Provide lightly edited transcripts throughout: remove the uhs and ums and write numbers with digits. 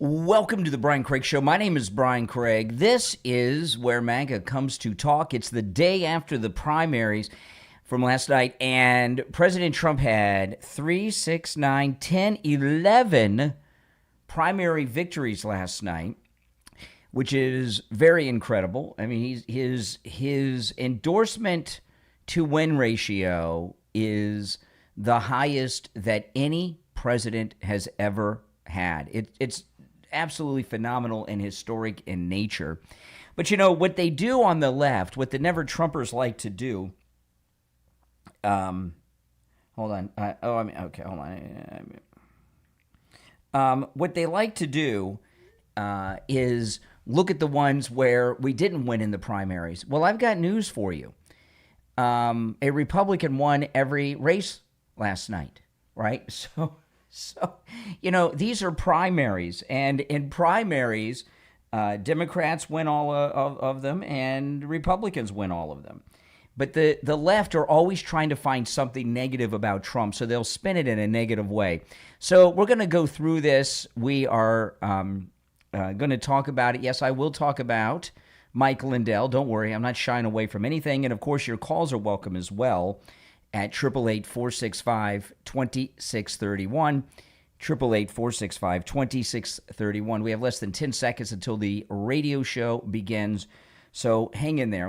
Welcome to the Brian Craig Show. My name is Brian Craig. This is where MAGA comes to talk. It's the day after the primaries from last night, and President Trump had 3, 6, 9, 10, 11 primary victories last night, which is very incredible. I mean, his endorsement to win ratio is the highest that any president has ever had. It's absolutely phenomenal and historic in nature. But you know, what they do on the left, what the never Trumpers like to do, hold on. Okay, hold on. What they like to do is look at the ones where we didn't win in the primaries. Well, I've got news for you. A Republican won every race last night, right? So, you know, these are primaries, and in primaries, Democrats win all of them, and Republicans win all of them. But the left are always trying to find something negative about Trump, so they'll spin it in a negative way. So we're going to go through this. We are going to talk about it. Yes, I will talk about Mike Lindell. Don't worry, I'm not shying away from anything. And, of course, your calls are welcome as well at 888-465-2631, 888-465-2631. We have less than 10 seconds until the radio show begins, so hang in there.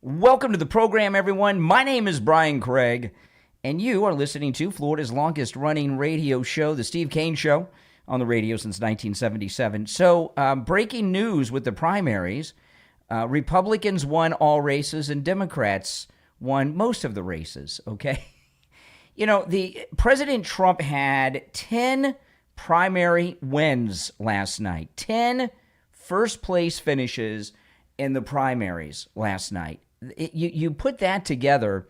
Welcome to the program, everyone. My name is Brian Craig, and you are listening to Florida's longest-running radio show, The Steve Kane Show, on the radio since 1977. So, breaking news with the primaries. Republicans won all races and Democrats won most of the races, okay? You know, President Trump had 10 primary wins last night, 10 first-place finishes in the primaries last night. You put that together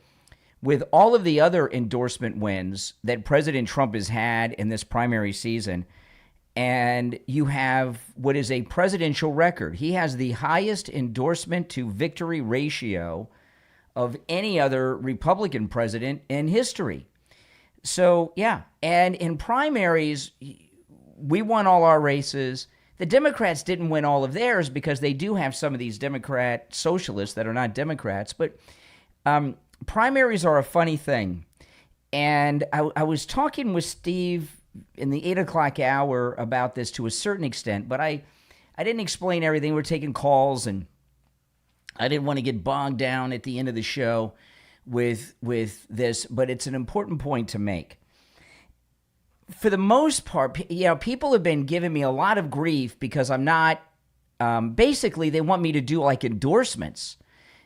with all of the other endorsement wins that President Trump has had in this primary season, and you have what is a presidential record. He has the highest endorsement to victory ratio of any other Republican president in history. So, yeah, and in primaries, we won all our races. The Democrats didn't win all of theirs because they do have some of these Democrat socialists that are not Democrats. But primaries are a funny thing. And I was talking with Steve in the 8 o'clock hour about this to a certain extent, but I didn't explain everything. We're taking calls, and I didn't want to get bogged down at the end of the show with this, but it's an important point to make. For the most part, you know, people have been giving me a lot of grief because I'm not, basically they want me to do like endorsements.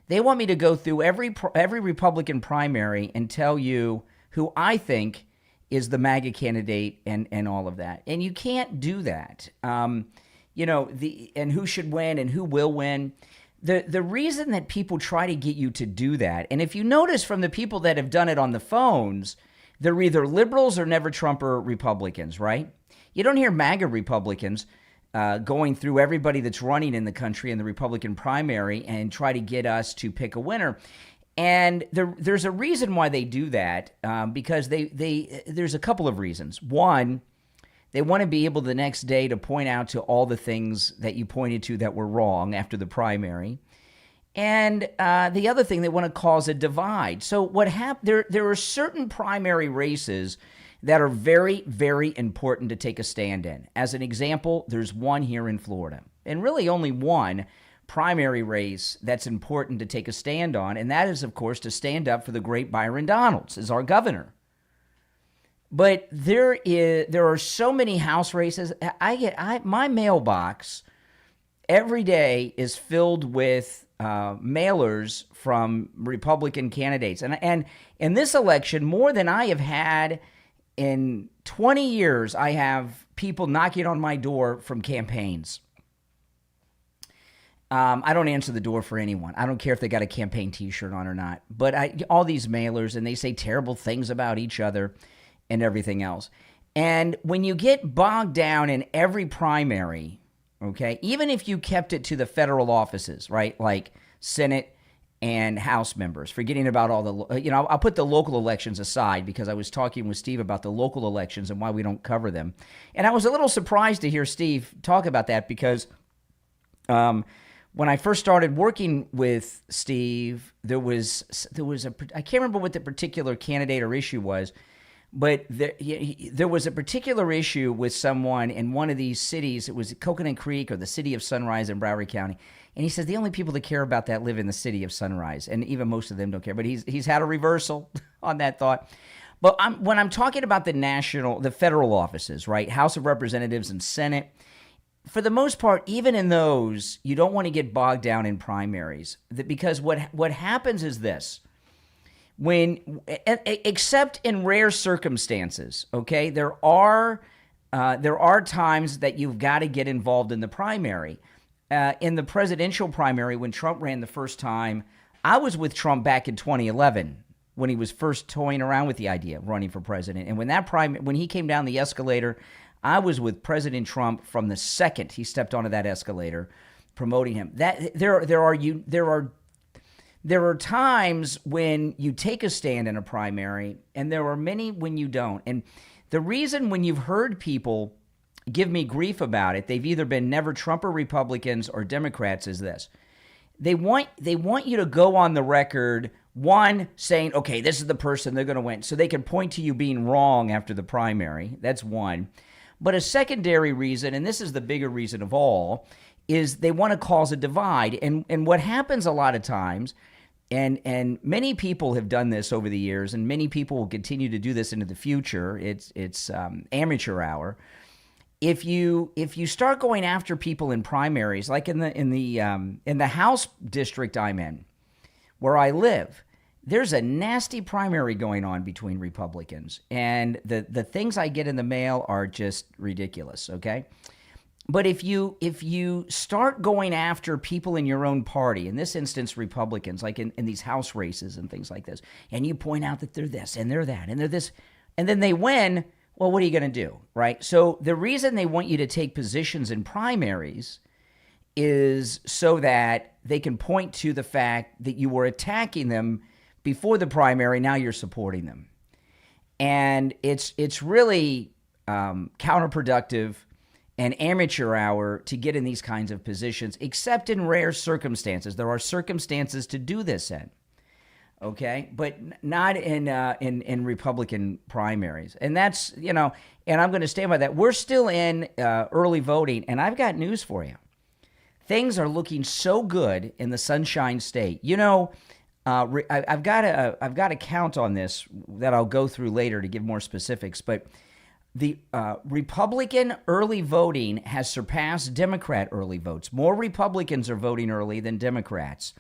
They want me to go through every Republican primary and tell you who I think is the MAGA candidate and all of that. And you can't do that. You know, and who should win and who will win. The reason that people try to get you to do that, and if you notice from the people that have done it on the phones, they're either liberals or never Trumper Republicans, right? You don't hear MAGA Republicans going through everybody that's running in the country in the Republican primary and try to get us to pick a winner. And there's a reason why they do that, because there's a couple of reasons. One, they want to be able the next day to point out to all the things that you pointed to that were wrong after the primary. And the other thing, they want to cause a divide. So what happened? There are certain primary races that are very, very important to take a stand in. As an example, there's one here in Florida, and really only one primary race that's important to take a stand on, and that is, of course, to stand up for the great Byron Donalds as our governor. But there are so many House races. My mailbox every day is filled with mailers from Republican candidates, and in this election, more than I have had in 20 years, I have people knocking on my door from campaigns. I don't answer the door for anyone. I don't care if they got a campaign T-shirt on or not. But all these mailers, and they say terrible things about each other and everything else. And when you get bogged down in every primary, okay, even if you kept it to the federal offices, right, like Senate and House members, forgetting about all the, I'll put the local elections aside because I was talking with Steve about the local elections and why we don't cover them. And I was a little surprised to hear Steve talk about that because when I first started working with Steve, there was I can't remember what the particular candidate or issue was, but there was a particular issue with someone in one of these cities. It was Coconut Creek or the city of Sunrise in Broward County. And he says the only people that care about that live in the city of Sunrise, and even most of them don't care. But he's had a reversal on that thought. But when I'm talking about the federal offices, right, House of Representatives and Senate, for the most part, even in those, you don't want to get bogged down in primaries because what happens is this. Except in rare circumstances, okay, there are times that you've got to get involved in the primary. In the presidential primary, when Trump ran the first time, I was with Trump back in 2011 when he was first toying around with the idea of running for president. And when he came down the escalator, I was with President Trump from the second he stepped onto that escalator, promoting him. There are times when you take a stand in a primary, and there are many when you don't. And the reason when you've heard people give me grief about it, they've either been never Trump or Republicans or Democrats, is this. They want you to go on the record, one, saying, okay, this is the person, they're going to win, so they can point to you being wrong after the primary. That's one. But a secondary reason, and this is the bigger reason of all, is they want to cause a divide. And what happens a lot of times, and many people have done this over the years, and many people will continue to do this into the future. It's amateur hour. If you start going after people in primaries, like in the House district I'm in, where I live, there's a nasty primary going on between Republicans, and the things I get in the mail are just ridiculous. Okay, but if you start going after people in your own party, in this instance Republicans, like in these House races and things like this, and you point out that they're this and they're that and they're this, and then they win. Well, what are you going to do, right? So the reason they want you to take positions in primaries is so that they can point to the fact that you were attacking them before the primary, now you're supporting them. And it's really counterproductive and amateur hour to get in these kinds of positions, except in rare circumstances. There are circumstances to do this in. Okay, but not in Republican primaries, and that's and I'm going to stand by that. We're still in early voting, and I've got news for you. Things are looking so good in the Sunshine State. I've got a count on this that I'll go through later to give more specifics, but the Republican early voting has surpassed Democrat early votes. More Republicans are voting early than Democrats.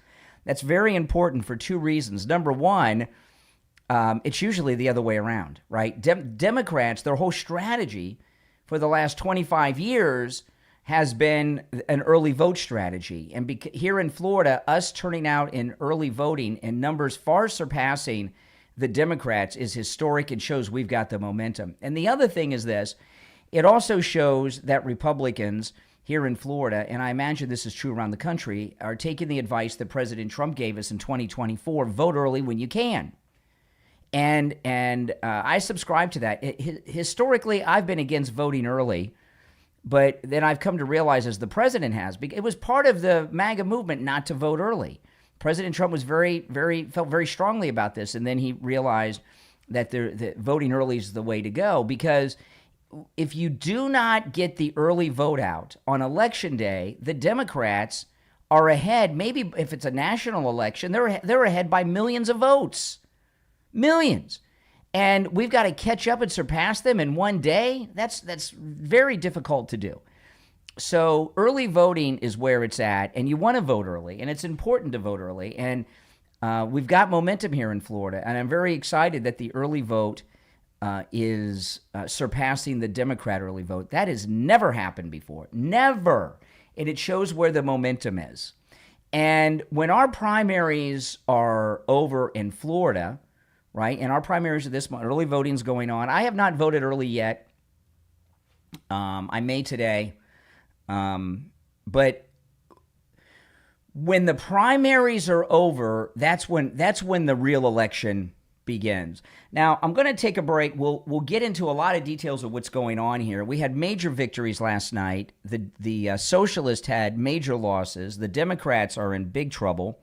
That's very important for two reasons. Number one, it's usually the other way around, right? Democrats, their whole strategy for the last 25 years has been an early vote strategy. And here in Florida, us turning out in early voting in numbers far surpassing the Democrats is historic and shows we've got the momentum. And the other thing is this, it also shows that Republicans here in Florida, and I imagine this is true around the country, are taking the advice that President Trump gave us in 2024, vote early when you can. And I subscribe to that. Historically, I've been against voting early, but then I've come to realize, as the president has, it was part of the MAGA movement not to vote early. President Trump was felt very strongly about this, and then he realized that voting early is the way to go, because if you do not get the early vote out on Election Day, the Democrats are ahead. Maybe if it's a national election, they're ahead by millions of votes. Millions. And we've got to catch up and surpass them in one day. That's very difficult to do. So early voting is where it's at, and you want to vote early, and it's important to vote early. And we've got momentum here in Florida, and I'm very excited that the early vote is surpassing the Democrat early vote. That has never happened before. Never. And it shows where the momentum is. And when our primaries are over in Florida, right, and our primaries are this month, early voting's going on. I have not voted early yet. I may today. But When the primaries are over, that's when the real election begins. Now, I'm going to take a break. We'll get into a lot of details of what's going on here. We had major victories last night. The Socialists had major losses. The Democrats are in big trouble.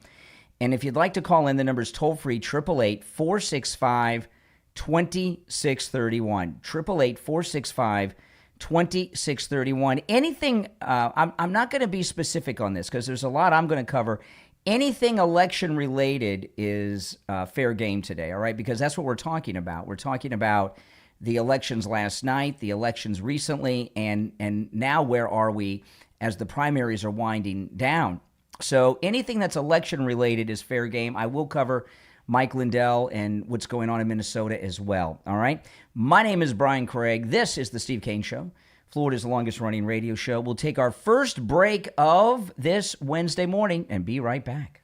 And if you'd like to call in, the number's toll-free, 888-465-2631. 888-465-2631. Anything, I'm not going to be specific on this because there's a lot I'm going to cover. Anything election related is fair game today, all right? Because that's what we're talking about. We're talking about the elections last night, the elections recently, and now where are we as the primaries are winding down. So anything that's election related is fair game. I will cover Mike Lindell and what's going on in Minnesota as well, all right? My name is Brian Craig. This is the Steve Kane Show, Florida's longest-running radio show. We'll take our first break of this Wednesday morning and be right back.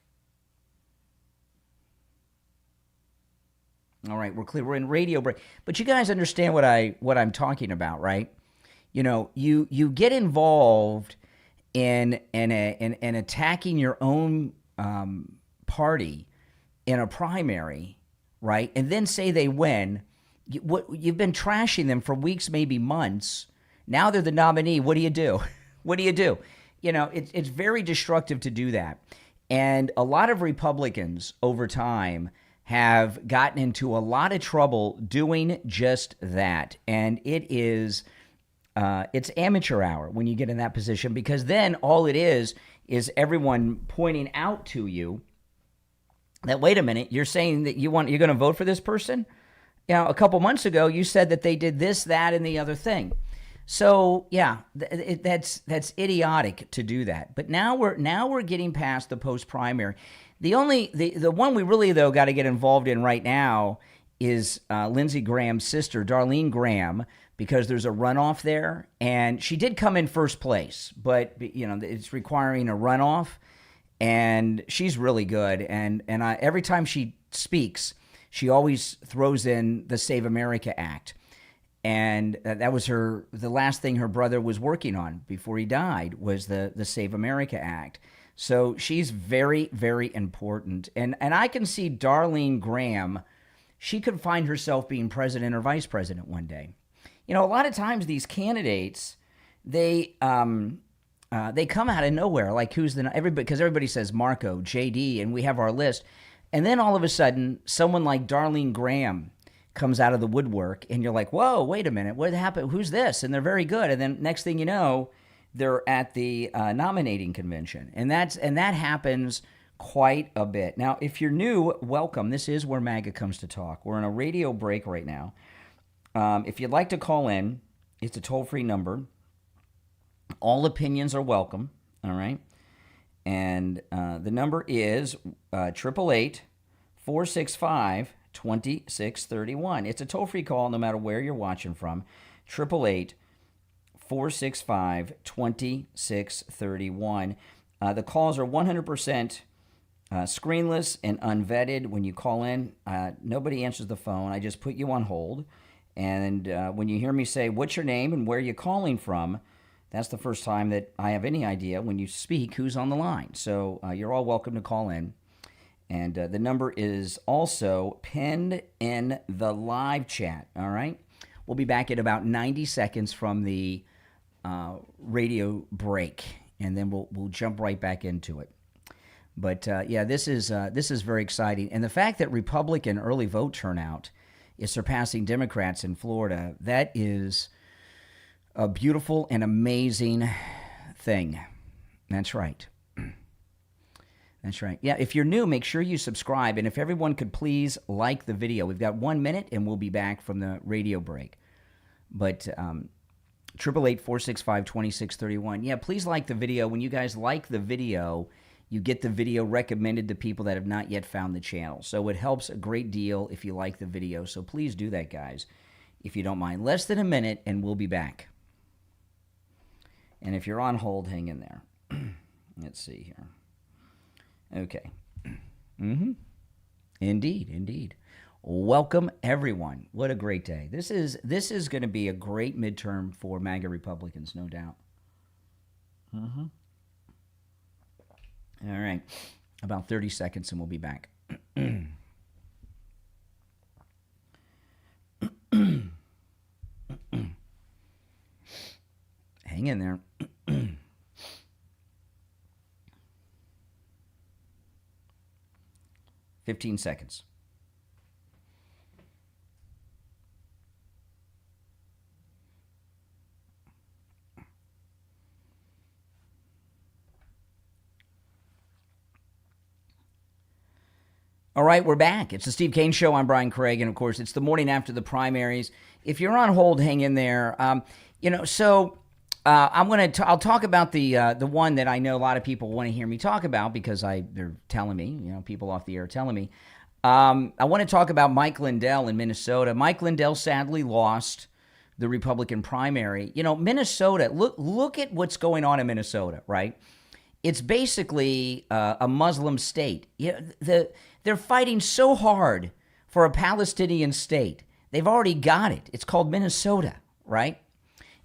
All right, we're clear. We're in radio break. But you guys understand what I'm talking about, right? You know, you get involved in attacking your own party in a primary, right? And then say they win. You've been trashing them for weeks, maybe months. Now they're the nominee. What do you do? What do you do? You know, it's very destructive to do that. And a lot of Republicans over time have gotten into a lot of trouble doing just that. And it is, it's amateur hour when you get in that position, because then all it is everyone pointing out to you that, wait a minute, you're saying that you're going to vote for this person? You know, a couple months ago, you said that they did this, that, and the other thing. So yeah, that's idiotic to do that. But now we're getting past the post primary. The one we really though got to get involved in right now is Lindsey Graham's sister, Darlene Graham, because there's a runoff there, and she did come in first place, but you know it's requiring a runoff, and she's really good. And every time she speaks, she always throws in the Save America Act. And that was the last thing her brother was working on before he died was the Save America Act. So she's very, very important. And I can see Darlene Graham, she could find herself being president or vice president one day. You know, a lot of times these candidates, they come out of nowhere. Like because everybody says Marco, JD, and we have our list. And then all of a sudden, someone like Darlene Graham comes out of the woodwork, and you're like, whoa, wait a minute, what happened? Who's this? And they're very good. And then next thing you know, they're at the nominating convention. And that happens quite a bit. Now, if you're new, welcome. This is where MAGA comes to talk. We're in a radio break right now. If you'd like to call in, it's a toll-free number. All opinions are welcome, all right? And the number is 888-465-2631. It's a toll-free call no matter where you're watching from. 888-465-2631. The calls are 100% screenless and unvetted. When you call in, nobody answers the phone. I just put you on hold. And when you hear me say, what's your name and where you're calling from, that's the first time that I have any idea when you speak who's on the line. So you're all welcome to call in. And the number is also pinned in the live chat, all right? We'll be back in about 90 seconds from the radio break, and then we'll jump right back into it. But, yeah, this is very exciting. And the fact that Republican early vote turnout is surpassing Democrats in Florida, that is a beautiful and amazing thing. That's right. That's right. Yeah, if you're new, make sure you subscribe. And if everyone could please like the video. We've got 1 minute, and we'll be back from the radio break. But 888-465-2631. Yeah, please like the video. When you guys like the video, you get the video recommended to people that have not yet found the channel. So it helps a great deal if you like the video. So please do that, guys, if you don't mind. Less than a minute, and we'll be back. And if you're on hold, hang in there. Let's see here. Okay. Indeed. Welcome, everyone. What a great day. This is going to be a great midterm for MAGA Republicans, no doubt. All right. About 30 seconds and we'll be back. Hang in there. 15 seconds. All right, we're back. It's the Steve Kane Show. I'm Brian Craig, and of course, it's the morning after the primaries. If you're on hold, hang in there. I'll talk about the one that I know a lot of people want to hear me talk about because they're telling me, people off the air telling me. I want to talk about Mike Lindell in Minnesota. Mike Lindell sadly lost the Republican primary. Minnesota. Look at what's going on in Minnesota, right? It's basically a Muslim state. They're fighting so hard for a Palestinian state. They've already got it. It's called Minnesota, right?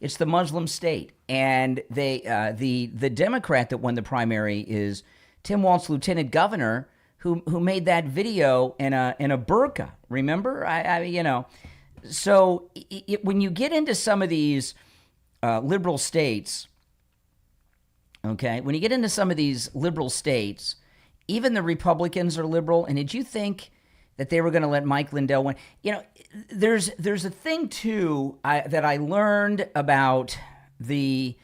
It's the Muslim state. And the Democrat that won the primary is Tim Walz's lieutenant governor, who made that video in a burqa. Remember? So when you get into some of these liberal states, okay, when you get into some of these liberal states, even the Republicans are liberal. And did you think that they were going to let Mike Lindell win? There's a thing, too, that I learned about the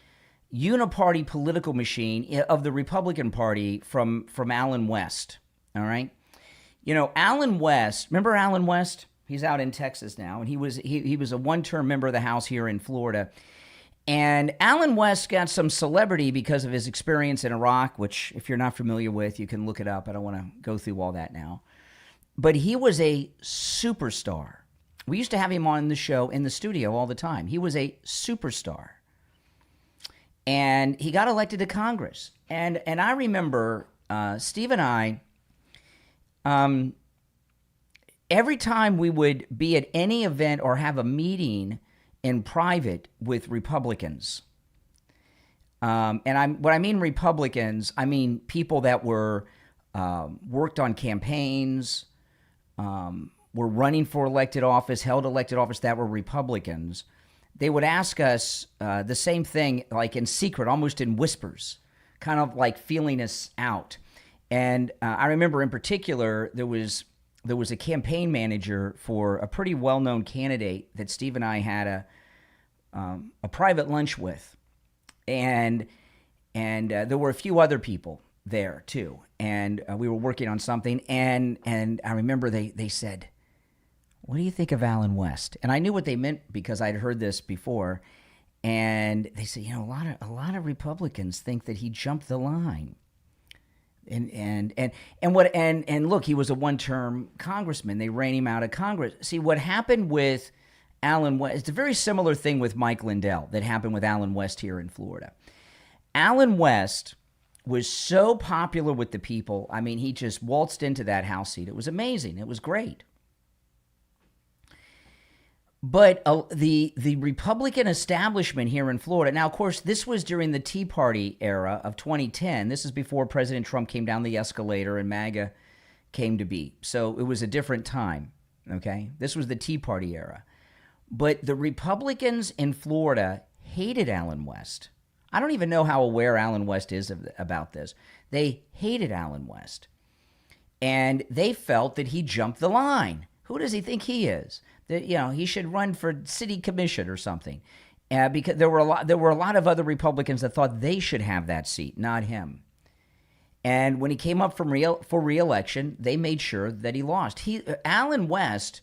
uniparty political machine of the Republican Party from Alan West, all right? Alan West, remember Alan West? He's out in Texas now, and he was a one-term member of the House here in Florida. And Alan West got some celebrity because of his experience in Iraq, which, if you're not familiar with, you can look it up. I don't want to go through all that now. But he was a superstar. We used to have him on the show in the studio all the time. He was a superstar. And he got elected to Congress. And I remember Steve and I, every time we would be at any event or have a meeting in private with Republicans. And what I mean Republicans, I mean people that were worked on campaigns, were running for elected office, held elected office that were Republicans. They would ask us the same thing, like in secret, almost in whispers, kind of like feeling us out. And I remember in particular, there was a campaign manager for a pretty well-known candidate that Steve and I had a private lunch with, and there were a few other people there too, and we were working on something, and I remember they said, "What do you think of Alan West?" And I knew what they meant because I'd heard this before, and they said, a lot of Republicans think that he jumped the line. And look, he was a one-term congressman. They ran him out of Congress. See, what happened with Alan West, it's a very similar thing with Mike Lindell that happened with Alan West here in Florida. Alan West was so popular with the people. I mean, he just waltzed into that House seat. It was amazing. It was great. But the Republican establishment here in Florida, now, of course, this was during the Tea Party era of 2010. This is before President Trump came down the escalator and MAGA came to be. So it was a different time, okay? This was the Tea Party era. But the Republicans in Florida hated Alan West. I don't even know how aware Alan West is about this. They hated Alan West. And they felt that he jumped the line. Who does he think he is? That he should run for city commission or something, because there were a lot of other Republicans that thought they should have that seat, not him. And when he came up for re-election, they made sure that he lost. Alan West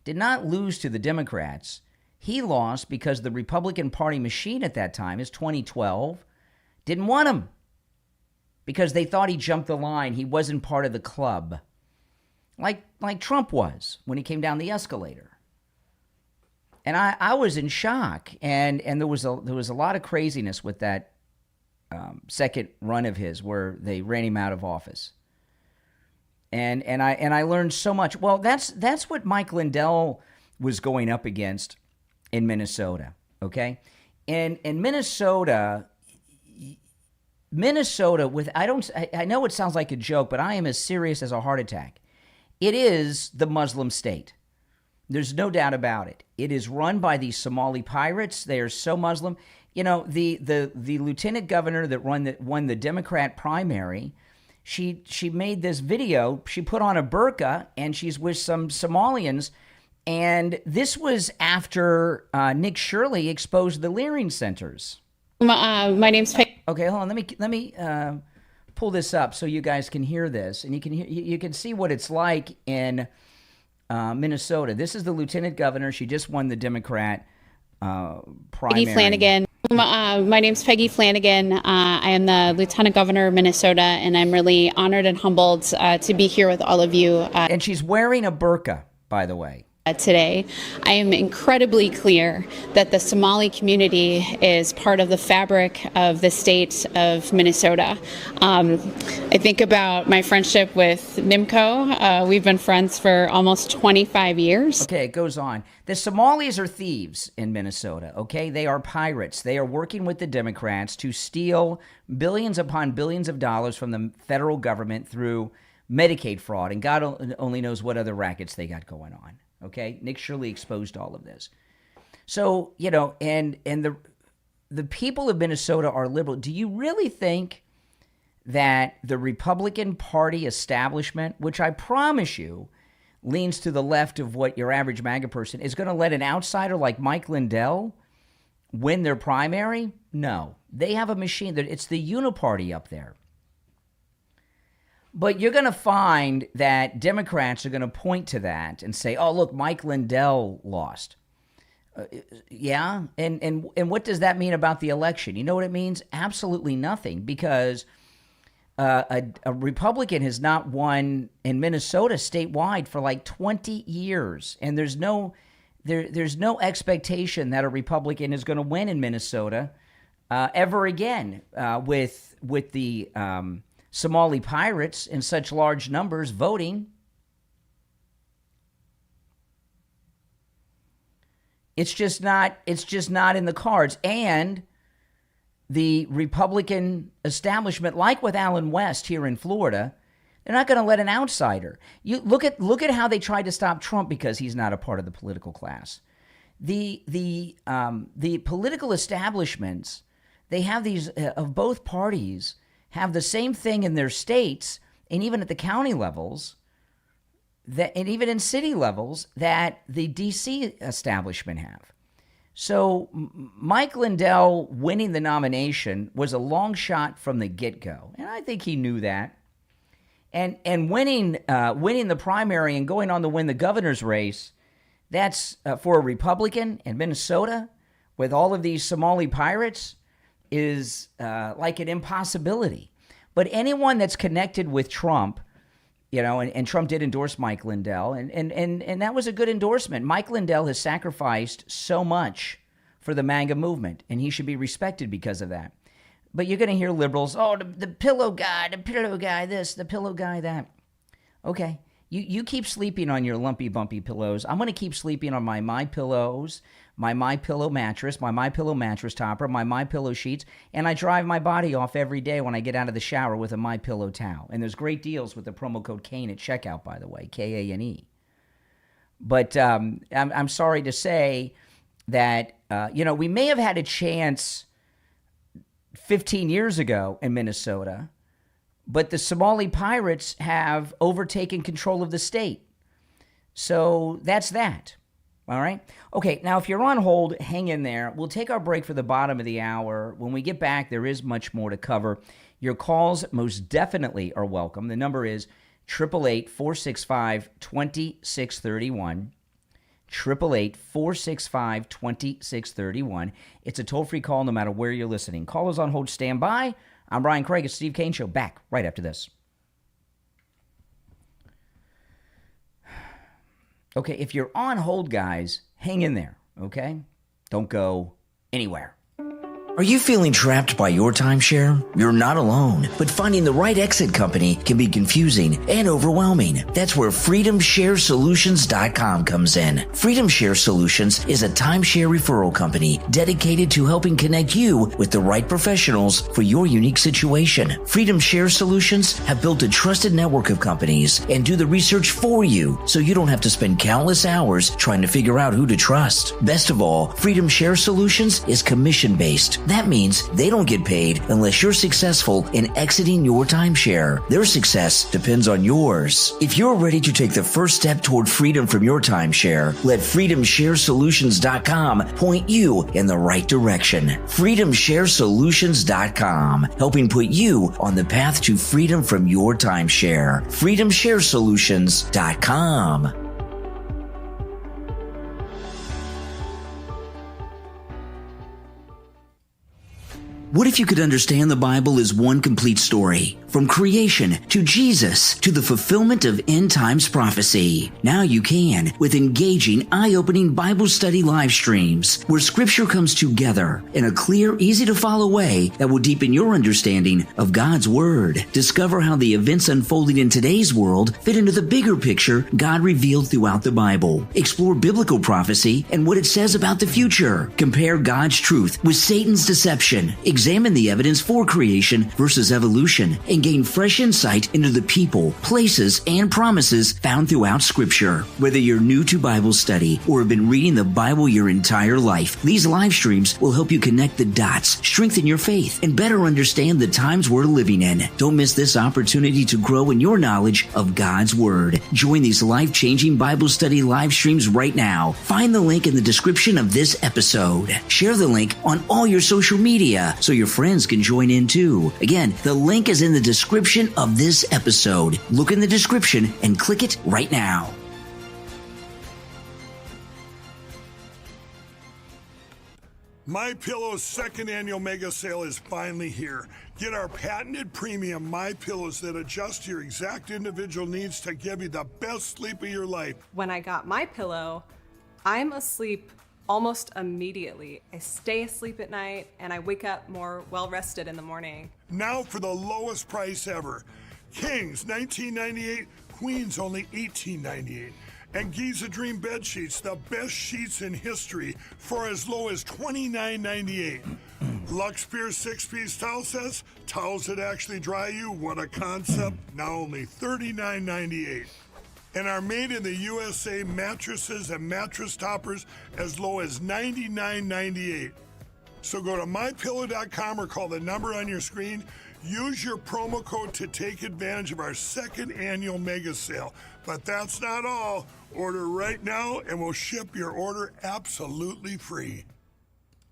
did not lose to the Democrats. He lost because the Republican Party machine at that time, is 2012, didn't want him because they thought he jumped the line. He wasn't part of the club, like Trump was when he came down the escalator. And I was in shock, and there was a lot of craziness with that second run of his where they ran him out of office. And I learned so much. Well, that's what Mike Lindell was going up against in Minnesota. Okay, and in Minnesota, Minnesota, I know it sounds like a joke, but I am as serious as a heart attack. It is the Muslim state. There's no doubt about it. It is run by these Somali pirates. They are so Muslim. You know, the lieutenant governor that won the Democrat primary, she made this video. She put on a burqa and she's with some Somalians. And this was after Nick Shirley exposed the Leering centers. My name's Peggy. Okay, hold on. Let me pull this up so you guys can hear this, and you can see what it's like in Minnesota. This is the lieutenant governor. She just won the Democrat primary. Peggy Flanagan. My name's Peggy Flanagan. I am the Lieutenant Governor of Minnesota, and I'm really honored and humbled to be here with all of you. And she's wearing a burqa, by the way. Today, I am incredibly clear that the Somali community is part of the fabric of the state of Minnesota. I think about my friendship with Nimco. We've been friends for almost 25 years. Okay, it goes on. The Somalis are thieves in Minnesota, okay? They are pirates. They are working with the Democrats to steal billions upon billions of dollars from the federal government through Medicaid fraud, and God only knows what other rackets they got going on. Okay, Nick Shirley exposed all of this. So, you know, and the people of Minnesota are liberal. Do you really think that the Republican Party establishment, which I promise you leans to the left of what your average MAGA person, is going to let an outsider like Mike Lindell win their primary? No. They have a machine. It's the uniparty up there. But you're going to find that Democrats are going to point to that and say, oh, look, Mike Lindell lost. Yeah? And what does that mean about the election? You know what it means? Absolutely nothing, because a Republican has not won in Minnesota statewide for like 20 years. And there's no expectation that a Republican is going to win in Minnesota ever again with the Somali pirates in such large numbers voting. It's just not in the cards. And the Republican establishment, like with Allen West here in Florida, they're not going to let an outsider. You look at how they tried to stop Trump because he's not a part of the political class. The political establishments, they have these of both parties have the same thing in their states, and even at the county levels, and even in city levels, that the D.C. establishment have. So Mike Lindell winning the nomination was a long shot from the get-go, and I think he knew that. And winning the primary and going on to win the governor's race, that's for a Republican in Minnesota with all of these Somali pirates, is like an impossibility. But anyone that's connected with Trump, you know, and Trump did endorse Mike Lindell, and that was a good endorsement. Mike Lindell has sacrificed so much for the MAGA movement, and he should be respected because of that. But you're going to hear liberals, oh, the pillow guy this, the pillow guy that. Okay, you keep sleeping on your lumpy, bumpy pillows. I'm going to keep sleeping on my MyPillows, my MyPillow mattress, my MyPillow mattress topper, my MyPillow sheets, and I drive my body off every day when I get out of the shower with a MyPillow towel. And there's great deals with the promo code Kane at checkout, by the way, Kane. But I'm sorry to say that, we may have had a chance 15 years ago in Minnesota, but the Somali pirates have overtaken control of the state. So that's that. All right. Okay. Now, if you're on hold, hang in there. We'll take our break for the bottom of the hour. When we get back, there is much more to cover. Your calls most definitely are welcome. The number is 888-465-2631. 888-465-2631. It's a toll-free call no matter where you're listening. Callers on hold, stand by. I'm Brian Craig. It's Steve Kane Show. Back right after this. Okay, if you're on hold, guys, hang in there, okay? Don't go anywhere. Are you feeling trapped by your timeshare? You're not alone, but finding the right exit company can be confusing and overwhelming. That's where FreedomShareSolutions.com comes in. Freedom Share Solutions is a timeshare referral company dedicated to helping connect you with the right professionals for your unique situation. Freedom Share Solutions have built a trusted network of companies and do the research for you, so you don't have to spend countless hours trying to figure out who to trust. Best of all, Freedom Share Solutions is commission-based. That means they don't get paid unless you're successful in exiting your timeshare. Their success depends on yours. If you're ready to take the first step toward freedom from your timeshare, let FreedomShareSolutions.com point you in the right direction. FreedomShareSolutions.com, helping put you on the path to freedom from your timeshare. FreedomShareSolutions.com. What if you could understand the Bible as one complete story? From creation to Jesus to the fulfillment of end times prophecy. Now you can with engaging, eye-opening Bible study live streams where Scripture comes together in a clear, easy-to-follow way that will deepen your understanding of God's Word. Discover how the events unfolding in today's world fit into the bigger picture God revealed throughout the Bible. Explore biblical prophecy and what it says about the future. Compare God's truth with Satan's deception. Examine the evidence for creation versus evolution and gain fresh insight into the people, places, and promises found throughout Scripture. Whether you're new to Bible study or have been reading the Bible your entire life, these live streams will help you connect the dots, strengthen your faith, and better understand the times we're living in. Don't miss this opportunity to grow in your knowledge of God's Word. Join these life-changing Bible study live streams right now. Find the link in the description of this episode. Share the link on all your social media so your friends can join in too. Again, the link is in the description of this episode. Look in the description and click it right now. MyPillow's second annual mega sale is finally here. Get our patented premium MyPillows that adjust to your exact individual needs to give you the best sleep of your life. When I got MyPillow, I'm asleep almost immediately. I stay asleep at night and I wake up more well-rested in the morning. Now for the lowest price ever. Kings, $19.98. Queens, only $18.98. And Giza Dream bed sheets, the best sheets in history, for as low as $29.98. Lux Pure 6-piece towel sets, towels that actually dry you. What a concept. Now only $39.98. And our made in the USA mattresses and mattress toppers as low as $99.98. So go to mypillow.com or call the number on your screen. Use your promo code to take advantage of our second annual mega sale. But that's not all. Order right now and we'll ship your order absolutely free.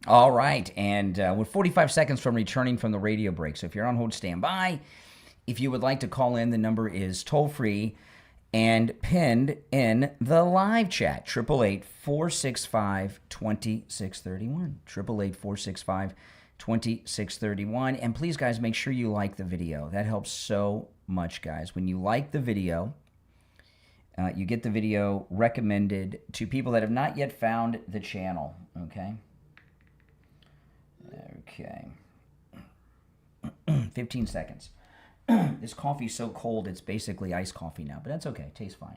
All right, and we're 45 seconds from returning from the radio break. So if you're on hold, stand by. If you would like to call in, the number is toll-free and pinned in the live chat, 888-465-2631, 888-465-2631. And please, guys, make sure you like the video. That helps so much, guys. When you like the video, you get the video recommended to people that have not yet found the channel, okay? Okay. 15 seconds. This coffee's so cold, it's basically iced coffee now, but that's okay. It tastes fine.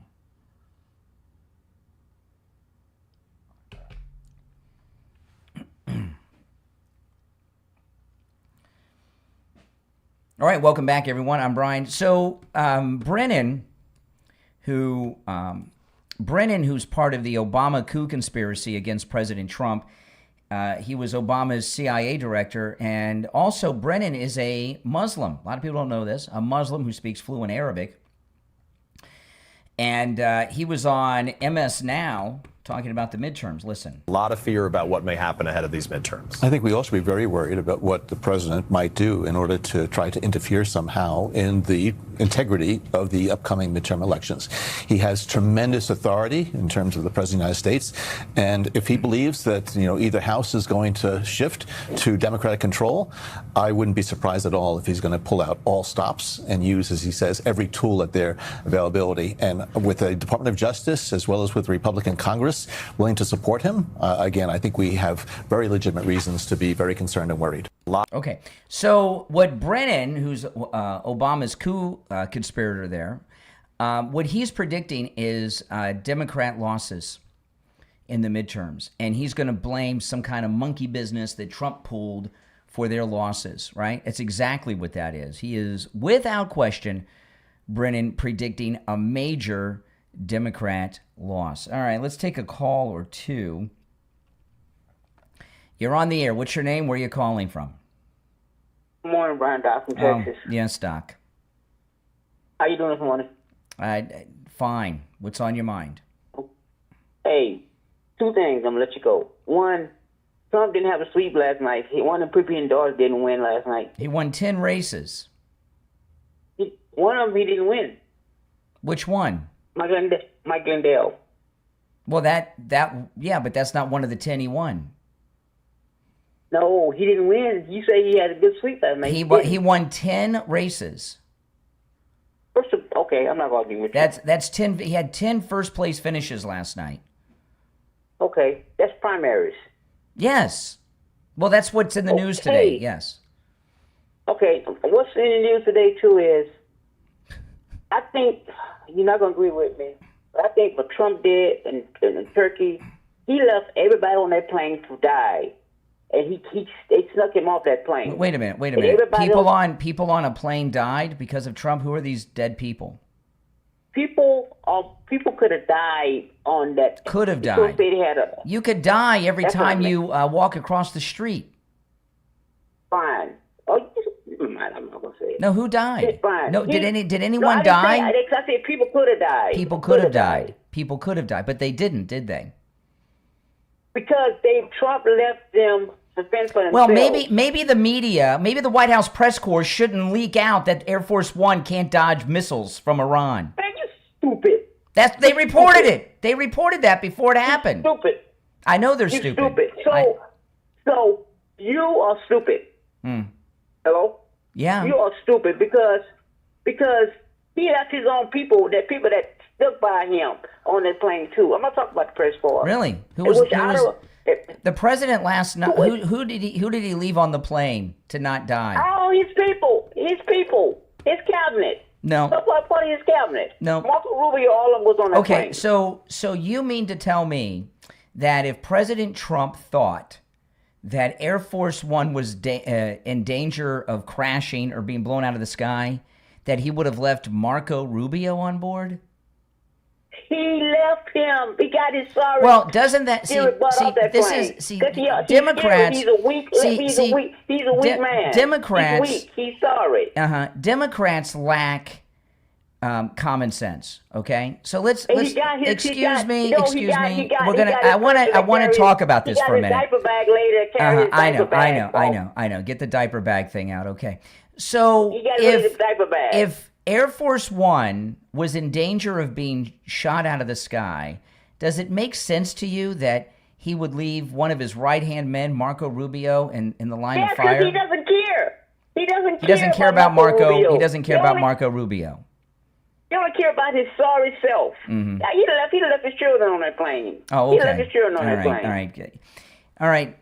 All right, welcome back, everyone. I'm Brian. So, Brennan, who's part of the Obama coup conspiracy against President Trump, he was Obama's CIA director, and also Brennan is a Muslim. A lot of people don't know this. A Muslim who speaks fluent Arabic. And he was on MS Now talking about the midterms. Listen. A lot of fear about what may happen ahead of these midterms. I think we all should be very worried about what the president might do in order to try to interfere somehow in the integrity of the upcoming midterm elections. He has tremendous authority in terms of the president of the United States, and if he believes that either house is going to shift to Democratic control, I wouldn't be surprised at all if he's going to pull out all stops and use, as he says, every tool at their availability. And with the Department of Justice as well as with the Republican Congress, Congress willing to support him, again, I think we have very legitimate reasons to be very concerned and worried. Okay, so what Brennan, who's Obama's coup conspirator there, what he's predicting is Democrat losses in the midterms, and he's going to blame some kind of monkey business that Trump pulled for their losses, right? That's exactly what that is. He is, without question, Brennan, predicting a major Democrat loss. All right, let's take a call or two. You're on the air. What's your name? Where are you calling from? Good morning, Brian Doc from Texas. Yes, Doc. How you doing this morning? Fine. What's on your mind? Hey, two things. I'm going to let you go. One, Trump didn't have a sweep last night. One of the Trump-endorsed didn't win last night. He won 10 races. One of them he didn't win. Which one? Mike Lindell. Well, yeah, but that's not one of the 10 he won. No, he didn't win. You say he had a good sweep last night. He won 10 races. Okay, I'm not arguing with you. That's 10. He had 10 first place finishes last night. Okay, that's primaries. Yes. Well, that's what's in the news today. Yes. Okay, what's in the news today too is, I think you're not going to agree with me. But I think what Trump did in Turkey, he left everybody on that plane to die. And they snuck him off that plane. Wait a minute. People on a plane died because of Trump. Who are these dead people? People could have died on that. Could have died. You could die every time you walk across the street. Fine. Oh, I'm not gonna say it. No, who died? Fine. No, did anyone die? I said people could have died. People could have died. People could have died, but they didn't, did they? Because Trump left them. Well, maybe the media, maybe the White House press corps shouldn't leak out that Air Force One can't dodge missiles from Iran. Man, you stupid. They reported it. They reported that before it happened. You're stupid. I know they're stupid. So you are stupid. Hello? Yeah. You are stupid because he left his own people that stuck by him on that plane too. I'm not talking about the press corps. Really? Who was the president last night? Who did he leave on the plane to not die? Oh, his people, his cabinet. No. Part of his cabinet. No. Marco Rubio, all of them was on that plane. Okay, so you mean to tell me that if President Trump thought that Air Force One was in danger of crashing or being blown out of the sky, that he would have left Marco Rubio on board? He left him. He got his sorry. Well, doesn't that Democrats? He's a weak man. Democrats. He's weak. He's sorry. Democrats lack common sense. Okay, so let's excuse me. I want to talk about this for a minute. Diaper bag later. I know. Get the diaper bag thing out. Okay, so if Air Force One was in danger of being shot out of the sky, does it make sense to you that he would leave one of his right-hand men, Marco Rubio, in the line of fire? He doesn't care. He doesn't care about Marco Rubio. He doesn't care about Marco Rubio. He don't care about his sorry self. Mm-hmm. He left his children on that plane. Oh, okay. He left his children on that plane. All right.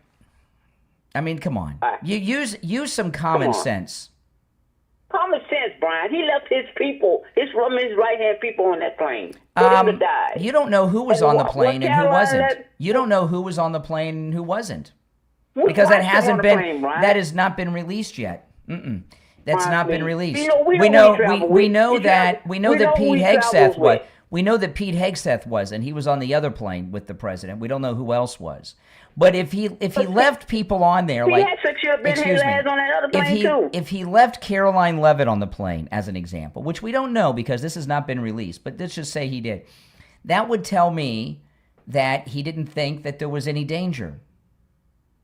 I mean, come on. You use some common sense. Common sense, Brian. He left his people, his right-hand people on that plane. For them to die. You don't know who was on the plane and who wasn't. You don't know who was on the plane and who wasn't. Because that has not been released yet. That's not been released. We know that Pete Hegseth was, and he was on the other plane with the president. We don't know who else was. But if he left people on there, if he left Caroline Leavitt on the plane, as an example, which we don't know because this has not been released, but let's just say he did, that would tell me that he didn't think that there was any danger.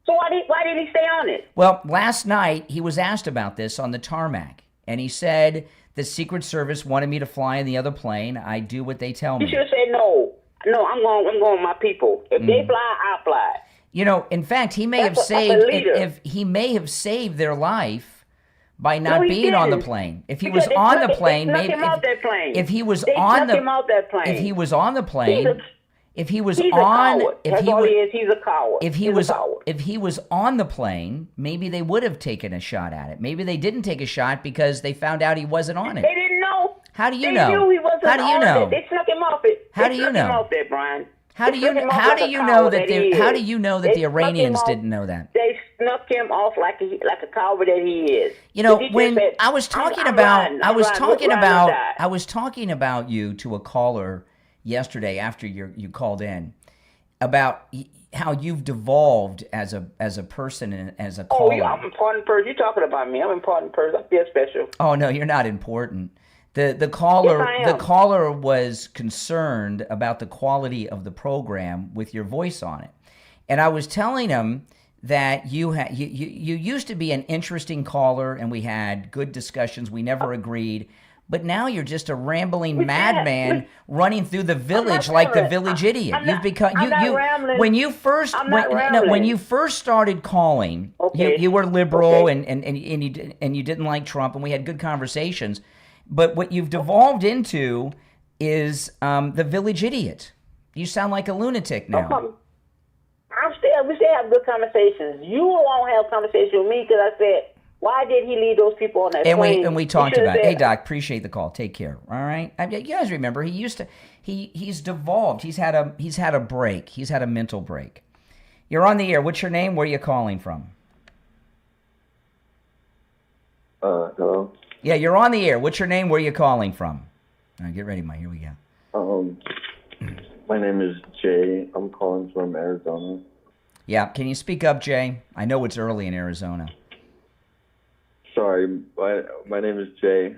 So why did he stay on it? Well, last night he was asked about this on the tarmac, and he said the Secret Service wanted me to fly in the other plane. I do what they tell me. He should have said no. No, I'm going with my people. If they fly, I'll fly. You know, in fact, he may have saved their life by not being on the plane. If he was on the plane, maybe if he was on the plane, if he was He's a on, coward. if That's he all was, he is. He's a coward. if he He's was, a coward. if he was on the plane, maybe they would have taken a shot at it. Maybe they didn't take a shot because they found out he wasn't on it. They didn't know. How do you They know? knew he wasn't How do you on know? it. They snuck him off it. How They do you snuck know? him off there, Brian. How do They you snuck him off how like do a you know coward that he how is. do you know that They the snuck him Iranians off- didn't know that? They snuck him off like a coward that he is. You know, He just when said, I was talking I'm about, riding, I was I'm talking riding or about, die. I was talking about you to a caller yesterday after you called in about how you've devolved as a person and as a Oh, caller. yeah, I'm an important person. You're talking about me. I'm an important person. I feel special. Oh no, you're not important. The caller Yes, I am. the caller was concerned about the quality of the program with your voice on it, and I was telling him that you used to be an interesting caller, and we had good discussions. We never agreed, but now you're just a rambling madman running through the village like the rambling. village idiot. I'm You've not- become I'm not rambling. when you first I'm not when rambling. you first started calling, Okay. you were liberal Okay. and you didn't like Trump, and we had good conversations. But what you've devolved into is the village idiot. You sound like a lunatic now. We still have good conversations. You won't have conversations with me because I said, why did he leave those people on that plane? And we He talked should've about it. said- Hey Doc, appreciate the call. Take care. All right. You guys remember he's devolved. He's had a break. He's had a mental break. You're on the air. What's your name? Where are you calling from? Hello. Yeah, you're on the air. What's your name? Where are you calling from? All right, get ready, Mike. Here we go. My name is Jay. I'm calling from Arizona. Yeah, can you speak up, Jay? I know it's early in Arizona. Sorry, my name is Jay.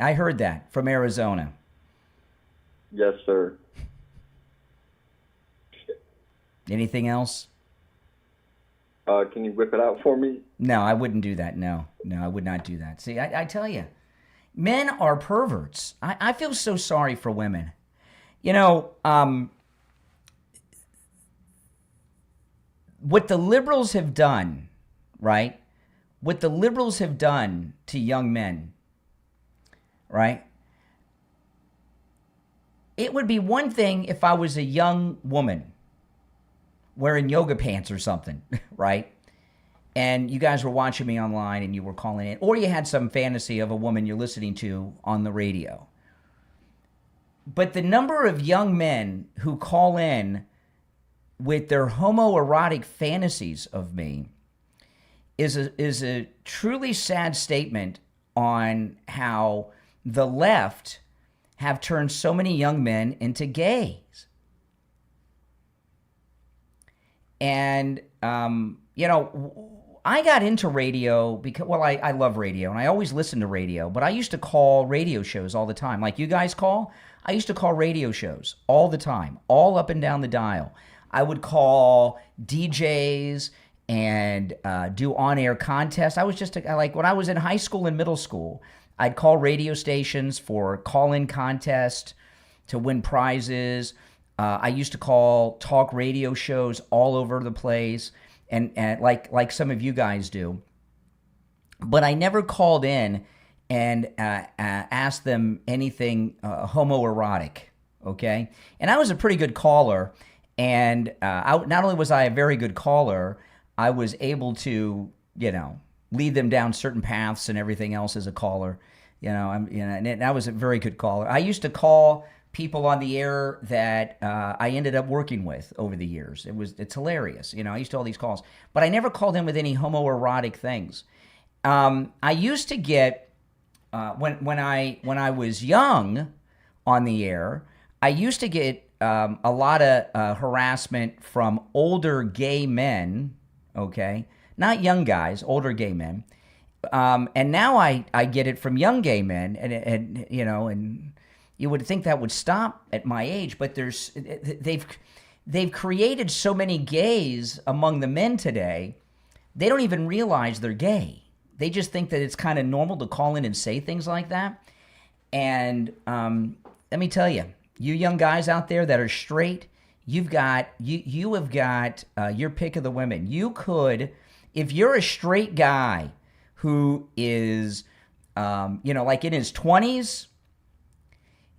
I heard that from Arizona. Yes, sir. Anything else? Can you whip it out for me? No, I wouldn't do that. No, I would not do that. See, I tell you, men are perverts. I feel so sorry for women. You know, what the liberals have done, right? What the liberals have done to young men, right? It would be one thing if I was a young woman wearing yoga pants or something, right? And you guys were watching me online and you were calling in, or you had some fantasy of a woman you're listening to on the radio. But the number of young men who call in with their homoerotic fantasies of me is a truly sad statement on how the left have turned so many young men into gays. And, you know, I got into radio because, well, I love radio and I always listen to radio, but I used to call radio shows all the time. Like you guys call, I used to call radio shows all the time, all up and down the dial. I would call DJs and do on-air contests. I was just like, when I was in high school and middle school, I'd call radio stations for call-in contests to win prizes. I used to call talk radio shows all over the place, and like some of you guys do. But I never called in and asked them anything homoerotic, okay? And I was a pretty good caller, and not only was I a very good caller, I was able to, you know, lead them down certain paths and everything else as a caller. And I was a very good caller. I used to call people on the air that I ended up working with over the years. It's hilarious. You know, I used to all these calls, but I never called in with any homoerotic things. I used to get when I was young on the air, I used to get a lot of harassment from older gay men. Okay, not young guys, older gay men. And now I get it from young gay men, and you know, and you would think that would stop at my age, but they've created so many gays among the men today, they don't even realize they're gay. They just think that it's kind of normal to call in and say things like that. And let me tell you, you young guys out there that are straight, you have got your pick of the women. You could, if you're a straight guy who is, like in his 20s,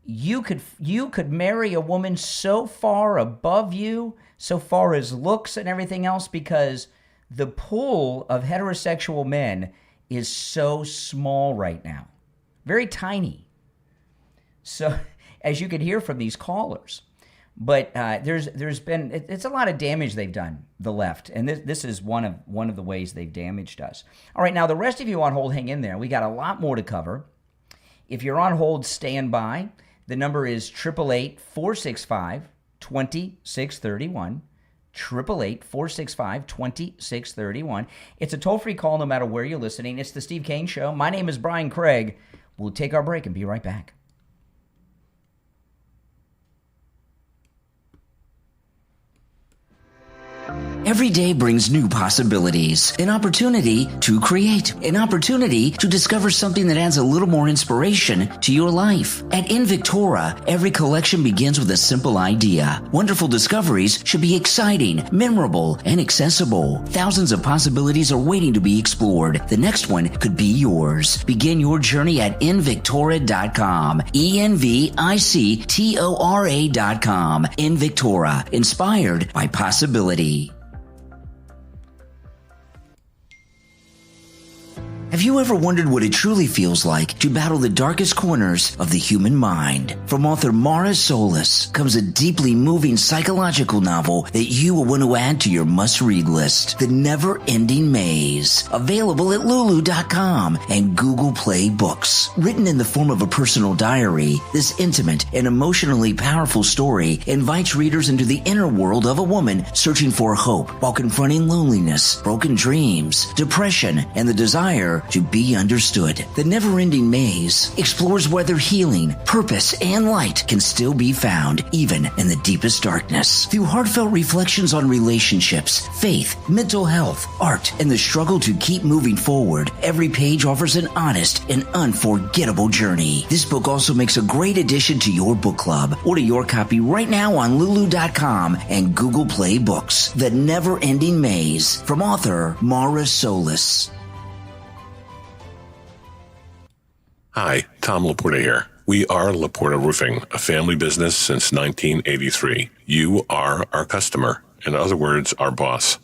you could marry a woman so far above you, so far as looks and everything else, because the pool of heterosexual men is so small right now, very tiny. So, as you can hear from these callers, but there's been it's a lot of damage they've done, the left, and this is one of the ways they've damaged us. All right, now the rest of you on hold, hang in there. We got a lot more to cover. If you're on hold, stand by. The number is 888-465-2631. 888-465-2631. It's a toll-free call no matter where you're listening. It's the Steve Kane Show. My name is Brian Craig. We'll take our break and be right back. Every day brings new possibilities, an opportunity to create, an opportunity to discover something that adds a little more inspiration to your life. At Invictora, every collection begins with a simple idea. Wonderful discoveries should be exciting, memorable, and accessible. Thousands of possibilities are waiting to be explored. The next one could be yours. Begin your journey at Invictora.com. ENVICTORA.com. Invictora, inspired by possibility. Have you ever wondered what it truly feels like to battle the darkest corners of the human mind? From author Mara Solis comes a deeply moving psychological novel that you will want to add to your must-read list, The Never-Ending Maze, available at Lulu.com and Google Play Books. Written in the form of a personal diary, this intimate and emotionally powerful story invites readers into the inner world of a woman searching for hope while confronting loneliness, broken dreams, depression, and the desire to be understood. The Never-Ending Maze explores whether healing, purpose, and light can still be found even in the deepest darkness. Through heartfelt reflections on relationships, faith, mental health, art, and the struggle to keep moving forward, every page offers an honest and unforgettable journey. This book also makes a great addition to your book club. Order your copy right now on Lulu.com and Google Play Books. The Never-Ending Maze, from author Mara Solis. Hi, Tom Laporta here. We are Laporta Roofing, a family business since 1983. You are our customer. In other words, our boss.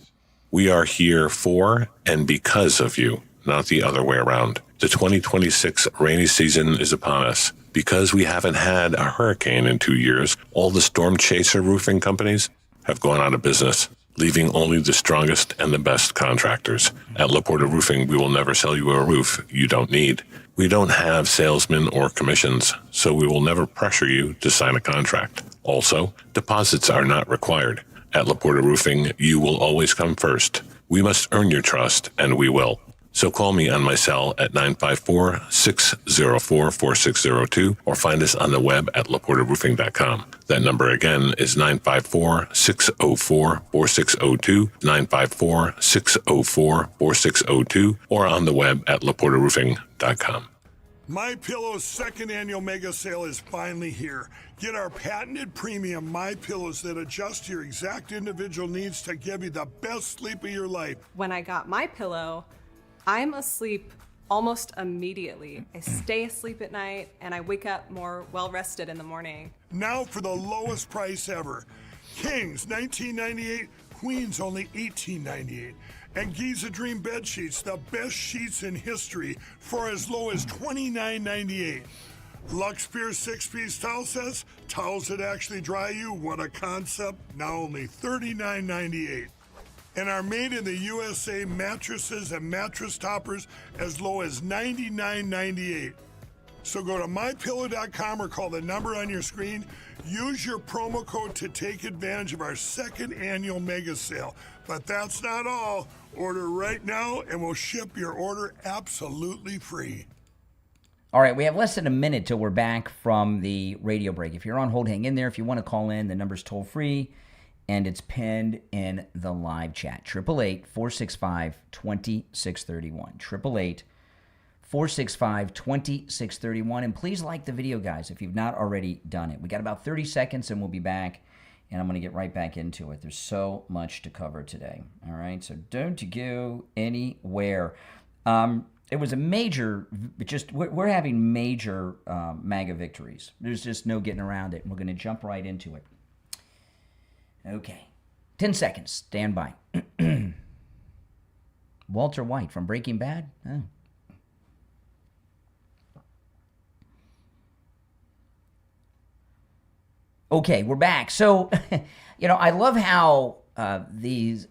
We are here for and because of you, not the other way around. The 2026 rainy season is upon us. Because we haven't had a hurricane in 2 years, all the storm chaser roofing companies have gone out of business, leaving only the strongest and the best contractors. At Laporta Roofing, we will never sell you a roof you don't need. We don't have salesmen or commissions, so we will never pressure you to sign a contract. Also, deposits are not required. At Laporta Roofing, you will always come first. We must earn your trust, and we will. So call me on my cell at 954-604-4602 or find us on the web at laportaroofing.com. That number again is 954-604-4602, 954-604-4602, or on the web at laportaroofing.com. My Pillow's second annual mega sale is finally here. Get our patented premium My Pillows that adjust to your exact individual needs to give you the best sleep of your life. When I got my pillow, I'm asleep almost immediately. I stay asleep at night and I wake up more well-rested in the morning. Now for the lowest price ever. Kings, $19.98. Queens, only $18.98. And Giza Dream bed sheets, the best sheets in history, for as low as $29.98. Lux Pure 6-piece towel sets, towels that actually dry you. What a concept. Now only $39.98. And our made in the USA mattresses and mattress toppers as low as $99.98. So go to mypillow.com or call the number on your screen. Use your promo code to take advantage of our second annual mega sale. But that's not all. Order right now and we'll ship your order absolutely free. All right, we have less than a minute till we're back from the radio break. If you're on hold, hang in there. If you want to call in, the number's toll free. And it's pinned in the live chat. 888-465-2631. 888-465-2631. And please like the video, guys, if you've not already done it. We got about 30 seconds and we'll be back. And I'm going to get right back into it. There's so much to cover today. All right, so don't go anywhere. it was a major, we're having major MAGA victories. There's just no getting around it. We're going to jump right into it. Okay. 10 seconds. Stand by. Walter White from Breaking Bad? Oh. Okay, we're back. So, I love how these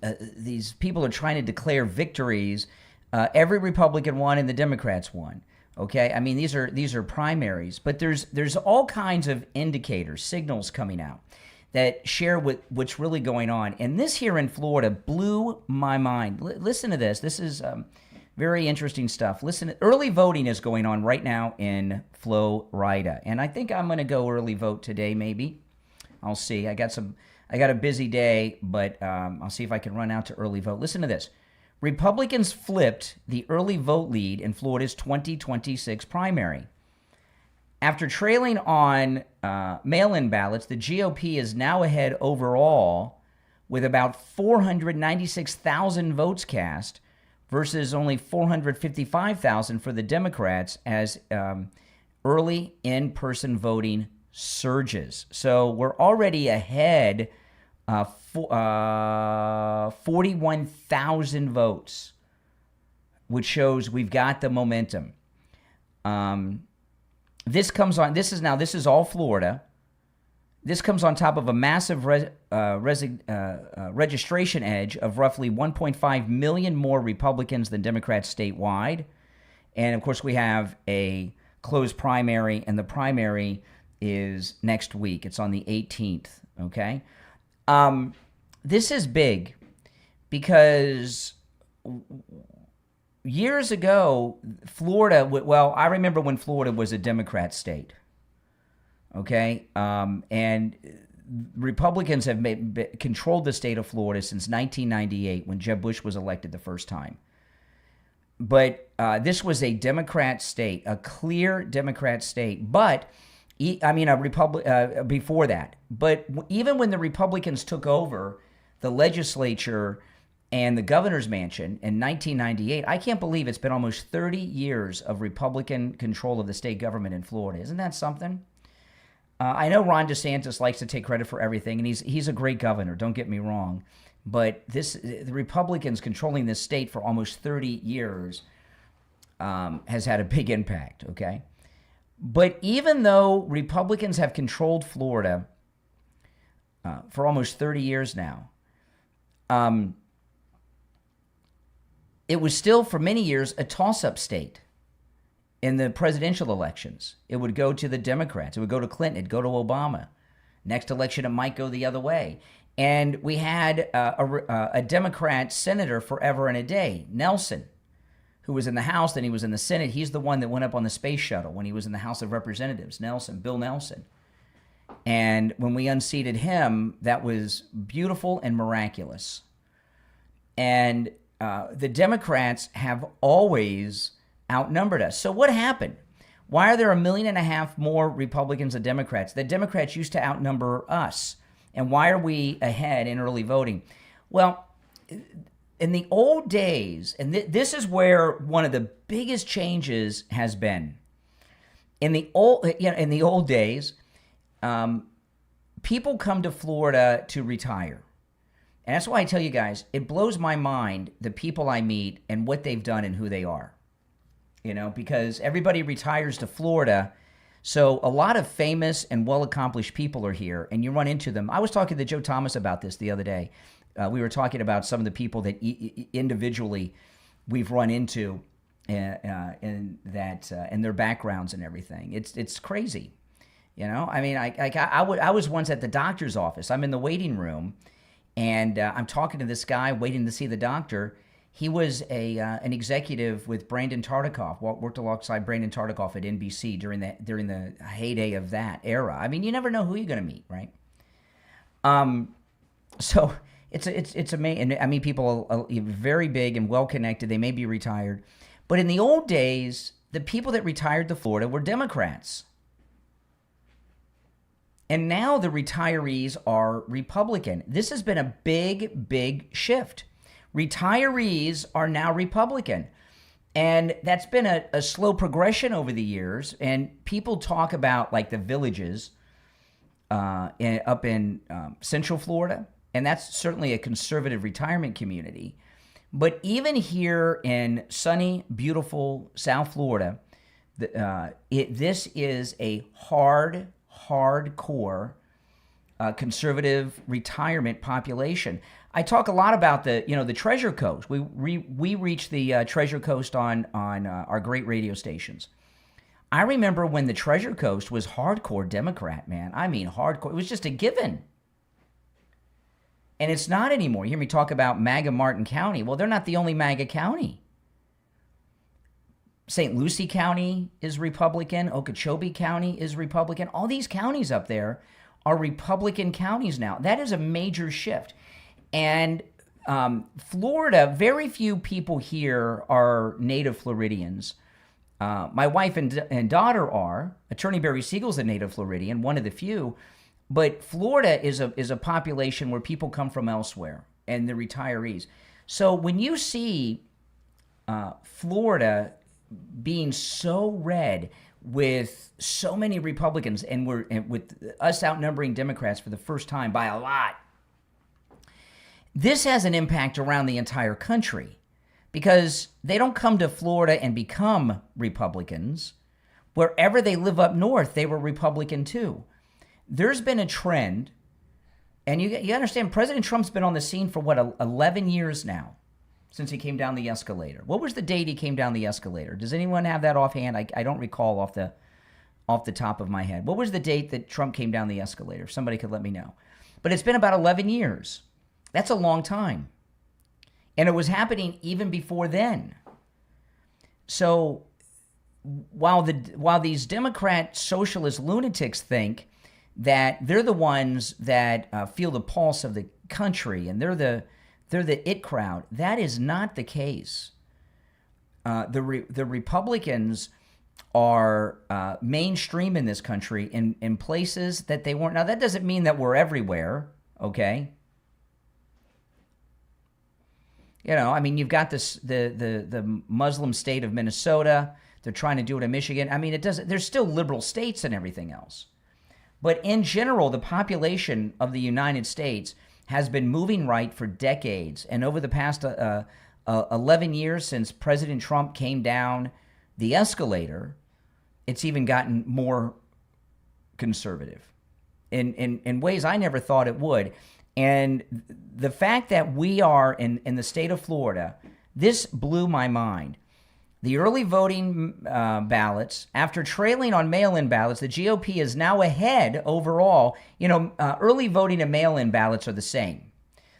people are trying to declare victories. Every Republican won and the Democrats won. Okay, I mean these are primaries, but there's all kinds of indicators, signals coming out that share what's really going on. And this here in Florida blew my mind. Listen to this. This is very interesting stuff. Listen, early voting is going on right now in Florida, and I think I'm going to go early vote today. Maybe I'll see. I got a busy day, but I'll see if I can run out to early vote. Listen to this. Republicans flipped the early vote lead in Florida's 2026 primary. After trailing on mail-in ballots, the GOP is now ahead overall with about 496,000 votes cast versus only 455,000 for the Democrats as early in-person voting surges. So we're already ahead 41,000 votes, which shows we've got the momentum. This is all Florida. This comes on top of a massive registration edge of roughly 1.5 million more Republicans than Democrats statewide. And of course, we have a closed primary, and the primary is next week. It's on the 18th, okay? This is big because years ago, Florida, I remember when Florida was a Democrat state, okay? And Republicans have controlled the state of Florida since 1998 when Jeb Bush was elected the first time. But this was a Democrat state, a clear Democrat state, but before that. But even when the Republicans took over the legislature and the governor's mansion in 1998, I can't believe it's been almost 30 years of Republican control of the state government in Florida. Isn't that something? I know Ron DeSantis likes to take credit for everything, and he's a great governor, don't get me wrong. But the Republicans controlling this state for almost 30 years has had a big impact, okay? But even though Republicans have controlled Florida for almost 30 years now, it was still for many years a toss-up state in the presidential elections. It would go to the Democrats. It would go to Clinton. It'd go to Obama. Next election, it might go the other way. And we had a Democrat senator forever and a day, Nelson, who was in the House, then he was in the Senate. He's the one that went up on the space shuttle when he was in the House of Representatives, Bill Nelson. And when we unseated him, that was beautiful and miraculous. And the Democrats have always outnumbered us. So what happened? Why are there 1.5 million more Republicans than Democrats? The Democrats used to outnumber us. And why are we ahead in early voting? Well, in the old days, and this is where one of the biggest changes has been. In the old days, people come to Florida to retire. And that's why I tell you guys, it blows my mind, the people I meet and what they've done and who they are. Because everybody retires to Florida. So a lot of famous and well-accomplished people are here, and you run into them. I was talking to Joe Thomas about this the other day. We were talking about some of the people that individually we've run into and their backgrounds and everything. It's crazy. I was once at the doctor's office. I'm in the waiting room, and I'm talking to this guy waiting to see the doctor. He was an executive with Brandon Tartikoff, worked alongside Brandon Tartikoff at NBC during the heyday of that era. I mean, you never know who you're going to meet, right? So it's amazing. I mean, people are very big and well connected. They may be retired, but in the old days, the people that retired to Florida were Democrats. And now the retirees are Republican. This has been a big, big shift. Retirees are now Republican. And that's been a slow progression over the years. And people talk about like the villages up in Central Florida, and that's certainly a conservative retirement community. But even here in sunny, beautiful South Florida, this is a hardcore conservative retirement population. I talk a lot about the Treasure Coast. We reach the Treasure Coast on our great radio stations. I remember when the Treasure Coast was hardcore Democrat, man. I mean, hardcore. It was just a given. And it's not anymore. You hear me talk about MAGA Martin County. Well, they're not the only MAGA county. St. Lucie County is Republican. Okeechobee County is Republican. All these counties up there are Republican counties now. That is a major shift. And Florida, very few people here are native Floridians. My wife and daughter are. Attorney Barry Siegel's a native Floridian, one of the few. But Florida is a population where people come from elsewhere, and the retirees. So when you see Florida being so red with so many Republicans, and with us outnumbering Democrats for the first time by a lot, this has an impact around the entire country, because they don't come to Florida and become Republicans. Wherever they live up north, they were Republican too. There's been a trend, and you understand, President Trump's been on the scene for, 11 years now, since he came down the escalator. What was the date he came down the escalator? Does anyone have that offhand? I don't recall off the top of my head. What was the date that Trump came down the escalator? If somebody could let me know. But it's been about 11 years. That's a long time. And it was happening even before then. So while these Democrat socialist lunatics think that they're the ones that feel the pulse of the country and they're the it crowd, that is not the case. The Republicans are mainstream in this country in places that they weren't. Now, that doesn't mean that we're everywhere, okay? You know, I mean, you've got the Muslim state of Minnesota. They're trying to do it in Michigan. I mean, there's still liberal states and everything else. But in general, the population of the United States has been moving right for decades. And over the past 11 years since President Trump came down the escalator, it's even gotten more conservative in ways I never thought it would. And the fact that we are in the state of Florida, this blew my mind. The early voting ballots, after trailing on mail-in ballots, the GOP is now ahead overall. You know, early voting and mail-in ballots are the same.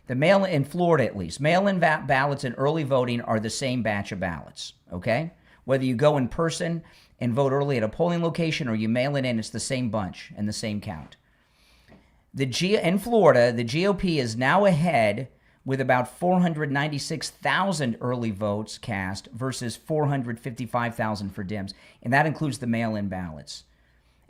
The mail-in, in Florida at least, mail-in ballots and early voting are the same batch of ballots, okay? Whether you go in person and vote early at a polling location or you mail it in, it's the same bunch and the same count. In Florida, the GOP is now ahead with about 496,000 early votes cast versus 455,000 for Dems, and that includes the mail-in ballots.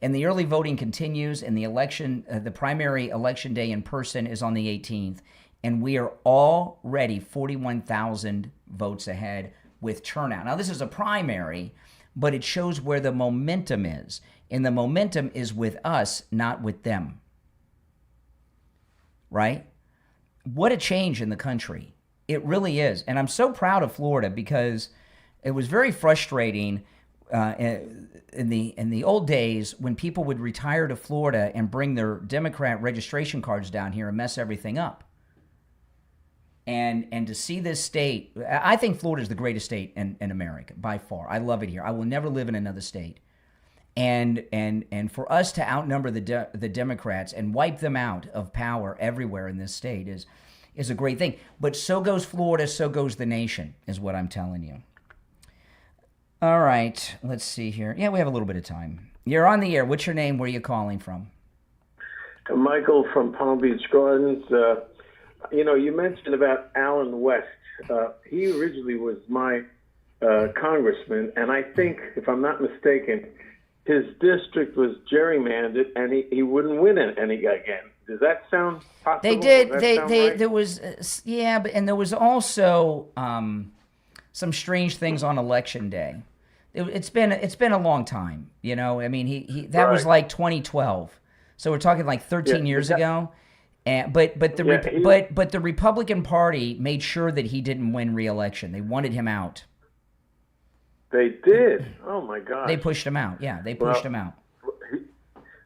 And the early voting continues, and the primary election day in person is on the 18th, and we are already 41,000 votes ahead with turnout. Now, this is a primary, but it shows where the momentum is, and the momentum is with us, not with them. Right? What a change in the country. It really is. And I'm so proud of Florida because it was very frustrating in the old days when people would retire to Florida and bring their Democrat registration cards down here and mess everything up. And to see this state, I think Florida is the greatest state in America by far. I love it here. I will never live in another state. And for us to outnumber the Democrats and wipe them out of power everywhere in this state is a great thing. But so goes Florida, so goes the nation, is what I'm telling you. All right, let's see here. Yeah, we have a little bit of time. You're on the air. What's your name? Where are you calling from? Michael from Palm Beach Gardens. You mentioned about Alan West. He originally was my congressman, and I think, if I'm not mistaken, his district was gerrymandered, and he wouldn't win it any again. Does that sound possible? They did. Right? There was, but there was also some strange things on election day. It's been a long time, you know. I mean, that was like 2012, so we're talking like 13 years ago. And but the Republican Party made sure that he didn't win re-election. They wanted him out. They did. Oh my God. They pushed him out. Yeah, they pushed him out.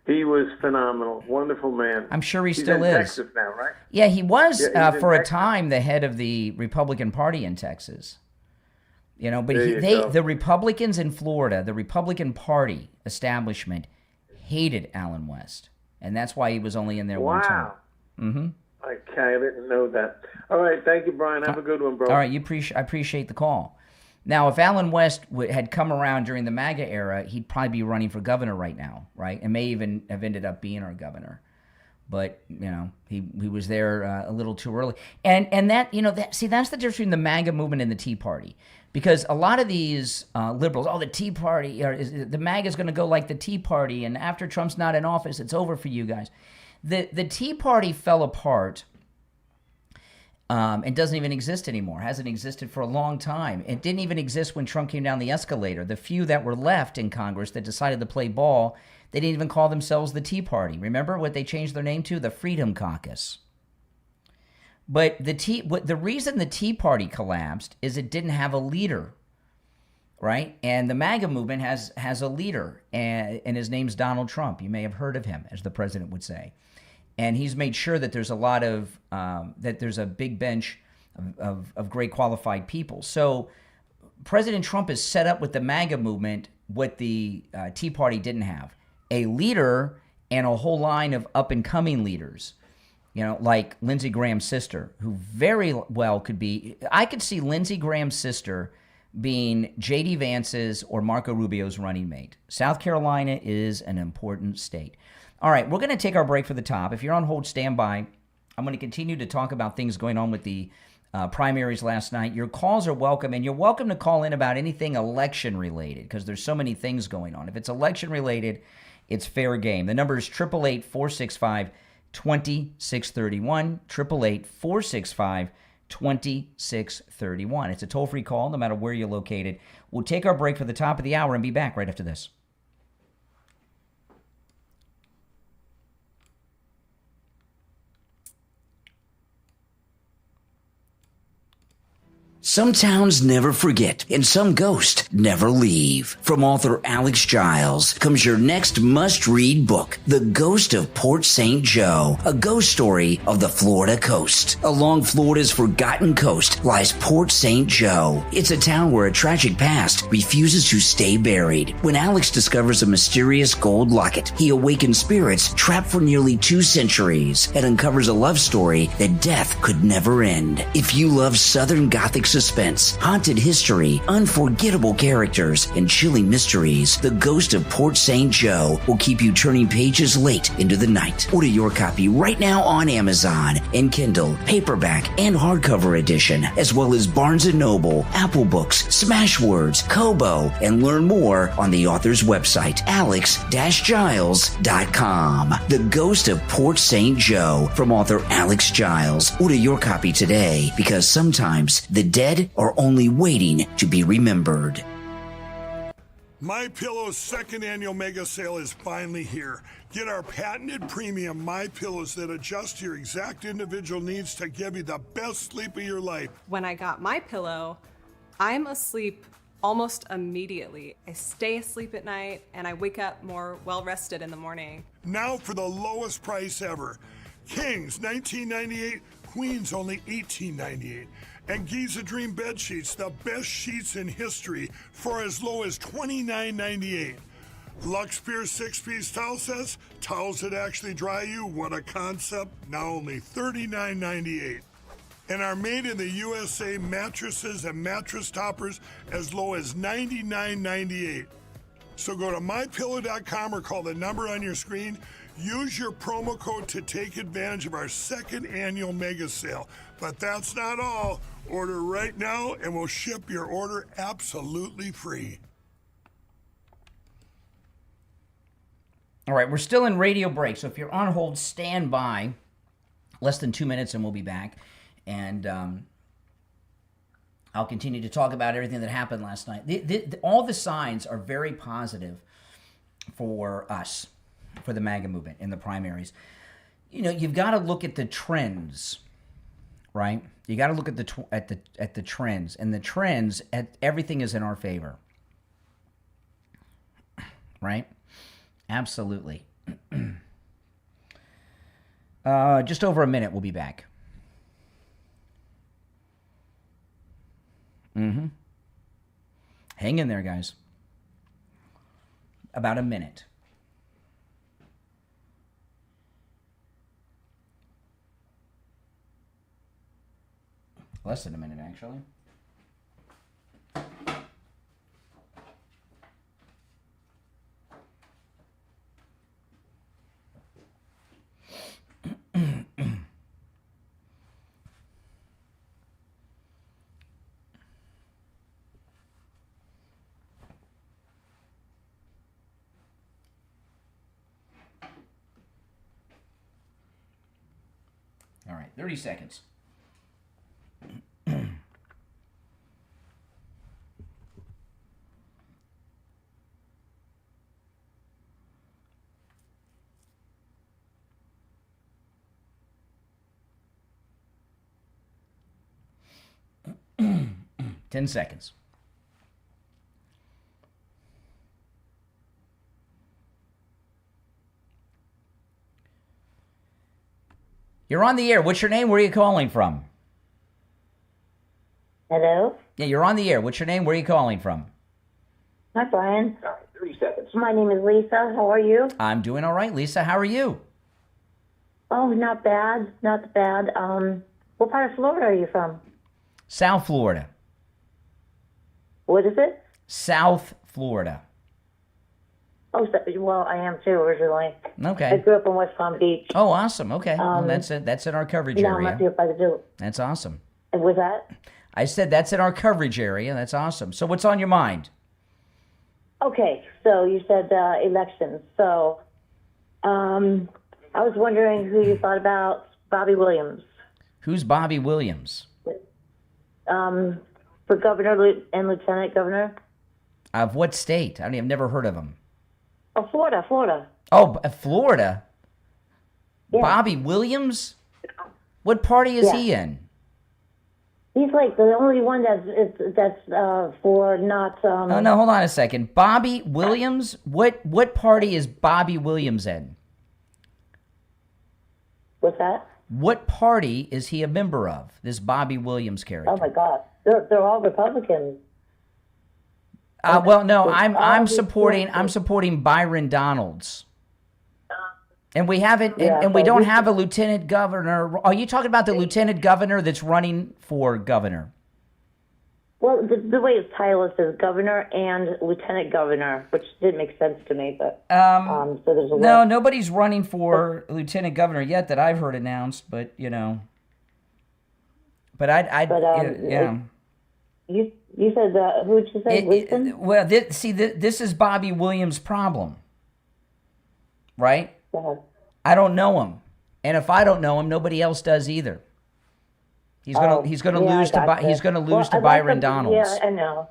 He was phenomenal, wonderful man. I'm sure He's still in is. Texas now, right? Yeah, he was for a Texas. time the head of the Republican Party in Texas. You know, but Go. the Republicans in Florida, the Republican Party establishment, hated Allen West, and that's why he was only in there one term. Mm-hmm. I didn't know that. All right, thank you, Brian. Have a good one, bro. All right, I appreciate the call. Now, if Allen West had come around during the MAGA era, he'd probably be running for governor right now, right? And may even have ended up being our governor. But, you know, he was there a little too early. And that, you know, that's the difference between the MAGA movement and the Tea Party. Because a lot of these liberals, the Tea Party, the MAGA is going to go like the Tea Party, and after Trump's not in office, it's over for you guys. The Tea Party fell apart and doesn't even exist anymore. Hasn't existed for a long time. It didn't even exist when Trump came down the escalator. The few that were left in Congress that decided to play ball, they didn't even call themselves the Tea Party. Remember what they changed their name to? The Freedom Caucus. But the reason the Tea Party collapsed is it didn't have a leader, right? And the MAGA movement has a leader, and his name's Donald Trump. You may have heard of him, as the president would say. And he's made sure that there's a lot of that there's a big bench of great qualified people. So President Trump has set up with the MAGA movement what the Tea Party didn't have: a leader and a whole line of up and coming leaders. You know, like Lindsey Graham's sister, who very well could be. I could see Lindsey Graham's sister being J.D. Vance's or Marco Rubio's running mate. South Carolina is an important state. All right, we're going to take our break for the top. If you're on hold, stand by. I'm going to continue to talk about things going on with the primaries last night. Your calls are welcome, and you're welcome to call in about anything election-related because there's so many things going on. If it's election-related, it's fair game. The number is 888-465-2631, 888-465-2631. It's a toll-free call no matter where you're located. We'll take our break for the top of the hour and be back right after this. Some towns never forget, and some ghosts never leave. From author Alex Giles comes your next must-read book, The Ghost of Port St. Joe, a ghost story of the Florida coast. Along Florida's forgotten coast lies Port St. Joe. It's a town where a tragic past refuses to stay buried. When Alex discovers a mysterious gold locket, he awakens spirits trapped for nearly 2 centuries and uncovers a love story that death could never end. If you love Southern Gothic suspense, haunted history, unforgettable characters, and chilling mysteries, The Ghost of Port St. Joe will keep you turning pages late into the night. Order your copy right now on Amazon in Kindle, paperback, and hardcover edition, as well as Barnes & Noble, Apple Books, Smashwords, Kobo, and learn more on the author's website, alex-giles.com. The Ghost of Port St. Joe from author Alex Giles. Order your copy today because sometimes the dead are only waiting to be remembered. MyPillow's second annual mega sale is finally here. Get our patented premium MyPillows that adjust to your exact individual needs to give you the best sleep of your life. When I got my pillow, I'm asleep almost immediately. I stay asleep at night and I wake up more well-rested in the morning. Now for the lowest price ever. Kings, $19.98. Queens, only $18.98. And Giza Dream bed sheets, the best sheets in history, for as low as $29.98. Lux Pure 6-piece towel sets, towels that actually dry you. What a concept! Now only $39.98. And our made in the USA mattresses and mattress toppers as low as $99.98. So go to mypillow.com or call the number on your screen. Use your promo code to take advantage of our second annual mega sale. But that's not all. Order right now and we'll ship your order absolutely free. All right, we're still in radio break, so if you're on hold, stand by. Less than 2 minutes and we'll be back. And I'll continue to talk about everything that happened last night. All the signs are very positive for us, for the MAGA movement in the primaries. You know, you've got to look at the trends, right? You got to look at the trends, and the trends everything is in our favor, right? Absolutely. Just over a minute, we'll be back. Hang in there, guys. About a minute. Less than a minute, actually. All right, 30 seconds. Ten seconds. You're on the air. What's your name? Where are you calling from? Hello? Yeah, you're on the air. What's your name? Where are you calling from? Hi, Brian. All right, 30 seconds. My name is Lisa. How are you? I'm doing all right, Lisa. How are you? Oh, not bad. Not bad. What part of Florida are you from? South Florida. What is it? South Florida. Oh, well, I am too originally. I Okay. grew up in West Palm Beach. Oh, awesome. Okay. Well, that's it. That's in our coverage Now I'm area. up here by the zoo. That's awesome. And was that? I said that's in our coverage area. That's awesome. So what's on your mind? Okay, so you said elections. So I was wondering who you thought about Bobby Williams Who's Bobby Williams? for governor and lieutenant governor. Of what state? I've never heard of him. Oh, Florida. Oh, Florida. Yeah. Bobby Williams? What party is he in? He's like the only one that's for not. Oh no, hold on a second. Bobby Williams? What party is Bobby Williams in? What's that? What party is he a member of? This Bobby Williams character. Oh my God, they're all Republicans. Well, no, I'm supporting Byron Donalds. And we haven't, and we don't have a lieutenant governor. Are you talking about the lieutenant governor that's running for governor? Well, the way it's titled is governor and lieutenant governor, which didn't make sense to me. But so there's a no, nobody's running for lieutenant governor yet that I've heard announced. But you know, yeah. You said who did you say? Winston? Well, this is Bobby Williams' problem, right? Yeah. I don't know him, and if I don't know him, nobody else does either. He's gonna lose to Byron Donalds. Yeah, I know,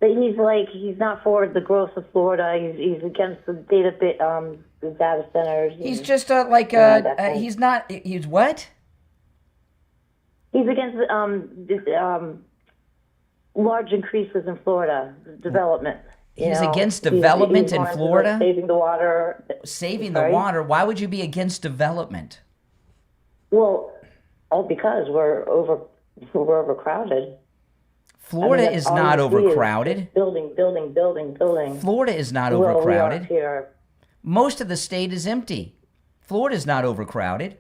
but he's not for the growth of Florida. He's against the data centers. He's just he's not. He's what? He's against large increases in Florida development. He's against development in Florida? Saving the water. Saving the water? Why would you be against development? Well, because we're overcrowded. Florida is not overcrowded. Building. Florida is not Well, overcrowded. we are here. Most of the state is empty. Florida is not overcrowded.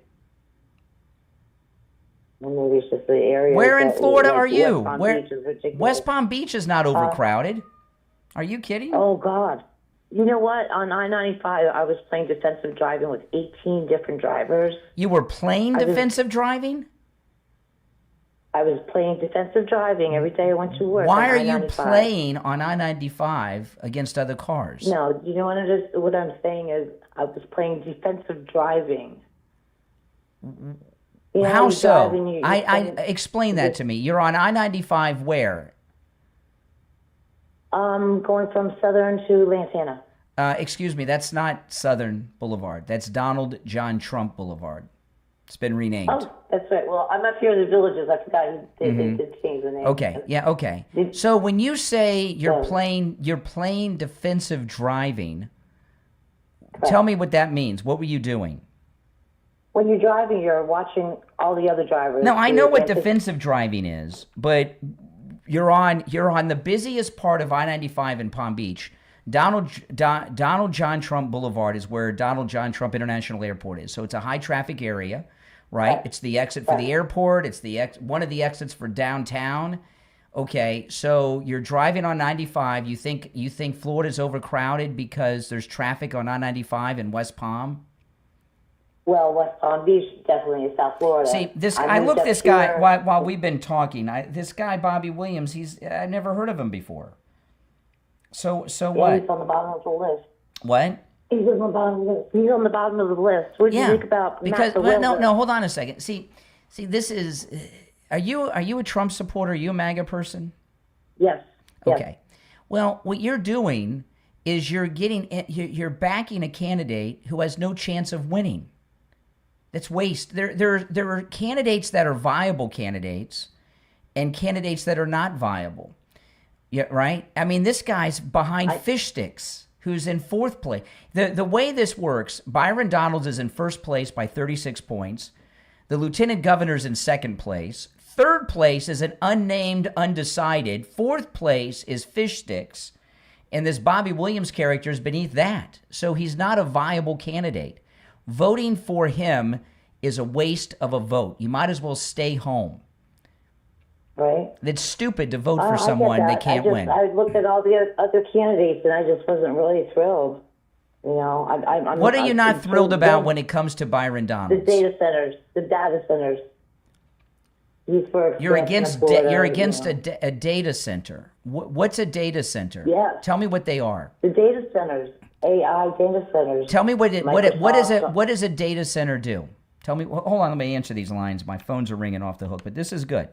Well, maybe it's just the area. Where in Florida are you? West Palm Where? Beach is ridiculous. West Palm Beach is not overcrowded. Are you kidding? Oh, God. You know what? On I-95, I was playing defensive driving with 18 different drivers. You were playing defensive driving? I was playing defensive driving every day I went to work. Why on are you I-95. playing on I-95 against other cars? No, you know what I'm saying is I was playing defensive driving. You know, How you so? drive and I explain that to me. You're on I-95 where? Going from Southern to Lantana. Excuse me, that's not Southern Boulevard. That's Donald John Trump Boulevard. It's been renamed. Oh, that's right. Well, I'm up here in the Villages. I forgot they did change the name. Okay, yeah, okay. So when you say you're playing defensive driving, tell me what that means. What were you doing? When you're driving, you're watching all the other drivers. No, I know what defensive driving is, but you're on the busiest part of I-95 in Palm Beach. Donald John Trump Boulevard is where Donald John Trump International Airport is. So it's a high traffic area, right? It's the exit for the airport. It's one of the exits for downtown. Okay, so you're driving on 95. You think Florida's overcrowded because there's traffic on I-95 in West Palm? Well, West Palm Beach definitely is South Florida. See, I looked this guy while we've been talking. This guy Bobby Williams, I never heard of him before. So what? He's on the bottom of the list. What? He's on the bottom of the list. He's on the bottom of the list. What do you think about because no, hold on a second. See, this is. Are you a Trump supporter? Are you a MAGA person? Yes. Okay. Well, what you're doing is you're backing a candidate who has no chance of winning. That's waste. There are candidates that are viable candidates and candidates that are not viable. Yeah, right? I mean, this guy's behind Fish Sticks, who's in fourth place. The way this works, Byron Donalds is in first place by 36 points. The lieutenant governor's in second place. Third place is an unnamed, undecided. Fourth place is Fish Sticks. And this Bobby Williams character is beneath that. So he's not a viable candidate. Voting for him is a waste of a vote. You might as well stay home. Right. It's stupid to vote for someone that can't win. I looked at all the other candidates, and I just wasn't really thrilled. You know, what are you not thrilled about when it comes to Byron Donalds? The data centers. He's for you're against a data center. What's a data center? Yeah. Tell me what they are. The data centers, AI data centers. Tell me what does a data center do? Tell me. Hold on, let me answer these lines. My phones are ringing off the hook, but this is good.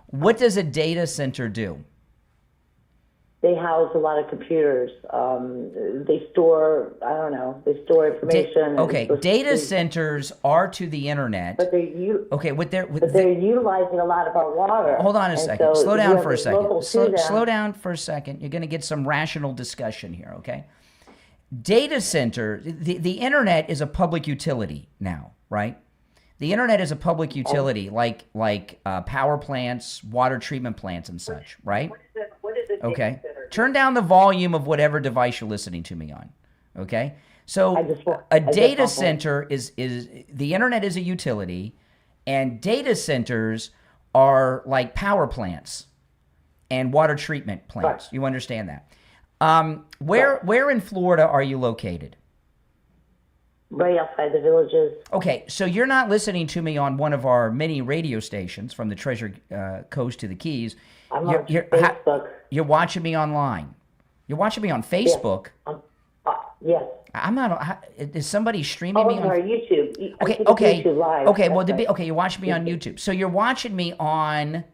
What does a data center do? They house a lot of computers. They store, they store information. Data centers are to the internet. But they're utilizing a lot of our water. Hold on a second. Slow down for a second. Slow down for a second. You're going to get some rational discussion here, okay? Data center, the internet is a public utility now, right? The internet is a public utility, like power plants, water treatment plants, and such, right? What is it? Okay. Turn down the volume of whatever device you're listening to me on. Okay. So a data center is the internet is a utility, and data centers are like power plants and water treatment plants. Right. You understand that? Where in Florida are you located? Right outside the Villages. Okay, so you're not listening to me on one of our many radio stations from the Treasure Coast to the Keys. I'm on Facebook. You're watching me online. You're watching me on Facebook. Yes. I'm not. Is somebody streaming me on YouTube? Okay. YouTube Live. Okay. Well, you're watching me on YouTube. So you're watching me on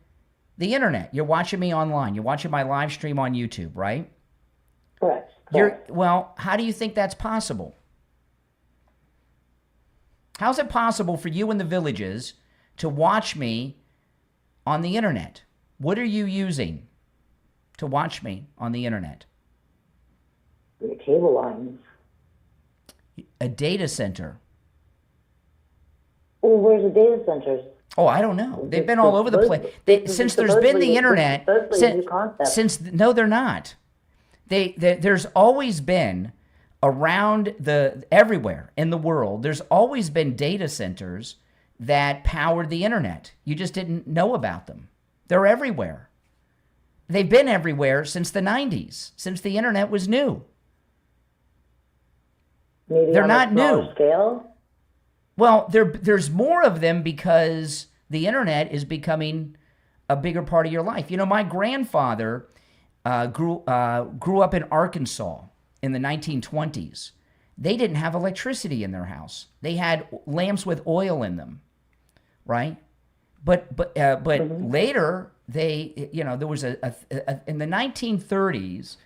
the internet. You're watching me online. You're watching my live stream on YouTube, right? Correct. Well, how do you think that's possible? How's it possible for you in the Villages to watch me on the internet? What are you using to watch me on the internet? The cable lines. A data center. Well, where's the data centers? Oh, I don't know. They've been all over the place. Since there's been the internet. No, they're not. There's always been around everywhere in the world. There's always been data centers that powered the internet. You just didn't know about them. They're everywhere. They've been everywhere since the 90s, since the internet was new. Maybe they're not new. Scale? Well, there's more of them because the internet is becoming a bigger part of your life. You know, my grandfather grew up in Arkansas in the 1920s. They didn't have electricity in their house. They had lamps with oil in them. right? But later they, there was in the 1930s,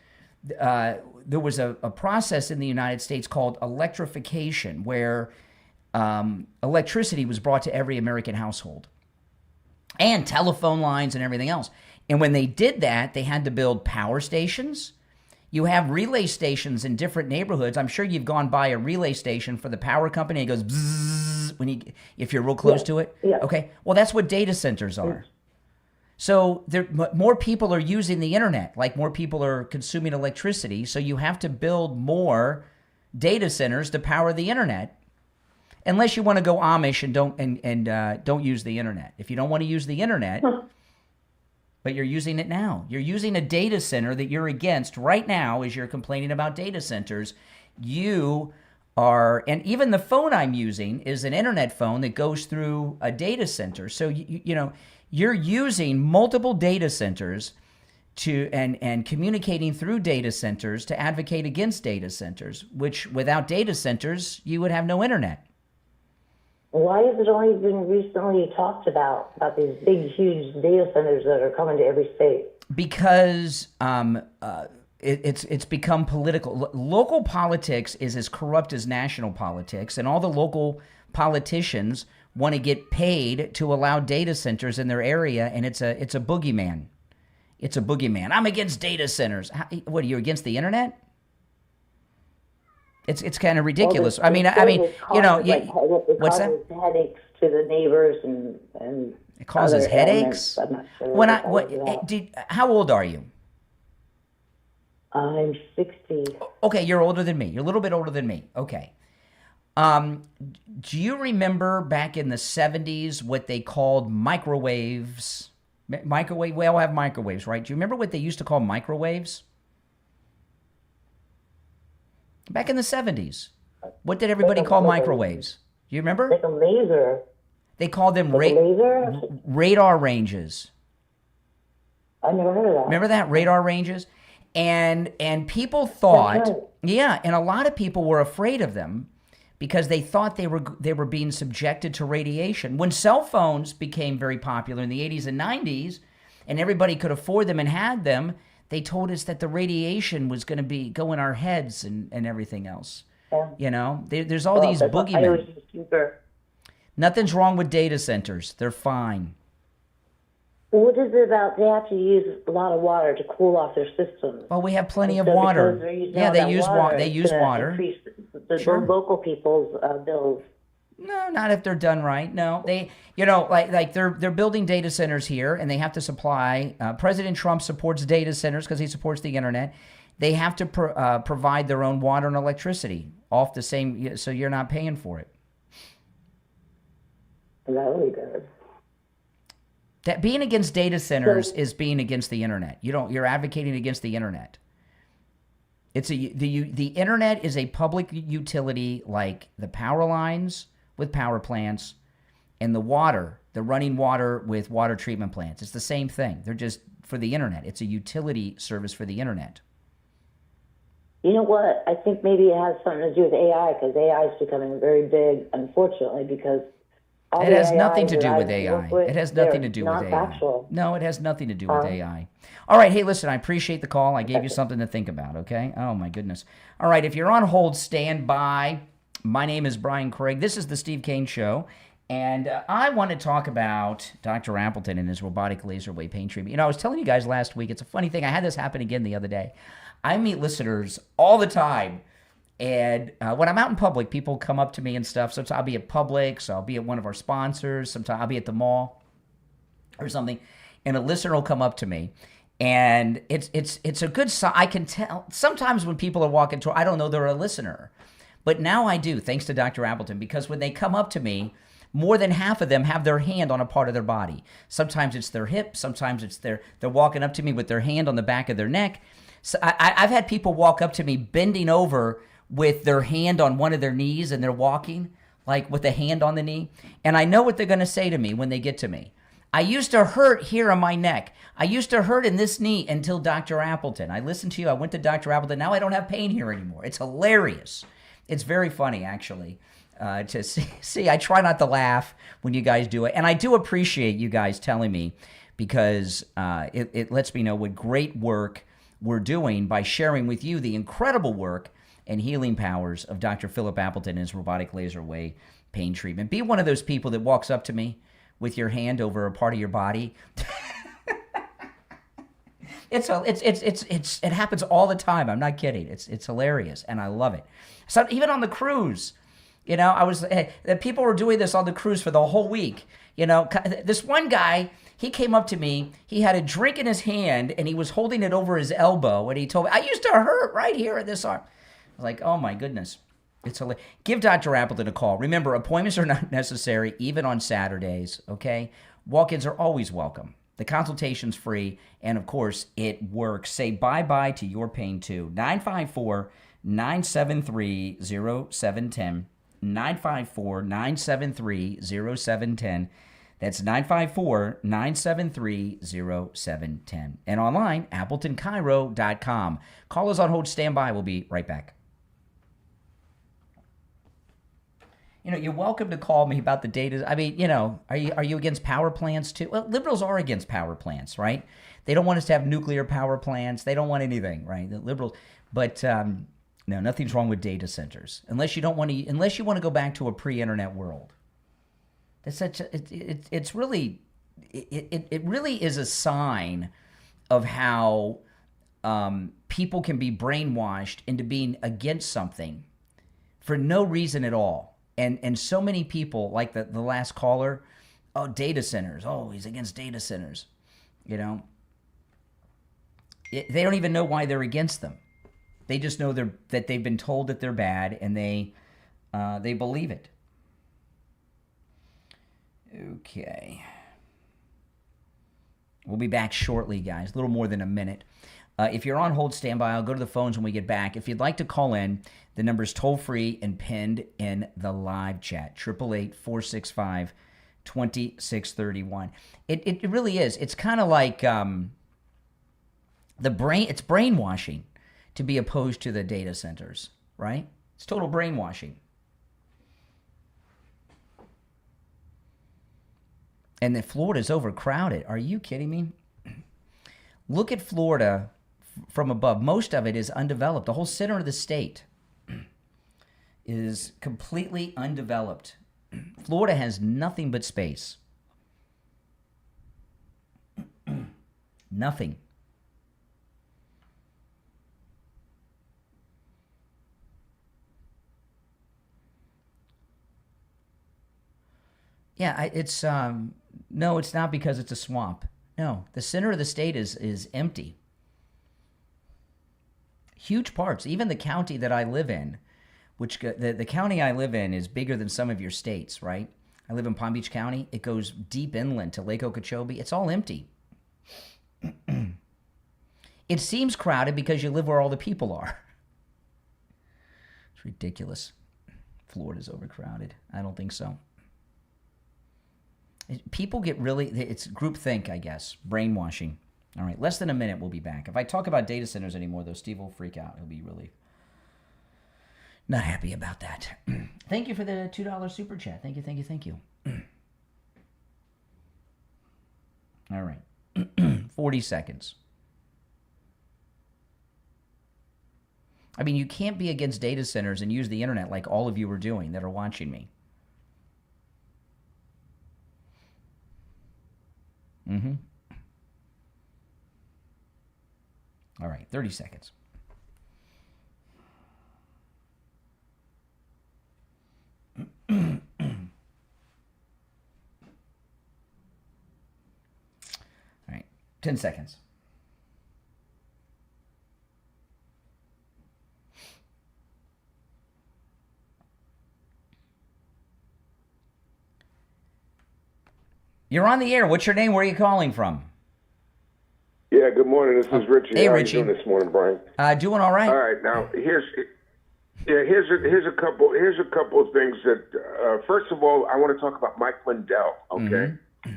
there was a process in the United States called electrification, where electricity was brought to every American household, and telephone lines and everything else. And when they did that, they had to build power stations. You have relay stations in different neighborhoods. I'm sure you've gone by a relay station for the power company. It goes bzzz if you're real close to it. Yeah. Okay. Well, that's what data centers are. So more people are using the internet, like more people are consuming electricity. So you have to build more data centers to power the internet, unless you want to go Amish and don't use the internet. If you don't want to use the internet, but you're using it now. You're using a data center that you're against right now as you're complaining about data centers. You are, and even the phone I'm using is an internet phone that goes through a data center. So, you're using multiple data centers and communicating through data centers to advocate against data centers, which without data centers, you would have no internet. Why has it only been recently talked about these big, huge data centers that are coming to every state? Because it's become political. Local politics is as corrupt as national politics, and all the local politicians want to get paid to allow data centers in their area, and it's a boogeyman. It's a boogeyman. I'm against data centers. What, are you against the internet? It's kind of ridiculous. Well, what's that? Headaches to the neighbors and it causes headaches. I'm not sure. How old are you? I'm 60. Okay, you're older than me. You're a little bit older than me. Okay. Do you remember back in the 70s what they called microwaves? Microwave. We all have microwaves, right? Do you remember what they used to call microwaves? Back in the 70s, what did everybody call microwaves? Do you remember? Like a laser. They called them radar ranges. I never heard of that. Remember that? Radar ranges? And people thought, yeah, and a lot of people were afraid of them because they thought they were being subjected to radiation. When cell phones became very popular in the 80s and 90s, and everybody could afford them and had them, they told us that the radiation was going to go in our heads and everything else. Yeah. There's all these boogeymen. Nothing's wrong with data centers. They're fine. What is it about they have to use a lot of water to cool off their systems? Well, we have plenty of water. They use water. Increase the local people's bills. No, not if they're done right. No, they, they're building data centers here, and they have to supply. President Trump supports data centers because he supports the internet. They have to provide their own water and electricity off the same, so you're not paying for it. That really good. That being against data centers is being against the internet. You're advocating against the internet. The internet is a public utility like the power lines with power plants and the running water with water treatment plants. It's the same thing. They're just for the internet. It's a utility service for the internet. You know what? I think maybe it has something to do with AI, because AI is becoming very big, unfortunately, because it has nothing to do with AI. It has nothing to do with AI. Factual. No, it has nothing to do with AI. All right, hey, listen, I appreciate the call. I gave you something to think about, okay? Oh, my goodness. All right, if you're on hold, stand by. My name is Brian Craig. This is the Steve Kane Show, and I want to talk about Dr. Appleton and his robotic laser wave pain treatment. I was telling you guys last week, it's a funny thing. I had this happen again the other day. I meet listeners all the time. And when I'm out in public, people come up to me and stuff. Sometimes I'll be at Publix, I'll be at one of our sponsors. Sometimes I'll be at the mall or something, and a listener will come up to me, and it's a good sign. I can tell sometimes when people are walking through, I don't know they're a listener, but now I do, thanks to Dr. Appleton, because when they come up to me, more than half of them have their hand on a part of their body. Sometimes it's their hip. Sometimes it's they're walking up to me with their hand on the back of their neck. So I've had people walk up to me bending over with their hand on one of their knees, and they're walking like with a hand on the knee. And I know what they're going to say to me when they get to me. I used to hurt here on my neck. I used to hurt in this knee until Dr. Appleton. I listened to you. I went to Dr. Appleton. Now I don't have pain here anymore. It's hilarious. It's very funny, actually. to see. I try not to laugh when you guys do it, and I do appreciate you guys telling me, because it lets me know what great work we're doing by sharing with you the incredible work and healing powers of Dr. Philip Appleton and his robotic laser wave pain treatment. Be one of those people that walks up to me with your hand over a part of your body. It happens all the time. I'm not kidding. It's hilarious, and I love it. So even on the cruise, people were doing this on the cruise for the whole week. This one guy, he came up to me. He had a drink in his hand, and he was holding it over his elbow, and he told me, "I used to hurt right here at this arm." I was like, "Oh my goodness." It's hilarious. Give Dr. Appleton a call. Remember, appointments are not necessary, even on Saturdays, okay? Walk-ins are always welcome. The consultation's free, and of course, it works. Say bye-bye to your pain, too. 954-973-0710. 954-973-0710. That's 954-973-0710. And online, AppletonCairo.com. Call us on hold. Stand by. We'll be right back. You're welcome to call me about the data. I mean, are you against power plants too? Well, liberals are against power plants, right? They don't want us to have nuclear power plants. They don't want anything, right? The liberals, but no, nothing's wrong with data centers unless you want to go back to a pre-internet world. It really is a sign of how people can be brainwashed into being against something for no reason at all. And so many people, like the last caller, data centers. Oh, he's against data centers. They don't even know why they're against them. They just know that they've been told that they're bad, and they believe it. Okay. We'll be back shortly, guys. A little more than a minute. If you're on hold, stand by. I'll go to the phones when we get back. If you'd like to call in, the number's toll-free and pinned in the live chat, 888-465-2631. It really is. It's kind of like it's brainwashing to be opposed to the data centers, right? It's total brainwashing. And that Florida's overcrowded. Are you kidding me? Look at Florida from above. Most of it is undeveloped. The whole center of the state is completely undeveloped. Florida has nothing but space. Nothing. Yeah, it's no, it's not because it's a swamp. No, the center of the state is empty. Huge parts, even the county that I live in, which the county I live in is bigger than some of your states, right? I live in Palm Beach County. It goes deep inland to Lake Okeechobee. It's all empty. It seems crowded because you live where all the people are. It's ridiculous. Florida's overcrowded. I don't think so. People get it's groupthink, I guess, brainwashing. All right, less than a minute, we'll be back. If I talk about data centers anymore, though, Steve will freak out. He'll be really not happy about that. Thank you for the $2 super chat. Thank you. All right, 40 seconds. I mean, you can't be against data centers and use the internet like all of you are doing that are watching me. Mm-hmm. All right, 30 seconds. All right, 10 seconds. You're on the air. What's your name? Where are you calling from? Yeah, good morning. This is Richie. Hey, How Richie. are you doing this morning, Brian? Doing all right. All right. Now, here's a couple of things that. First of all, I want to talk about Mike Lindell. Okay. Mm-hmm.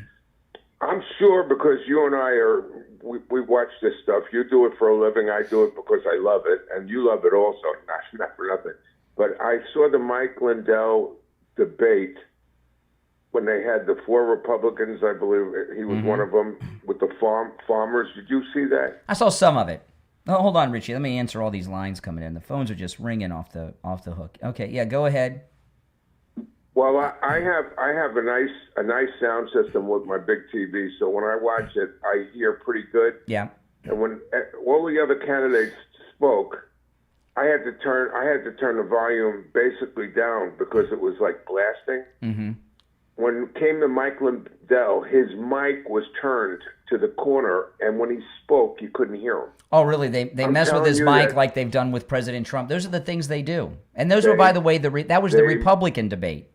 I'm sure because you and I we watch this stuff. You do it for a living. I do it because I love it, and you love it also. Not for nothing. But I saw the Mike Lindell debate when they had the 4 Republicans. I believe he was one of them with the farmers. Did you see that? I saw some of it. Oh, hold on, Richie. Let me answer all these lines coming in. The phones are just ringing off the hook. Okay, yeah, go ahead. Well, I have a nice sound system with my big TV, so when I watch it, I hear pretty good. Yeah. And when all the other candidates spoke, I had to turn the volume basically down because it was like blasting. Mm-hmm. When it came to Mike Lindell, his mic was turned to the corner, and when he spoke, you couldn't hear him. Oh, really? They mess with his mic like they've done with President Trump. Those are the things they do. And those were, by the way, that was the Republican debate.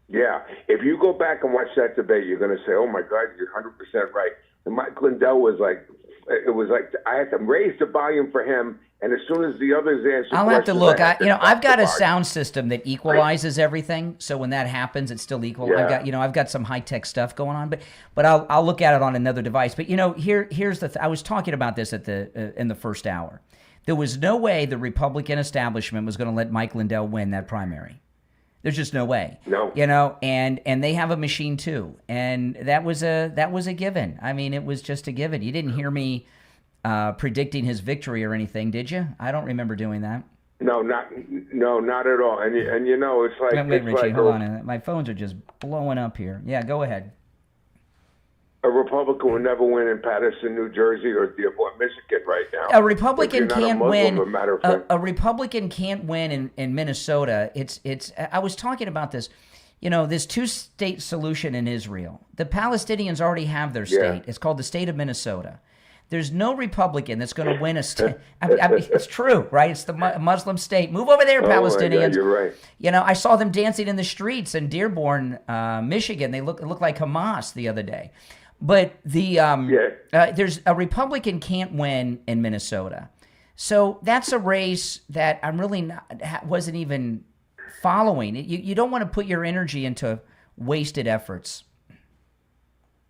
Yeah. If you go back and watch that debate, you're going to say, oh, my God, you're 100% right. And Mike Lindell was like, it was like I had to raise the volume for him, and as soon as the others answered, I'll have to look. I've got a sound system that equalizes everything, so when that happens, it's still equal. Yeah. I've got some high tech stuff going on, but I'll look at it on another device. But here's the I was talking about this at in the first hour. There was no way the Republican establishment was going to let Mike Lindell win that primary. There's just no way. No. And they have a machine too. And that was a given. I mean, it was just a given. You didn't hear me predicting his victory or anything, did you? I don't remember doing that. No, not at all. And it's like wait, Richie, hold on. My phones are just blowing up here. Yeah, go ahead. A Republican will never win in Patterson, New Jersey, or Michigan right now. A Republican can't win. A Republican can't win in Minnesota. I was talking about this. This 2-state solution in Israel. The Palestinians already have their state. Yeah. It's called the state of Minnesota. There's no Republican that's going to win a state. I mean, it's true, right? It's the Muslim state. Move over there, Palestinians. God, you're right. I saw them dancing in the streets in Dearborn, Michigan. They look like Hamas the other day. But there's a Republican can't win in Minnesota. So that's a race that I'm really wasn't even following. You don't want to put your energy into wasted efforts.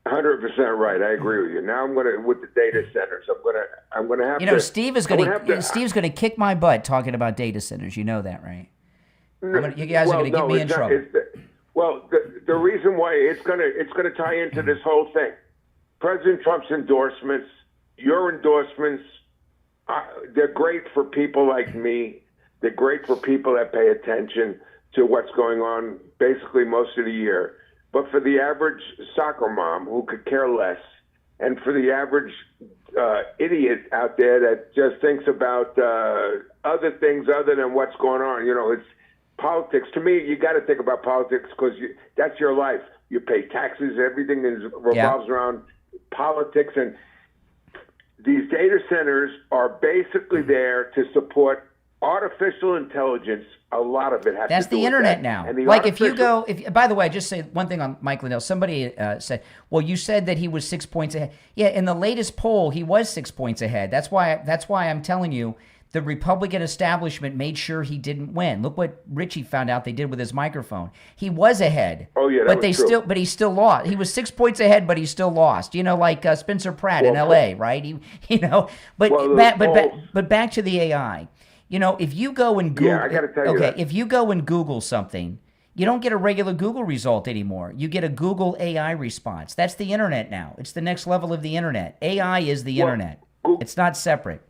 100% right. I agree with you. Now I'm gonna with the data centers. I'm gonna have to. Steve's going to kick my butt talking about data centers. You know that, right? You guys are going to get me in trouble. The reason why it's gonna tie into this whole thing. President Trump's endorsements, your endorsements, they're great for people like me. They're great for people that pay attention to what's going on basically most of the year. But for the average soccer mom who could care less, and for the average idiot out there that just thinks about other things other than what's going on, it's politics. To me, you got to think about politics because that's your life. You pay taxes. Everything revolves around politics. And these data centers are basically there to support artificial intelligence. A lot of it has That's to do the with internet that. now. And Like if you go, by the way, I just say one thing on Mike Lindell. Somebody said, well, you said that he was 6 points ahead. Yeah, in the latest poll, he was 6 points ahead. That's why I'm telling you, the Republican establishment made sure he didn't win. Look what Richie found out they did with his microphone. He was ahead. Oh yeah, but he still lost. He was 6 points ahead, but he still lost. Like Spencer Pratt in L.A., right? But back to the AI. If you go and Google, I got to tell you that. If you go and Google something, you don't get a regular Google result anymore. You get a Google AI response. That's the internet now. It's the next level of the internet. AI is the internet. It's not separate.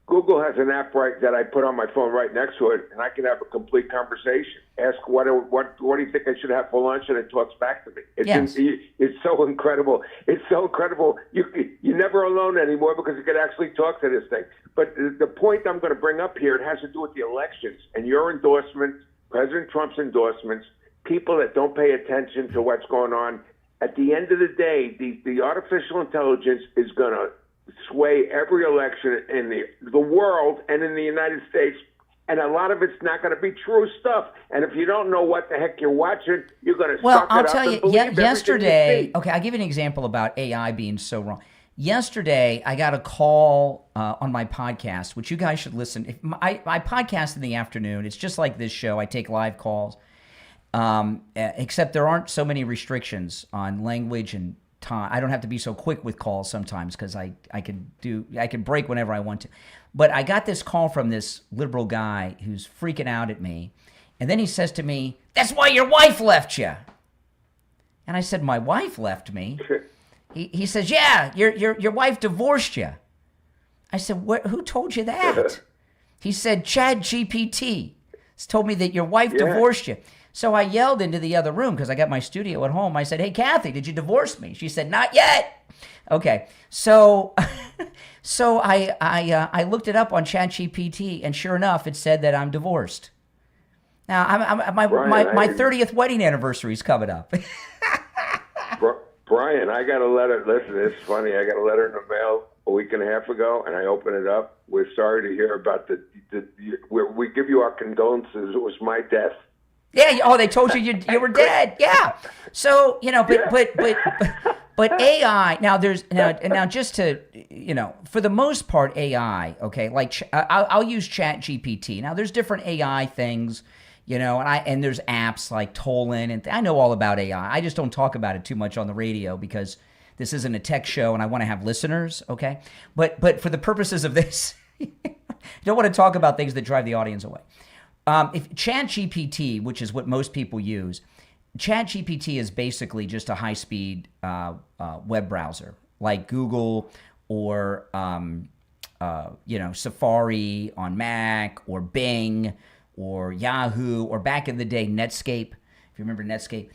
Google has an app that I put on my phone right next to it, and I can have a complete conversation. Ask what do you think I should have for lunch, and it talks back to me. It's so incredible. It's so incredible. You're never alone anymore because you can actually talk to this thing. But the point I'm going to bring up here, it has to do with the elections and your endorsements, President Trump's endorsements, people that don't pay attention to what's going on. At the end of the day, the artificial intelligence is going to sway every election in the world and in the United States. And a lot of it's not going to be true stuff. And if you don't know what the heck you're watching, you're going to suck it up. Well, I'll tell you, yesterday, okay, I'll give you an example about AI being so wrong. Yesterday, I got a call on my podcast, which you guys should listen. I podcast in the afternoon. It's just like this show. I take live calls, except there aren't so many restrictions on language and time. I don't have to be so quick with calls sometimes because I can break whenever I want to. But I got this call from this liberal guy who's freaking out at me, And then he says to me, "That's why your wife left you." And I said, "My wife left me?" He says, "Yeah, your wife divorced you." I said, "Who told you that?" He said, "ChatGPT told me that your wife divorced you." So I yelled into the other room because I got my studio at home. I said, "Hey, Kathy, did you divorce me?" She said, "Not yet." Okay, so I looked it up on ChatGPT, and sure enough, it said that I'm divorced. Now, my 30th wedding anniversary is coming up. Brian, I got a letter. Listen, it's funny. I got a letter in the mail a week and a half ago, and I opened it up. We're sorry to hear about we give you our condolences. It was my death. Yeah. Oh, they told you were dead. Yeah. So but AI now just to for the most part AI. Okay, like I'll use ChatGPT. Now there's different AI things. And there's apps like Tolan, and I know all about AI. I just don't talk about it too much on the radio because this isn't a tech show, and I want to have listeners. Okay, but for the purposes of this, I don't want to talk about things that drive the audience away. If ChatGPT, which is what most people use, ChatGPT is basically just a high-speed web browser like Google or Safari on Mac or Bing or Yahoo, or back in the day, Netscape. If you remember Netscape,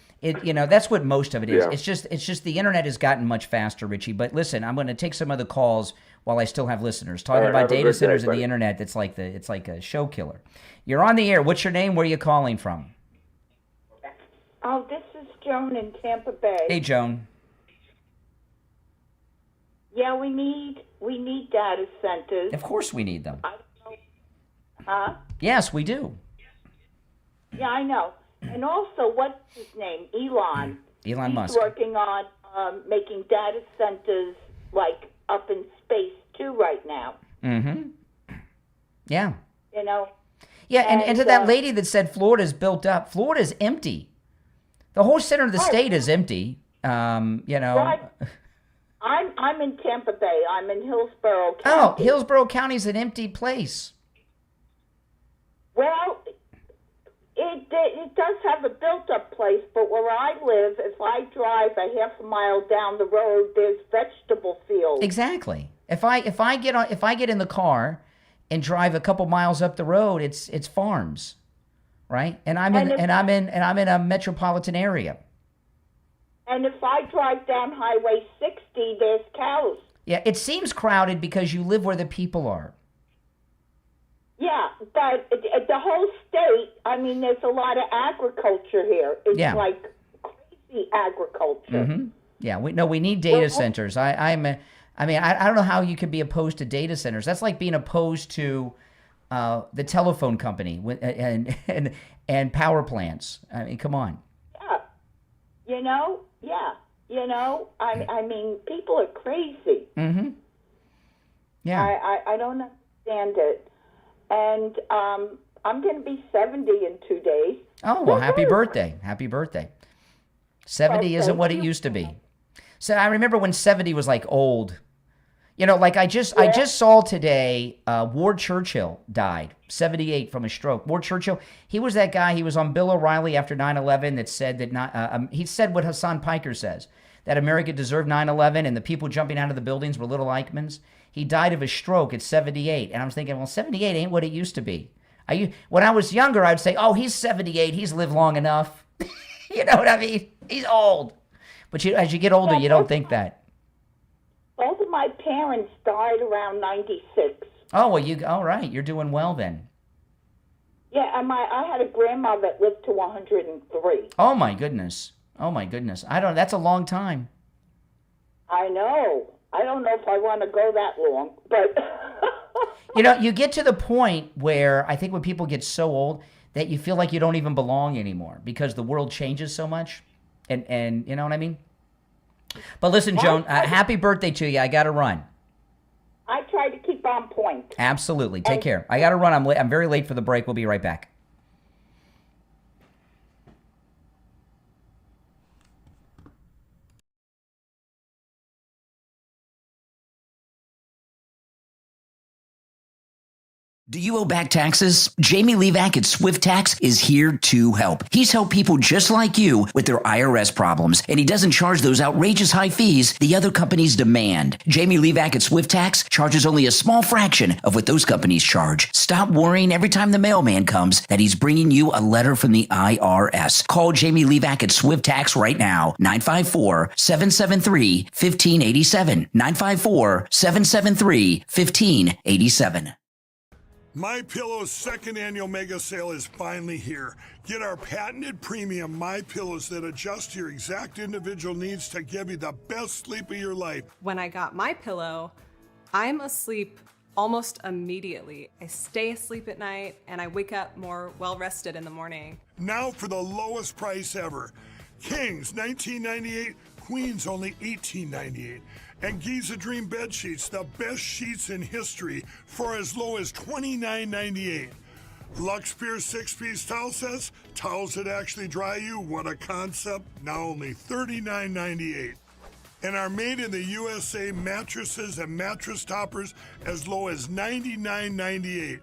that's what most of it is. Yeah. It's just the internet has gotten much faster, Richie. But listen, I'm going to take some other calls while I still have listeners. Talking about data centers and the internet, it's like a show killer. You're on the air. What's your name? Where are you calling from? Oh, this is Joan in Tampa Bay. Hey, Joan. Yeah, we need data centers. Of course, we need them. I don't know. Huh? Yes, we do. Yeah, I know. And also, what's his name? Elon. Elon Musk. He's working on making data centers like up in space too right now. Mm-hmm. Yeah. Yeah, and to that lady that said Florida's built up, Florida's empty. The whole center of the state is empty. Right. I'm in Tampa Bay. I'm in Hillsborough County. Oh, Hillsborough County's an empty place. Well, it does have a built-up place, but where I live, if I drive a half a mile down the road, there's vegetable fields. Exactly. If I get in the car and drive a couple miles up the road, it's farms, right? And I'm in a metropolitan area. And if I drive down Highway 60, there's cows. Yeah, it seems crowded because you live where the people are. Yeah, but the whole state, there's a lot of agriculture here. It's like crazy agriculture. Mm-hmm. Yeah, we need data centers. I don't know how you could be opposed to data centers. That's like being opposed to the telephone company and power plants. I mean, come on. Yeah. People are crazy. Mm-hmm. Yeah. I don't understand it. And I'm going to be 70 in 2 days. Oh, well, happy birthday. Happy birthday. 70 isn't what it used to be. So I remember when 70 was like old. I just saw today Ward Churchill died, 78 from a stroke. Ward Churchill, he was that guy, he was on Bill O'Reilly after 9/11 that said that he said what Hassan Piker says, that America deserved 9/11 and the people jumping out of the buildings were little Eichmanns. He died of a stroke at 78. And I was thinking, well, 78 ain't what it used to be. When I was younger, I'd say, oh, he's 78. He's lived long enough. You know what I mean? He's old. But as you get older, you don't think that. Both of my parents died around 96. Oh, well, all right. You're doing well then. Yeah, and I had a grandma that lived to 103. Oh, my goodness. Oh, my goodness. That's a long time. I know. I don't know if I want to go that long, but... You get to the point where I think when people get so old that you feel like you don't even belong anymore because the world changes so much. And you know what I mean? But listen, Joan, happy birthday to you. I got to run. I try to keep on point. Absolutely. Take care. I got to run. I'm very late for the break. We'll be right back. Do you owe back taxes? Jamie Levac at Swift Tax is here to help. He's helped people just like you with their IRS problems, and he doesn't charge those outrageous high fees the other companies demand. Jamie Levac at Swift Tax charges only a small fraction of what those companies charge. Stop worrying every time the mailman comes that he's bringing you a letter from the IRS. Call Jamie Levac at Swift Tax right now, 954-773-1587, 954-773-1587. My Pillow's second annual mega sale is finally here. Get our patented premium My Pillows that adjust to your exact individual needs to give you the best sleep of your life. When I got my pillow, I'm asleep almost immediately. I stay asleep at night and I wake up more well-rested in the morning. Now for the lowest price ever. Kings, $19.98. Queens, only $18.98. And Giza Dream bed sheets, the best sheets in history, for as low as $29.98. Lux Pure 6-piece towel sets, towels that actually dry you. What a concept! Now only $39.98. And our made in the USA mattresses and mattress toppers as low as $99.98.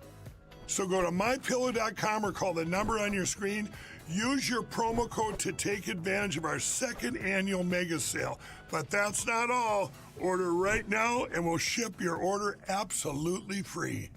So go to mypillow.com or call the number on your screen. Use your promo code to take advantage of our second annual mega sale. But that's not all. Order right now and we'll ship your order absolutely free.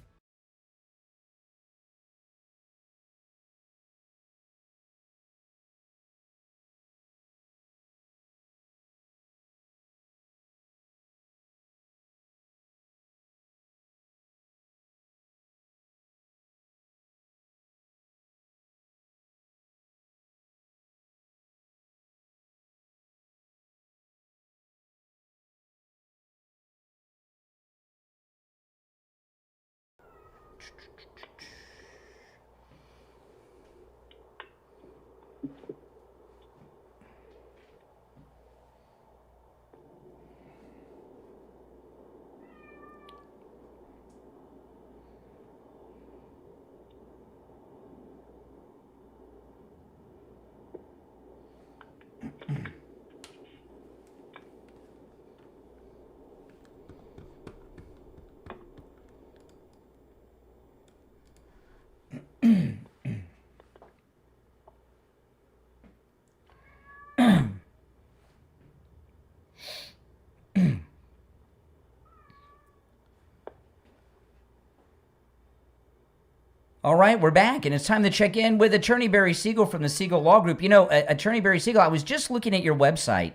All right, we're back, and it's time to check in with Attorney Barry Siegel from the Siegel Law Group. You know, Attorney Barry Siegel, I was just looking at your website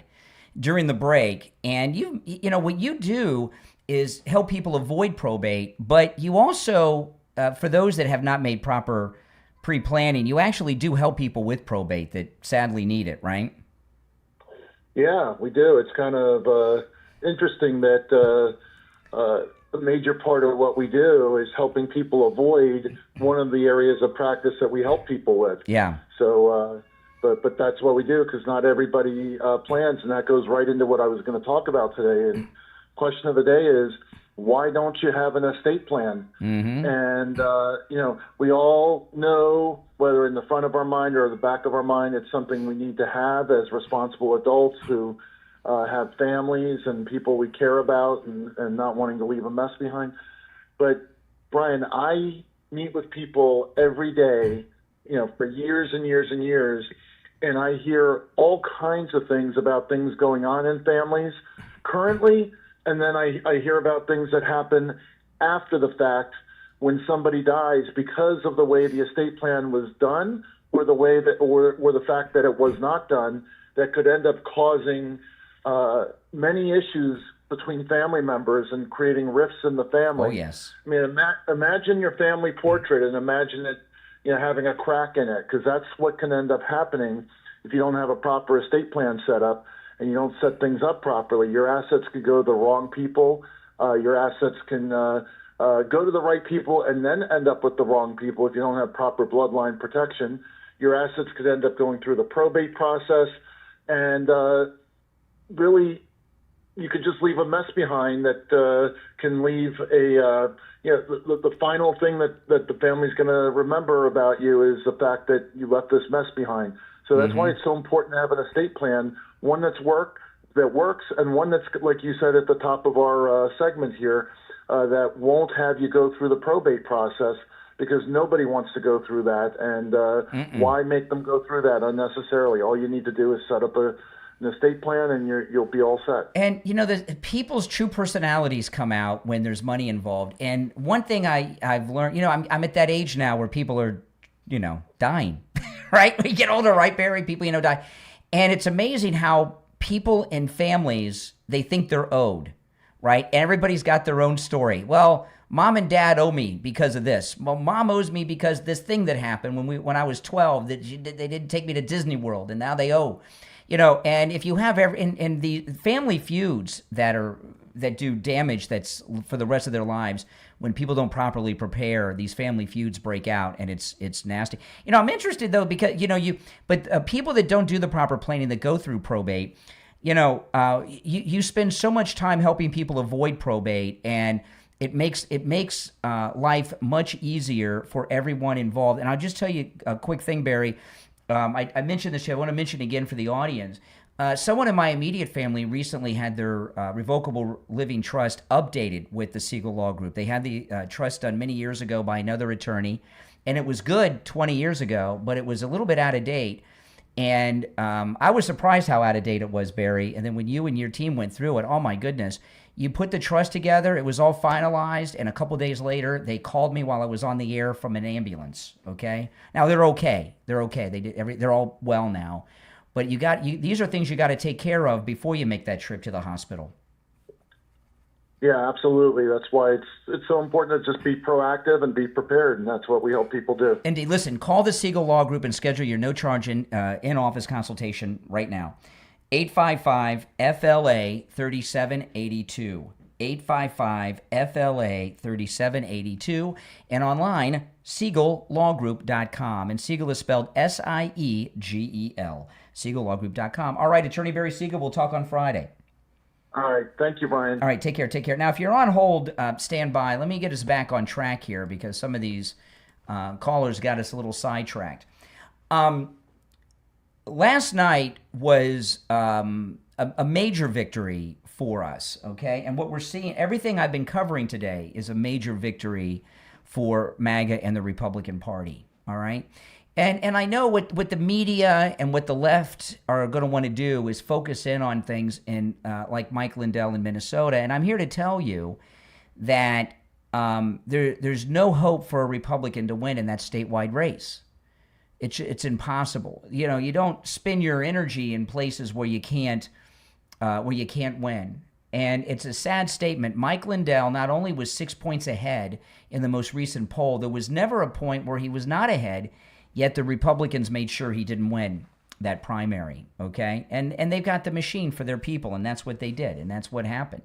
during the break, and you know what you do is help people avoid probate, but you also, for those that have not made proper pre-planning, you actually do help people with probate that sadly need it, right? Yeah, we do. It's kind of interesting that a major part of what we do is helping people avoid one of the areas of practice that we help people with. Yeah. So, but that's what we do, because not everybody plans, and that goes right into what I was going to talk about today. And question of the day is, why don't you have an estate plan? Mm-hmm. And, you know, we all know, whether in the front of our mind or the back of our mind, it's something we need to have as responsible adults who have families and people we care about and not wanting to leave a mess behind. But, Brian, I meet with people every day, you know, for years and years and years, and I hear all kinds of things about things going on in families currently, and then I hear about things that happen after the fact when somebody dies because of the way the estate plan was done, or the way that, or the fact that it was not done, that could end up causing many issues between family members and creating rifts in the family. Oh, yes. I mean, imagine your family portrait and imagine it, you know, having a crack in it, because that's what can end up happening if you don't have a proper estate plan set up and you don't set things up properly. Your assets could go to the wrong people. Your assets can go to the right people and then end up with the wrong people if you don't have proper bloodline protection. Your assets could end up going through the probate process, and really, you could just leave a mess behind that can leave a, you know, the final thing that the family's going to remember about you is the fact that you left this mess behind. So that's why it's so important to have an estate plan, one that works, and one that's, like you said at the top of our segment here, that won't have you go through the probate process, because nobody wants to go through that. And why make them go through that unnecessarily? All you need to do is set up an estate plan, and you'll be all set. And, you know, the people's true personalities come out when there's money involved. And one thing I've learned, you know, I'm at that age now where people are, you know, dying, right? We get older, right, Barry? People, you know, die. And it's amazing how people and families, they think they're owed, right? Everybody's got their own story. Well, mom and dad owe me because of this. Well, mom owes me because this thing that happened when I was 12, that they didn't take me to Disney World, and now they owe. You know, and if you have in the family feuds that do damage that's for the rest of their lives, when people don't properly prepare, these family feuds break out, and it's nasty. You know, I'm interested though, because people that don't do the proper planning, that go through probate, you know, you spend so much time helping people avoid probate, and it makes life much easier for everyone involved. And I'll just tell you a quick thing, Barry. I mentioned this. I want to mention again for the audience. Someone in my immediate family recently had their revocable living trust updated with the Siegel Law Group. They had the trust done many years ago by another attorney, and it was good 20 years ago, but it was a little bit out of date. And I was surprised how out of date it was, Barry. And then when you and your team went through it, oh my goodness, you put the trust together, it was all finalized, and a couple days later, they called me while I was on the air from an ambulance, okay? Now, they're okay. They're okay. They're all well now. But these are things you got to take care of before you make that trip to the hospital. Yeah, absolutely. That's why it's so important to just be proactive and be prepared, and that's what we help people do. Indeed. Listen, call the Siegel Law Group and schedule your no-charge in-office consultation right now. 855-FLA-3782. 855-FLA-3782. And online, SiegelLawGroup.com. And Siegel is spelled S-I-E-G-E-L. SiegelLawGroup.com. All right, Attorney Barry Siegel, we'll talk on Friday. All right. Thank you, Brian. All right. Take care. Take care. Now, if you're on hold, stand by. Let me get us back on track here, because some of these callers got us a little sidetracked. Last night was a major victory for us, okay? And what we're seeing, everything I've been covering today is a major victory for MAGA and the Republican Party, all right? And I know what the media and what the left are going to want to do is focus in on things in like Mike Lindell in Minnesota. And I'm here to tell you that there's no hope for a Republican to win in that statewide race. It's impossible. You know, you don't spend your energy in places where you can't win. And it's a sad statement. Mike Lindell not only was 6 points ahead in the most recent poll, there was never a point where he was not ahead, yet the Republicans made sure he didn't win that primary, okay? And they've got the machine for their people, and that's what they did, and that's what happened,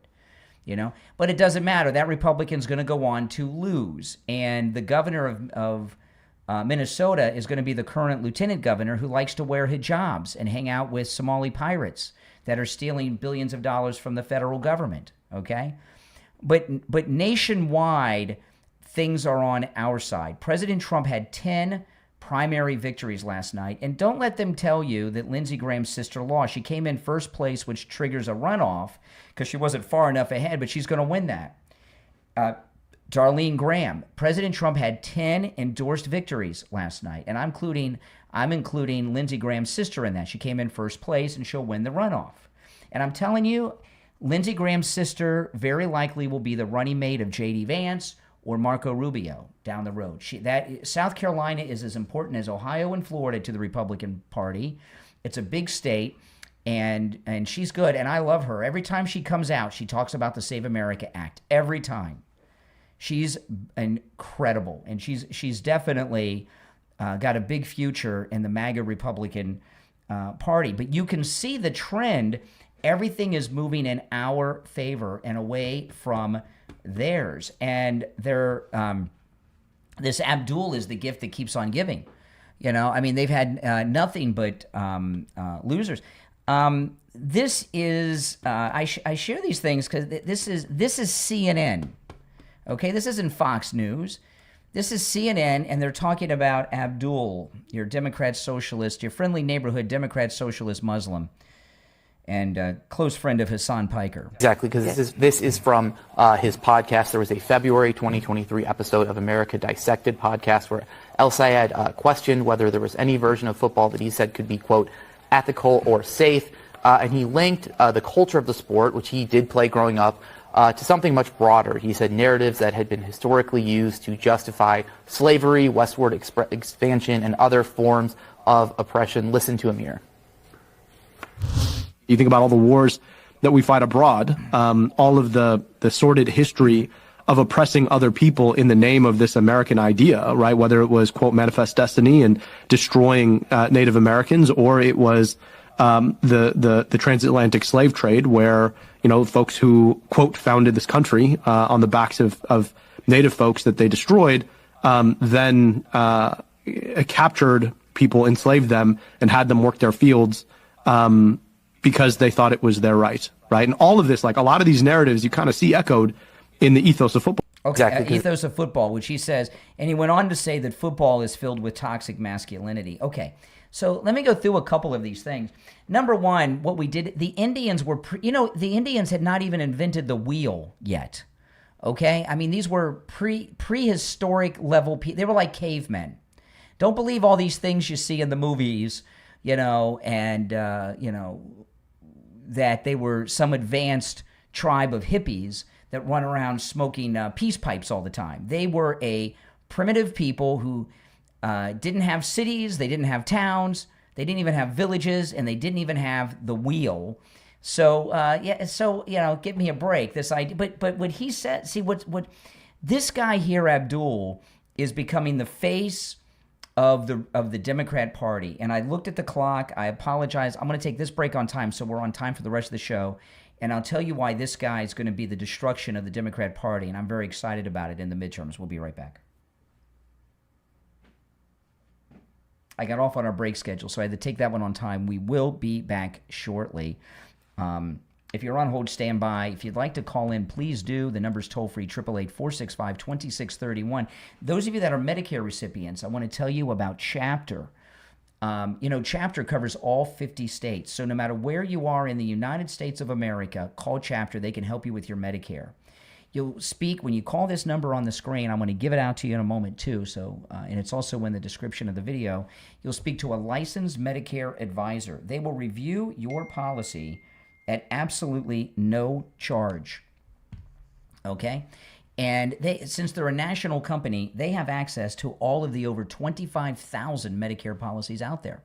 you know? But it doesn't matter. That Republican's going to go on to lose. And the governor of Minnesota is going to be the current lieutenant governor who likes to wear hijabs and hang out with Somali pirates that are stealing billions of dollars from the federal government, okay? But nationwide, things are on our side. President Trump had 10 primary victories last night, and don't let them tell you that Lindsey Graham's sister lost. She came in first place, which triggers a runoff because she wasn't far enough ahead, but she's going to win that. Darlene Graham. President Trump had 10 endorsed victories last night, and I'm including Lindsey Graham's sister in that. She came in first place, and she'll win the runoff. And I'm telling you, Lindsey Graham's sister very likely will be the running mate of J.D. Vance or Marco Rubio down the road. South Carolina is as important as Ohio and Florida to the Republican Party. It's a big state, and she's good, and I love her. Every time she comes out, she talks about the Save America Act. Every time. She's incredible, and she's definitely got a big future in the MAGA Republican Party. But you can see the trend. Everything is moving in our favor and away from theirs. And this Abdul is the gift that keeps on giving. You know, I mean, they've had nothing but losers. This is I share these things because this is CNN. Okay, this isn't Fox News. This is CNN, and they're talking about Abdul, your Democrat Socialist, your friendly neighborhood Democrat Socialist Muslim. and a close friend of Hassan Piker. Exactly, because this is from his podcast. There was a February 2023 episode of America Dissected podcast where El Sayed questioned whether there was any version of football that he said could be, quote, ethical or safe. And he linked the culture of the sport, which he did play growing up, to something much broader. He said narratives that had been historically used to justify slavery, westward expansion, and other forms of oppression. Listen to Amir. You think about all the wars that we fight abroad, all of the sordid history of oppressing other people in the name of this American idea, right? Whether it was, quote, manifest destiny and destroying Native Americans, or it was the transatlantic slave trade where, you know, folks who, quote, founded this country on the backs of Native folks that they destroyed, then captured people, enslaved them, and had them work their fields because they thought it was their right, right? And all of this, like a lot of these narratives, you kind of see echoed in the ethos of football. Okay, exactly. Ethos of football, which he says, and he went on to say that football is filled with toxic masculinity. Okay, so let me go through a couple of these things. Number one, what we did, the Indians were, the Indians had not even invented the wheel yet. Okay, I mean, these were prehistoric level people. They were like cavemen. Don't believe all these things you see in the movies, and, that they were some advanced tribe of hippies that run around smoking peace pipes all the time. They were a primitive people who didn't have cities, they didn't have towns, they didn't even have villages, and they didn't even have the wheel. So, give me a break. This idea, but what he said, see, what this guy here, Abdul, is becoming the face of the Democrat Party. And I looked at the clock. I apologize. I'm going to take this break on time, so we're on time for the rest of the show. And I'll tell you why this guy is going to be the destruction of the Democrat Party, and I'm very excited about it in the midterms. We'll be right back. I got off on our break schedule, so I had to take that one on time. We will be back shortly. If you're on hold, stand by. If you'd like to call in, please do. The number's toll-free, 888-465-2631. Those of you that are Medicare recipients, I want to tell you about Chapter. Chapter covers all 50 states. So no matter where you are in the United States of America, call Chapter. They can help you with your Medicare. You'll speak, when you call this number on the screen, I'm going to give it out to you in a moment too, and it's also in the description of the video. You'll speak to a licensed Medicare advisor. They will review your policy at absolutely no charge, okay? And since they're a national company, they have access to all of the over 25,000 Medicare policies out there.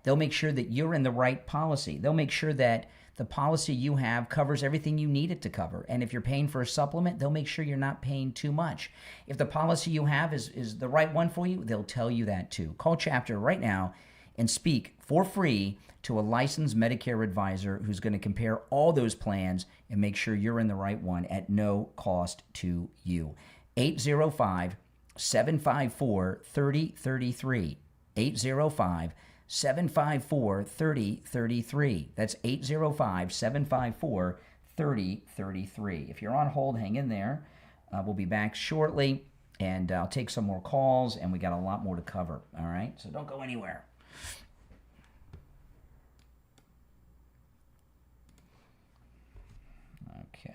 They'll make sure that you're in the right policy. They'll make sure that the policy you have covers everything you need it to cover. And if you're paying for a supplement, they'll make sure you're not paying too much. If the policy you have is the right one for you, they'll tell you that too. Call Chapter right now and speak for free to a licensed Medicare advisor who's going to compare all those plans and make sure you're in the right one at no cost to you. 805-754-3033. 805-754-3033. That's 805-754-3033. If you're on hold, hang in there. We'll be back shortly, and I'll take some more calls, and we got a lot more to cover, all right? So don't go anywhere. Okay.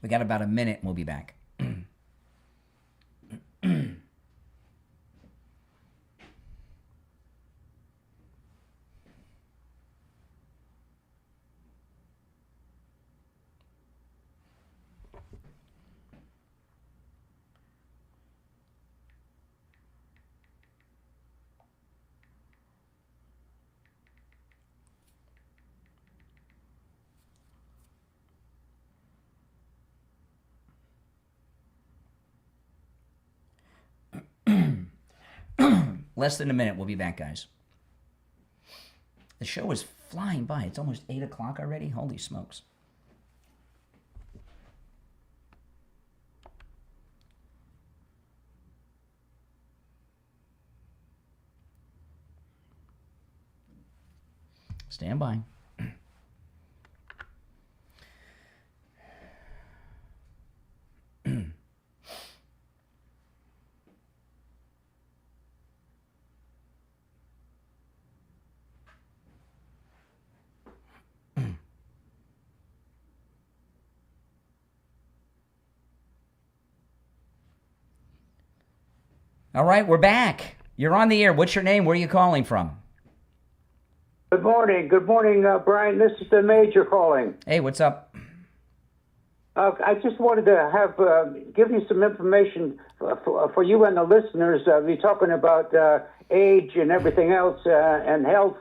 We got about a minute, and we'll be back. Less than a minute. We'll be back, guys. The show is flying by. It's almost 8 o'clock already. Holy smokes. Stand by. All right, we're back. You're on the air. What's your name? Where are you calling from? Good morning. Good morning, Brian. This is the Major calling. Hey, what's up? I just wanted to have give you some information for you and the listeners. We're talking about age and everything else and health.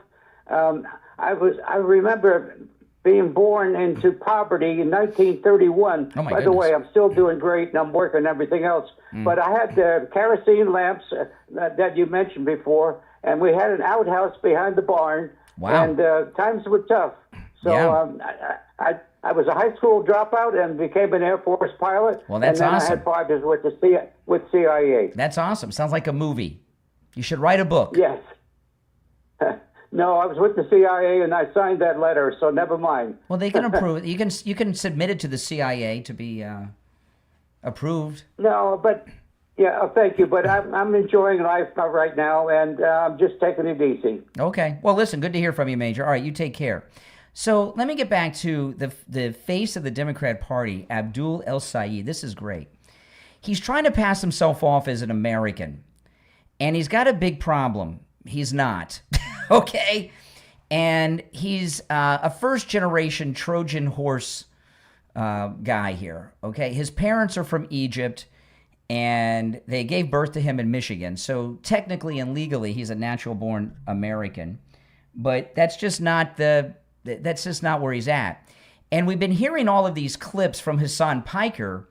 I remember being born into poverty in 1931. Oh my By the goodness. way, I'm still doing great and I'm working everything else. But I had kerosene lamps that you mentioned before, and we had an outhouse behind the barn. Wow. And times were tough. So Yeah. I was a high school dropout and became an Air Force pilot. Well, that's and then awesome. I had 5 years with CIA. That's awesome. Sounds like a movie. You should write a book. Yes. No, I was with the CIA and I signed that letter, so never mind. Well, they can approve it. You can submit it to the CIA to be approved. No, but yeah, thank you. But I'm enjoying life right now, and I'm just taking it easy. Okay. Well, listen, good to hear from you, Major. All right, you take care. So let me get back to the face of the Democrat Party, Abdul El-Sayed. This is great. He's trying to pass himself off as an American, and he's got a big problem. He's not. Okay? And he's a first-generation Trojan horse guy here. Okay? His parents are from Egypt, and they gave birth to him in Michigan. So technically and legally, he's a natural-born American. But that's just not where he's at. And we've been hearing all of these clips from Hassan Piker.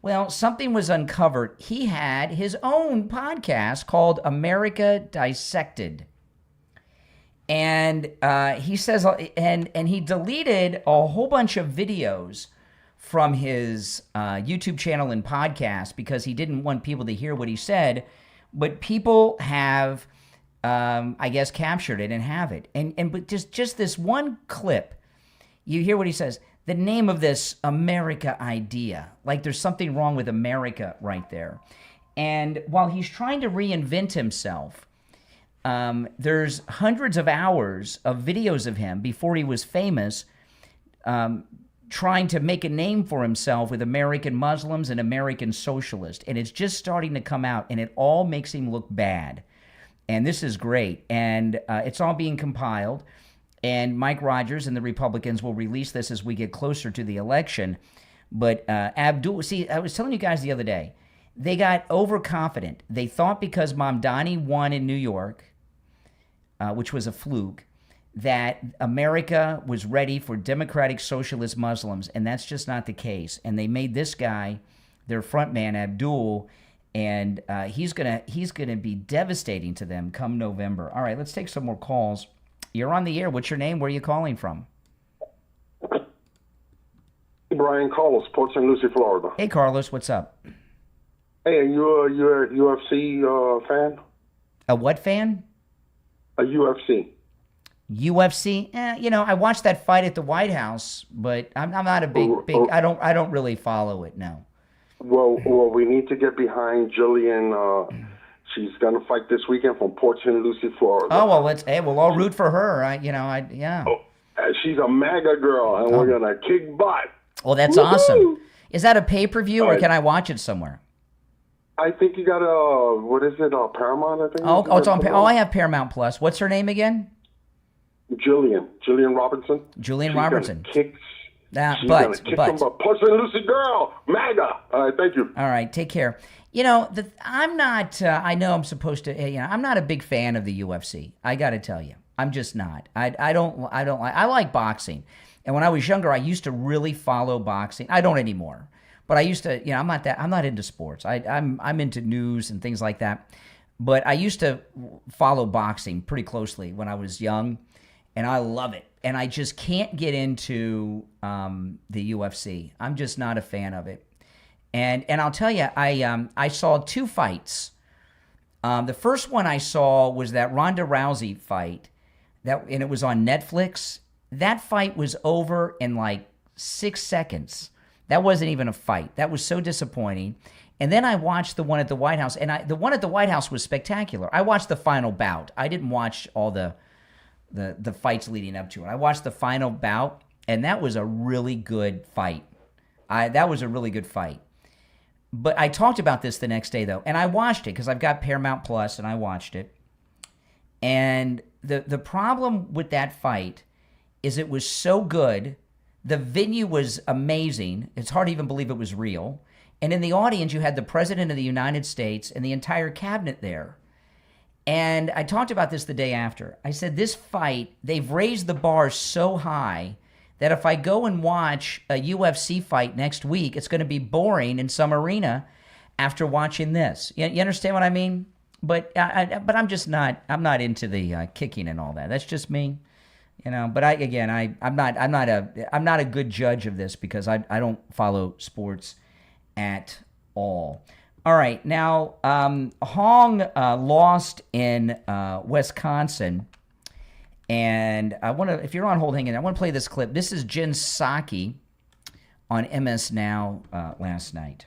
Well, something was uncovered. He had his own podcast called America Dissected. And he says, and he deleted a whole bunch of videos from his YouTube channel and podcast because he didn't want people to hear what he said. But people have, I guess, captured it and have it. But just this one clip, you hear what he says. The name of this America idea, like there's something wrong with America right there. And while he's trying to reinvent himself, there's hundreds of hours of videos of him before he was famous, trying to make a name for himself with American Muslims and American Socialists. And it's just starting to come out, and it all makes him look bad. And this is great. And it's all being compiled. And Mike Rogers and the Republicans will release this as we get closer to the election. But Abdul, see, I was telling you guys the other day, they got overconfident. They thought because Mamdani won in New York, which was a fluke, that America was ready for Democratic Socialist Muslims, and that's just not the case. And they made this guy their front man, Abdul, and he's gonna be devastating to them come November. All right, let's take some more calls. You're on the air. What's your name? Where are you calling from? Brian Carlos, Port St. Lucie, Florida. Hey, Carlos, what's up? Hey, are you a UFC fan? A what fan? A UFC. UFC? I watched that fight at the White House, but I'm not a big. I don't really follow it. No. Well, we need to get behind Jillian. She's gonna fight this weekend from Port St. Lucie, Florida. Oh well, we'll all root for her. Yeah. Oh, she's a MAGA girl, and we're gonna kick butt. Well, that's awesome. Is that a pay-per-view, or can I watch it somewhere? I think you got what is it? Paramount, I think. Oh, it's on. I have Paramount Plus. What's her name again? Jillian Robertson. She's Robertson. She's gonna kick but some Port St. Lucie girl, MAGA. All right, thank you. All right, take care. I'm not. I know I'm supposed to. I'm not a big fan of the UFC. I got to tell you, I'm just not. I don't like. I like boxing, and when I was younger, I used to really follow boxing. I don't anymore, but I used to. I'm not into sports. I'm into news and things like that. But I used to follow boxing pretty closely when I was young, and I love it. And I just can't get into the UFC. I'm just not a fan of it. And I'll tell you, I saw 2 fights. The first one I saw was that Ronda Rousey fight and it was on Netflix. That fight was over in like 6 seconds. That wasn't even a fight. That was so disappointing. And then I watched the one at the White House, and the one at the White House was spectacular. I watched the final bout. I didn't watch all the fights leading up to it. I watched the final bout, and that was a really good fight. That was a really good fight. But I talked about this the next day, though, and I watched it because I've got Paramount Plus, and I watched it. And the problem with that fight is it was so good. The venue was amazing. It's hard to even believe it was real. And in the audience, you had the President of the United States and the entire cabinet there. And I talked about this the day after. I said, this fight, they've raised the bar so high that if I go and watch a UFC fight next week, it's going to be boring in some arena after watching this. You understand what I mean? But I'm just not. I'm not into the kicking and all that. That's just me, But I'm not a good judge of this because I don't follow sports at all. All right, now Hong lost in Wisconsin. And I want to, if you're on hold, hang in. I want to play this clip. This is Jen Psaki on MS Now last night.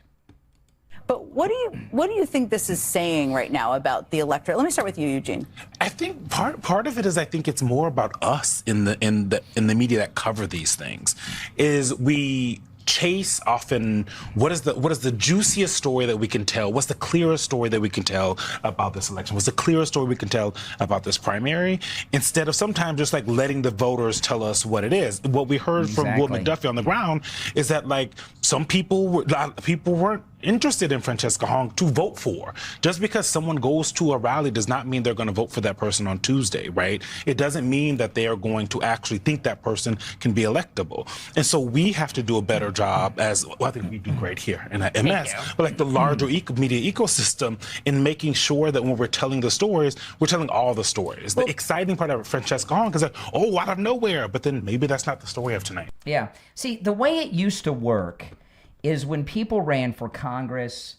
But what do you think this is saying right now about the electorate? Let me start with you, Eugene. I think part of it is I think it's more about us in the media that cover these things. Is we chase often what is the juiciest story that we can tell? What's the clearest story that we can tell about this election? What's the clearest story we can tell about this primary? Instead of sometimes just like letting the voters tell us what it is. What we heard from Will McDuffie on the ground is that like some people weren't interested in Francesca Hong to vote for. Just because someone goes to a rally does not mean they're going to vote for that person on Tuesday, right? It doesn't mean that they are going to actually think that person can be electable. And so we have to do a better job I think we do great here in MS, but like the larger media ecosystem in making sure that when we're telling the stories, we're telling all the stories. The exciting part of Francesca Hong is like, oh, out of nowhere, but then maybe that's not the story of tonight. Yeah. See, the way it used to work is when people ran for Congress,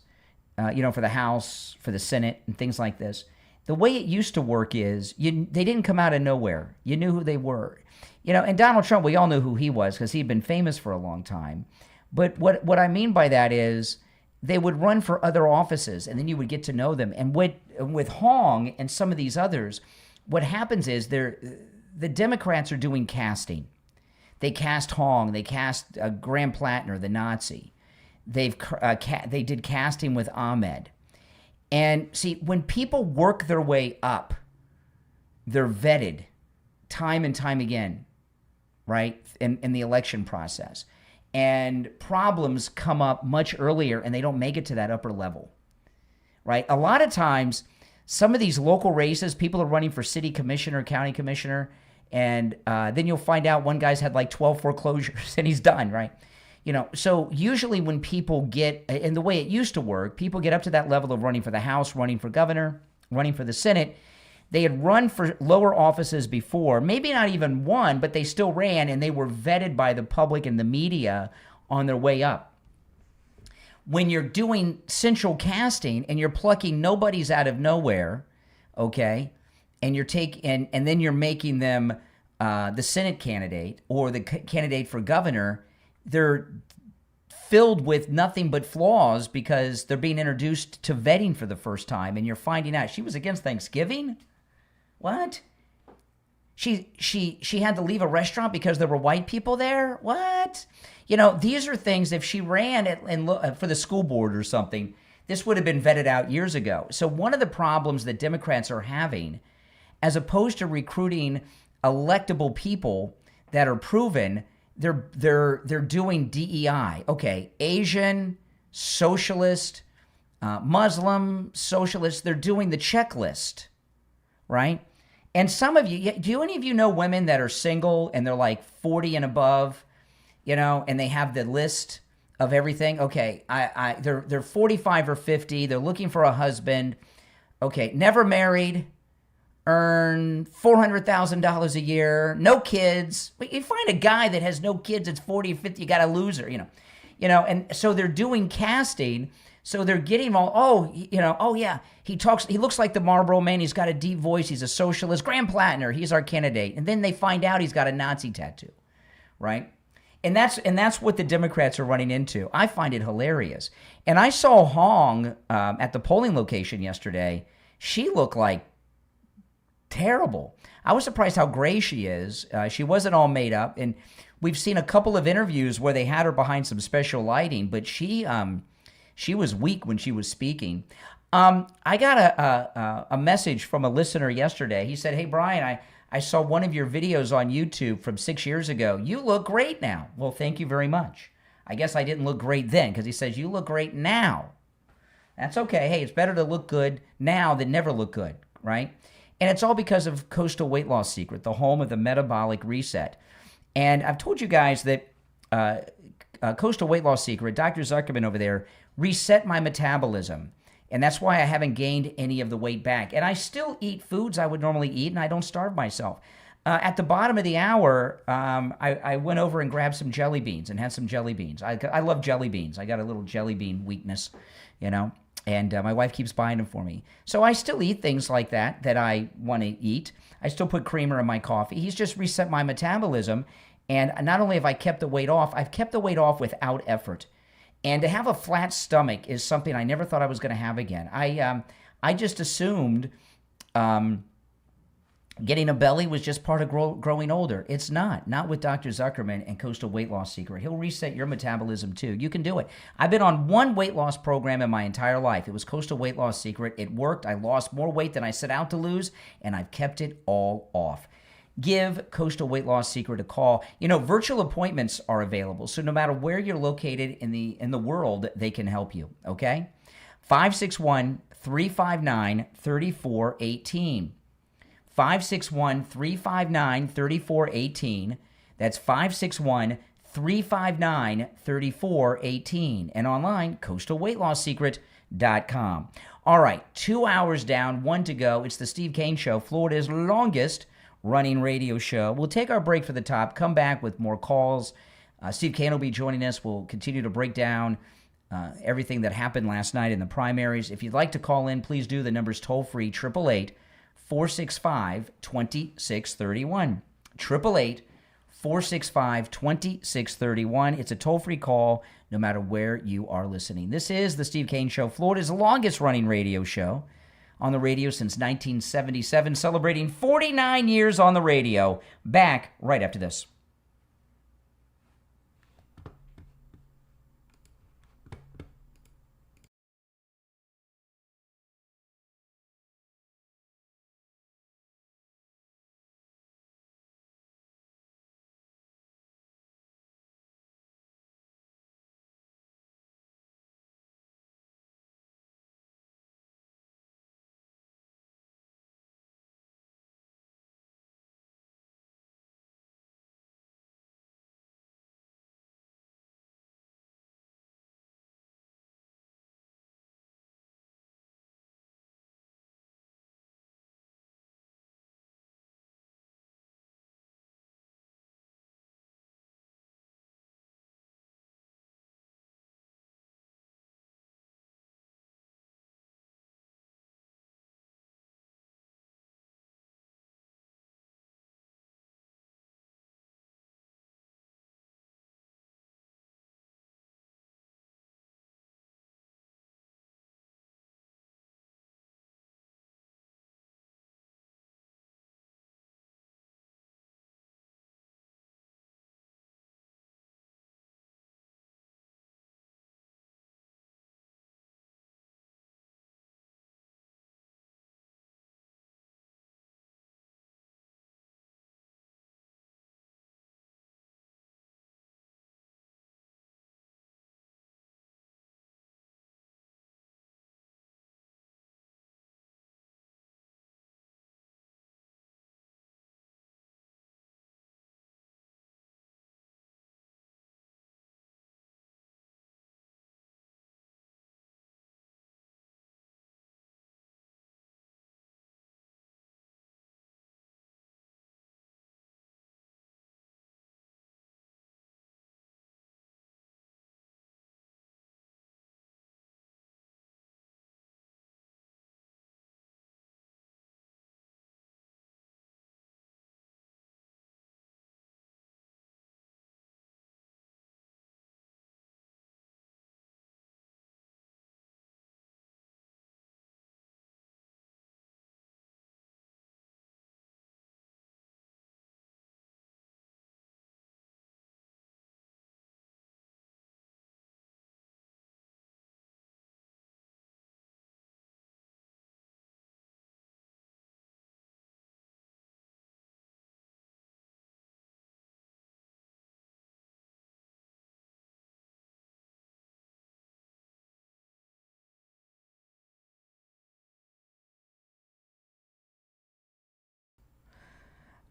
for the House, for the Senate, and things like this, the way it used to work is they didn't come out of nowhere. You knew who they were. And Donald Trump, we all knew who he was because he'd been famous for a long time. But what I mean by that is they would run for other offices, and then you would get to know them. And with Hong and some of these others, what happens is the Democrats are doing casting. They cast Hong. They cast Graham Plattner, the Nazi. They did casting with Ahmed. And see, when people work their way up, they're vetted time and time again, right, in the election process. And problems come up much earlier, and they don't make it to that upper level, right? A lot of times, some of these local races, people are running for city commissioner, county commissioner, and then you'll find out one guy's had like 12 foreclosures, and he's done, right? So usually when people get, and the way it used to work, people get up to that level of running for the House, running for governor, running for the Senate. They had run for lower offices before, maybe not even won, but they still ran, and they were vetted by the public and the media on their way up. When you're doing central casting and you're plucking nobodies out of nowhere, okay, and then you're making them the Senate candidate or the candidate for governor, they're filled with nothing but flaws because they're being introduced to vetting for the first time, and you're finding out she was against Thanksgiving. What? She had to leave a restaurant because there were white people there? What? These are things, if she ran for the school board or something, this would have been vetted out years ago. So one of the problems that Democrats are having, as opposed to recruiting electable people that are proven, they're doing DEI. Okay, Asian, socialist, Muslim, socialist, they're doing the checklist, right? And some of you, do any of you know women that are single and they're like 40 and above, and they have the list of everything? Okay, they're 45 or 50, they're looking for a husband. Okay, never married, earn $400,000 a year, no kids. You find a guy that has no kids, it's 40 or 50, you got a loser, and so they're doing casting So they're getting all, oh yeah, he looks like the Marlboro Man. He's got a deep voice. He's a socialist. Graham Plattner, he's our candidate. And then they find out he's got a Nazi tattoo, right? And that's what the Democrats are running into. I find it hilarious. And I saw Hong at the polling location yesterday. She looked like terrible. I was surprised how gray she is. She wasn't all made up. And we've seen a couple of interviews where they had her behind some special lighting, but she was weak when she was speaking. I got a message from a listener yesterday. He said, "Hey, Brian, I saw one of your videos on YouTube from 6 years ago. You look great now." Well, thank you very much. I guess I didn't look great then, because he says, "You look great now." That's okay. Hey, it's better to look good now than never look good, right? And it's all because of Coastal Weight Loss Secret, the home of the metabolic reset. And I've told you guys that Coastal Weight Loss Secret, Dr. Zuckerman over there, reset my metabolism. And that's why I haven't gained any of the weight back. And I still eat foods I would normally eat, and I don't starve myself. At the bottom of the hour, I went over and grabbed some jelly beans and had some jelly beans. I love jelly beans. I got a little jelly bean weakness, and my wife keeps buying them for me. So I still eat things like that I want to eat. I still put creamer in my coffee. He's just reset my metabolism. And not only have I kept the weight off, I've kept the weight off without effort. And to have a flat stomach is something I never thought I was going to have again. I just assumed getting a belly was just part of growing older. It's not with Dr. Zuckerman and Coastal Weight Loss Secret. He'll reset your metabolism too. You can do it. I've been on one weight loss program in my entire life. It was Coastal Weight Loss Secret. It worked. I lost more weight than I set out to lose, and I've kept it all off. Give Coastal Weight Loss Secret a call. Virtual appointments are available, so no matter where you're located in the world, they can help you, okay? 561-359-3418. 561-359-3418. That's 561-359-3418. And online, coastalweightloss.secret.com. All right, 2 hours down, 1 to go. It's the Steve Kane Show, Florida's longest running radio show. We'll take our break for the top, come back with more calls. Steve Kane will be joining us. We'll continue to break down everything that happened last night in the primaries. If you'd like to call in, please do. The number's toll-free, 888-465-2631. 888-465-2631. It's a toll-free call no matter where you are listening. This is the Steve Kane Show, Florida's longest running radio show. On the radio since 1977, celebrating 49 years on the radio. Back right after this.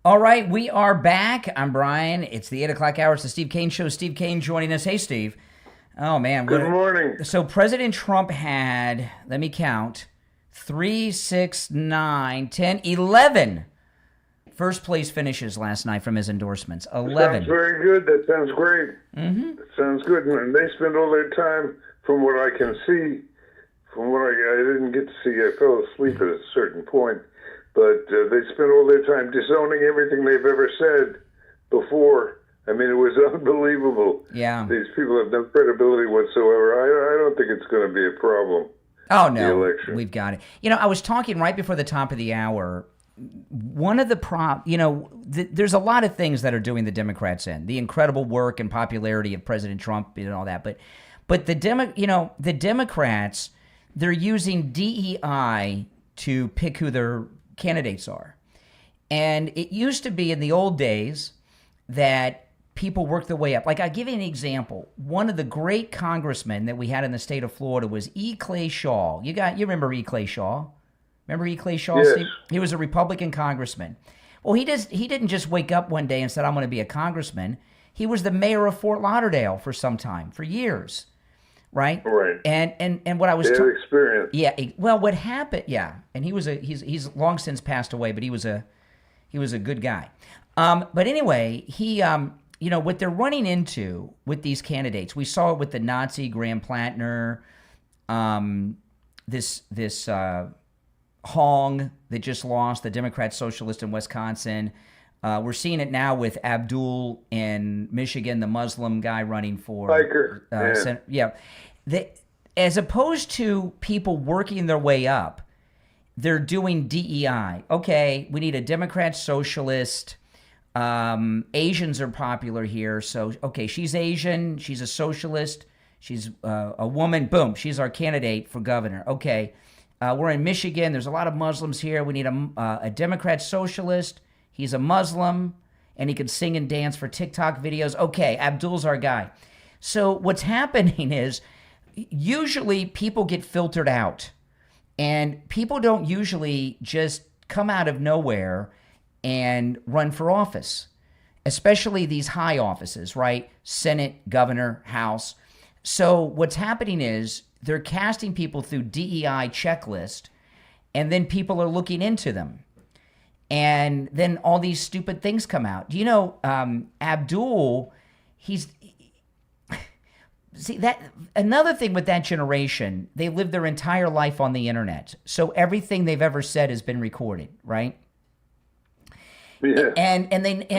All right, we are back. I'm Brian. It's the 8 o'clock hour. It's the Steve Kane Show. Steve Kane joining us. Hey, Steve. Oh, man. Good morning. So President Trump had, let me count, 3, 6, 9, 10, 11 first place finishes last night from his endorsements. 11. Sounds very good. That sounds great. Mm-hmm. That sounds good. And they spend all their time, from what I can see, from what I didn't get to see, I fell asleep at a certain point, but they spend all their time disowning everything they've ever said before. I mean, it was unbelievable. Yeah. These people have no credibility whatsoever. I don't think it's going to be a problem. Oh, no. We've got it. You know, I was talking right before the top of the hour. One of the there's a lot of things that are doing the Democrats in. The incredible work and popularity of President Trump and all that. But the Democrats, they're using DEI to pick who their candidates are. And it used to be in the old days that people work their way up. Like, I'll give you an example. One of the great congressmen that we had in the state of Florida was E. Clay Shaw. You remember E. Clay Shaw? Remember E. Clay Shaw, yes. Steve? He was a Republican congressman. Well, he didn't just wake up one day and said, I'm going to be a congressman. He was the mayor of Fort Lauderdale for some time, for years, right? Right. And what I was experience. Yeah. Well, what happened? Yeah. And he's long since passed away, but he was a good guy. But anyway, he what they're running into with these candidates, we saw it with the Nazi Graham Plattner, this Hong that just lost, the Democratic Socialist in Wisconsin. We're seeing it now with Abdul in Michigan, the Muslim guy running for Biker. As opposed to people working their way up, they're doing DEI. Okay, we need a Democrat Socialist. Asians are popular here. So, okay, she's Asian. She's a socialist. She's a woman. Boom, she's our candidate for governor. Okay. We're in Michigan. There's a lot of Muslims here. We need a Democrat Socialist. He's a Muslim, and he can sing and dance for TikTok videos. Okay, Abdul's our guy. So what's happening is usually people get filtered out, and people don't usually just come out of nowhere and run for office, especially these high offices, right? Senate, governor, House. So what's happening is they're casting people through DEI checklist, and then people are looking into them. And then all these stupid things come out. Do you know, Abdul, see, that another thing with that generation, they live their entire life on the internet. So everything they've ever said has been recorded, right? Yeah. And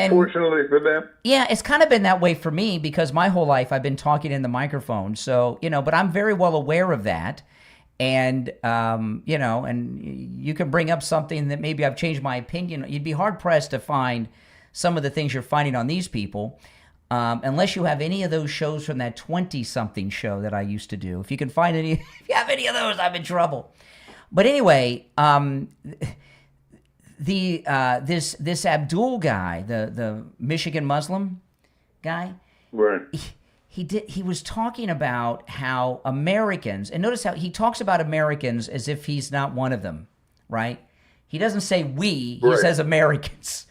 fortunately for them. Yeah, it's kind of been that way for me because my whole life I've been talking in the microphone. So, but I'm very well aware of that. And, and you can bring up something that maybe I've changed my opinion. You'd be hard pressed to find some of the things you're finding on these people, unless you have any of those shows from that 20-something show that I used to do. If you can find if you have any of those, I'm in trouble. But anyway, this Abdul guy, the Michigan Muslim guy, right? He was talking about how Americans, and notice how he talks about Americans as if he's not one of them, right? He doesn't say we, he says Americans,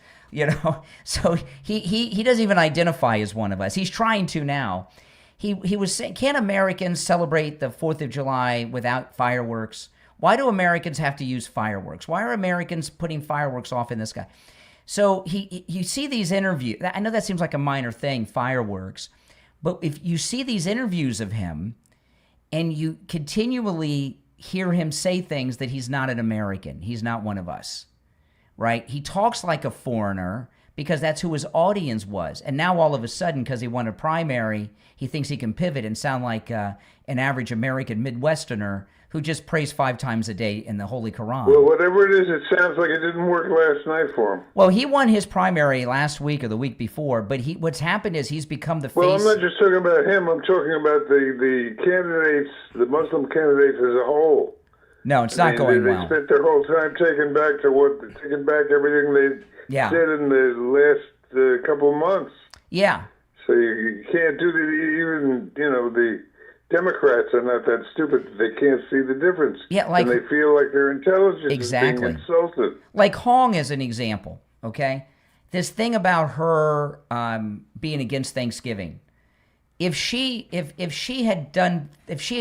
So he doesn't even identify as one of us. He's trying to now. He was saying, can Americans celebrate the 4th of July without fireworks? Why do Americans have to use fireworks? Why are Americans putting fireworks off in the sky? So you see these interviews. I know that seems like a minor thing, fireworks. But if you see these interviews of him and you continually hear him say things that he's not an American, he's not one of us, right? He talks like a foreigner because that's who his audience was. And now all of a sudden, because he won a primary, he thinks he can pivot and sound like an average American Midwesterner who just prays 5 times a day in the Holy Quran. Well, whatever it is, it sounds like it didn't work last night for him. Well, he won his primary last week or the week before, but what's happened is he's become the face. Well, I'm not just talking about him. I'm talking about the candidates, the Muslim candidates as a whole. No, it's not going well. They spent their whole time taking back everything they said in the last couple of months. Yeah. So you can't do even the Democrats are not that stupid that they can't see the difference. Yeah, and they feel like their intelligence is being insulted. Like Hong as an example, okay? this thing about her being against Thanksgiving. If she had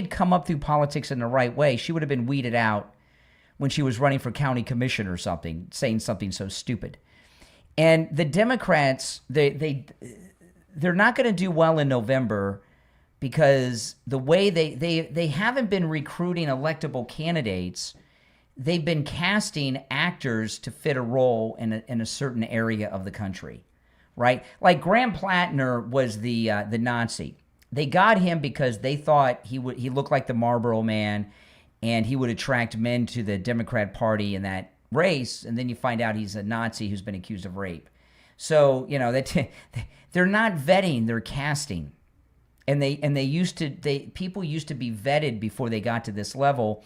come up through politics in the right way, she would have been weeded out when she was running for county commissioner or something, saying something so stupid. And the Democrats, they're not going to do well in November because the way they haven't been recruiting electable candidates. They've been casting actors to fit a role in a certain area of the country, right? Like Graham Plattner was the Nazi. They got him because they thought he looked like the Marlboro Man, and he would attract men to the Democrat Party in that race. And then you find out he's a Nazi who's been accused of rape. So they're not vetting; they're casting, and people used to be vetted before they got to this level.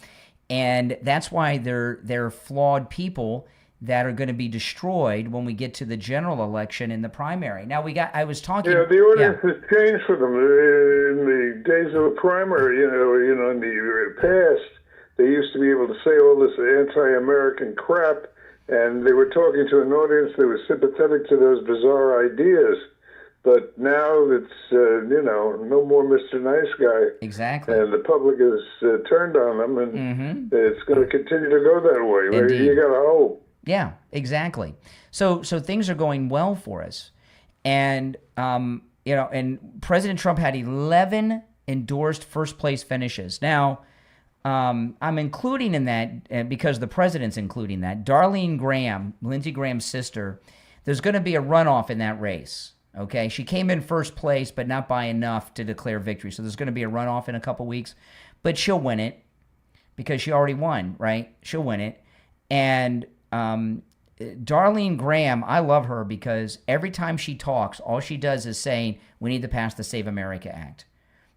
And that's why they're flawed people that are going to be destroyed when we get to the general election in the primary. Now I was talking. Yeah, the audience has changed for them in the days of the primary. In the past, they used to be able to say all this anti-American crap, and they were talking to an audience that was sympathetic to those bizarre ideas. But now it's, no more Mr. Nice Guy. Exactly. And the public has turned on them, and it's going to continue to go that way. Indeed. You got to hope. Yeah, exactly. So things are going well for us. And, and President Trump had 11 endorsed first-place finishes. Now, I'm including in that, because the president's including that, Darlene Graham, Lindsey Graham's sister, there's going to be a runoff in that race. Okay, she came in first place, but not by enough to declare victory. So there's going to be a runoff in a couple weeks, but she'll win it because she already won, right? She'll win it. And Darlene Graham, I love her because every time she talks, all she does is saying, we need to pass the Save America Act.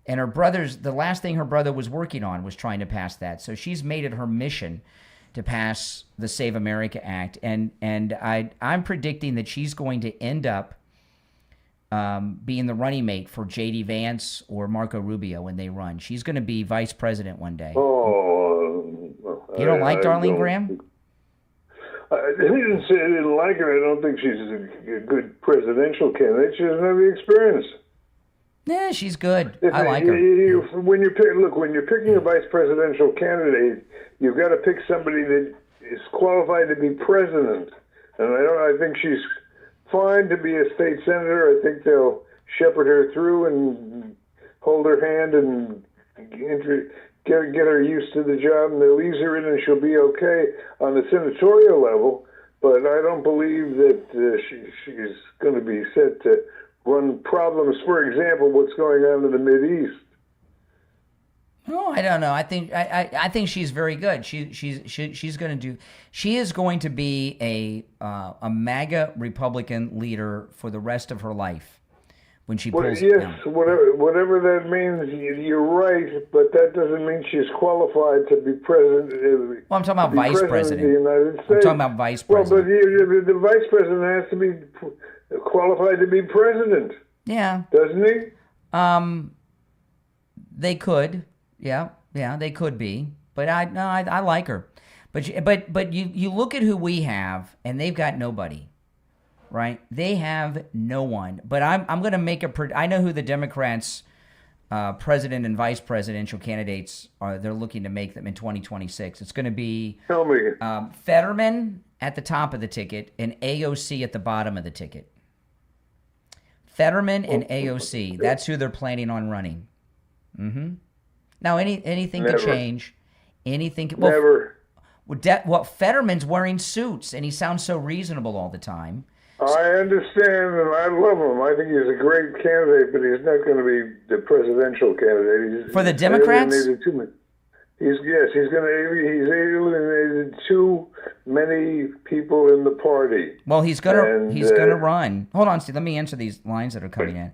And the last thing her brother was working on was trying to pass that. So she's made it her mission to pass the Save America Act. And I'm predicting that she's going to end up being the running mate for J.D. Vance or Marco Rubio when they run. She's going to be vice president one day. Oh, you don't like Darlene Graham? I didn't say I didn't like her. I don't think she's a good presidential candidate. She doesn't have the experience. Yeah, she's good. I like her. When you're picking a vice presidential candidate, you've got to pick somebody that is qualified to be president. And I think she's fine to be a state senator. I think they'll shepherd her through and hold her hand and get her used to the job, and they'll ease her in, and she'll be okay on the senatorial level. But I don't believe that she's going to be set to run problems. For example, what's going on in the Mideast. Oh, I don't know. I think she's very good. She's going to do. She is going to be a MAGA Republican leader for the rest of her life when she pulls. Yes, whatever that means, you're right, but that doesn't mean she's qualified to be president. Well, I'm talking about vice president. Of the United States. I'm talking about vice president. Well, but the vice president has to be qualified to be president. Yeah. Doesn't he? They could. Yeah, they could be, but I like her, but you look at who we have, and they've got nobody, right? They have no one. But I'm going to make I know who the Democrats, president and vice presidential candidates are. They're looking to make them in 2026. It's going to be Fetterman at the top of the ticket and AOC at the bottom of the ticket. Fetterman and AOC. That's who they're planning on running. Mm-hmm. Now, anything could change. Anything could... Never. Well, Fetterman's wearing suits, and he sounds so reasonable all the time. I understand, and I love him. I think he's a great candidate, but he's not going to be the presidential candidate. For the Democrats? He's alienated too many people in the party. Well, he's gonna run. Hold on, Steve. Let me answer these lines that are coming in.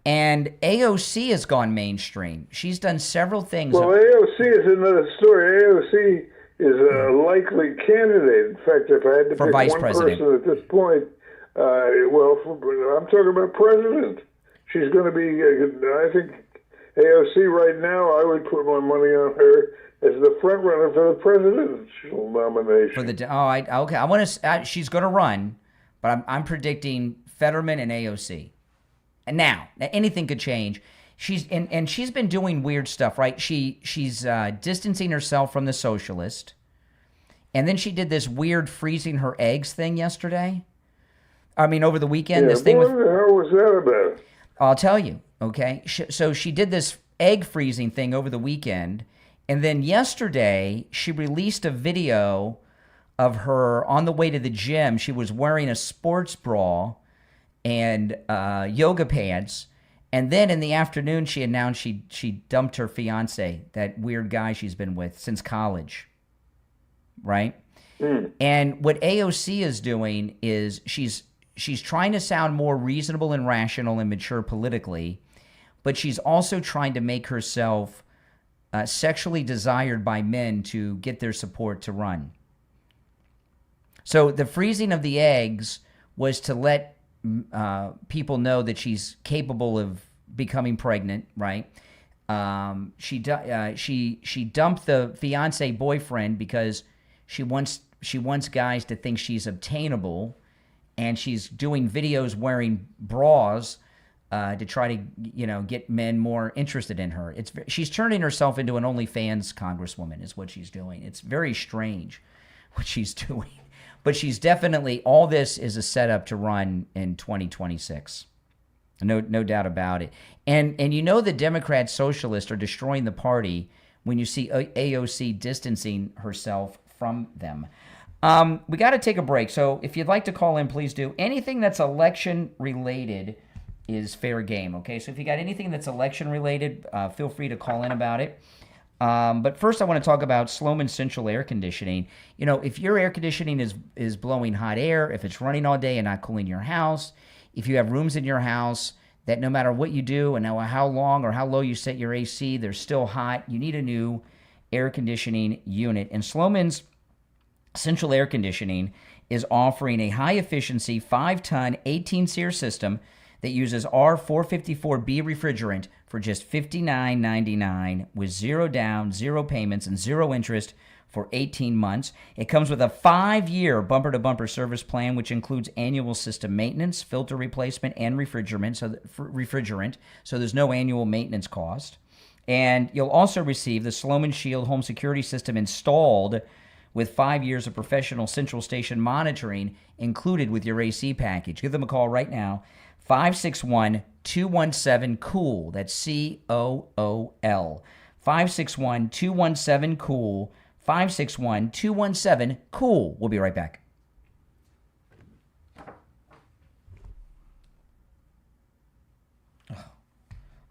And AOC has gone mainstream. She's done several things. Well, AOC is another story. AOC is a likely candidate. In fact, if I had to pick one person at this point, I'm talking about president. She's going to be, I think, AOC right now, I would put my money on her as the front runner for the presidential nomination. Okay. She's going to run, but I'm predicting Fetterman and AOC. And now anything could change. She's been doing weird stuff, right? She's distancing herself from the socialist, and then she did this weird freezing her eggs thing yesterday. I mean, over the weekend, this thing what the hell was that about? I'll tell you, okay? So she did this egg freezing thing over the weekend, and then yesterday she released a video of her on the way to the gym. She was wearing a sports bra and yoga pants, and then in the afternoon she announced she dumped her fiance, that weird guy she's been with since college, right? And what AOC is doing is she's trying to sound more reasonable and rational and mature politically, but she's also trying to make herself sexually desired by men to get their support to run. So the freezing of the eggs was to let people know that she's capable of becoming pregnant, right? She dumped the fiance boyfriend because she wants guys to think she's obtainable, and she's doing videos wearing bras to try to get men more interested in her. She's turning herself into an OnlyFans congresswoman is what she's doing. It's very strange what she's doing. But she's definitely, all this is a setup to run in 2026. No doubt about it. And the Democratic Socialists are destroying the party when you see AOC distancing herself from them. We got to take a break. So if you'd like to call in, please do. Anything that's election related is fair game, okay? So if you got anything that's election related, feel free to call in about it. But first I want to talk about Sloman Central Air Conditioning. If your air conditioning is blowing hot air, if it's running all day and not cooling your house, if you have rooms in your house that no matter what you do and how long or how low you set your AC, they're still hot, you need a new air conditioning unit. And Sloman's Central Air Conditioning is offering a high-efficiency 5-ton 18-SEER system that uses R454B refrigerant for just $59.99 with zero down, zero payments, and zero interest for 18 months. It comes with a 5-year bumper-to-bumper service plan, which includes annual system maintenance, filter replacement, and refrigerant, so there's no annual maintenance cost. And you'll also receive the Sloman Shield home security system installed with 5 years of professional central station monitoring included with your AC package. Give them a call right now. 561-217-COOL. That's COOL. 561-217-COOL. 561-217-COOL. We'll be right back.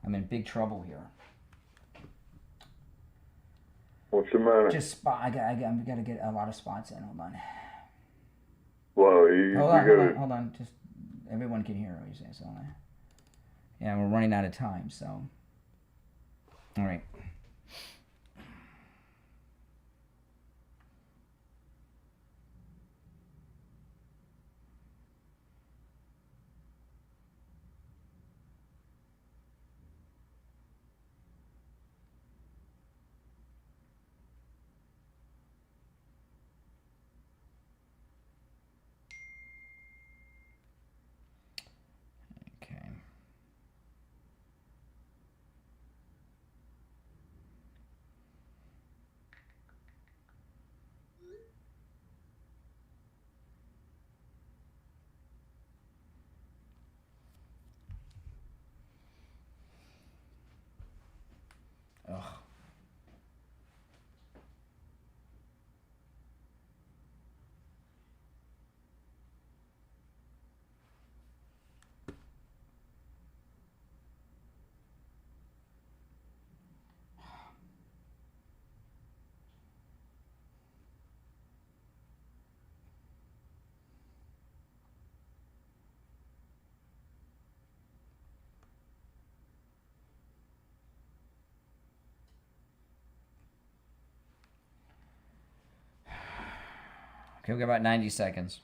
I'm in big trouble here. What's the matter? Just I got to get a lot of spots in. Hold on. Well, hold on. Just everyone can hear what you say. So, yeah, we're running out of time. So, all right. Ugh. Okay, we got about 90 seconds.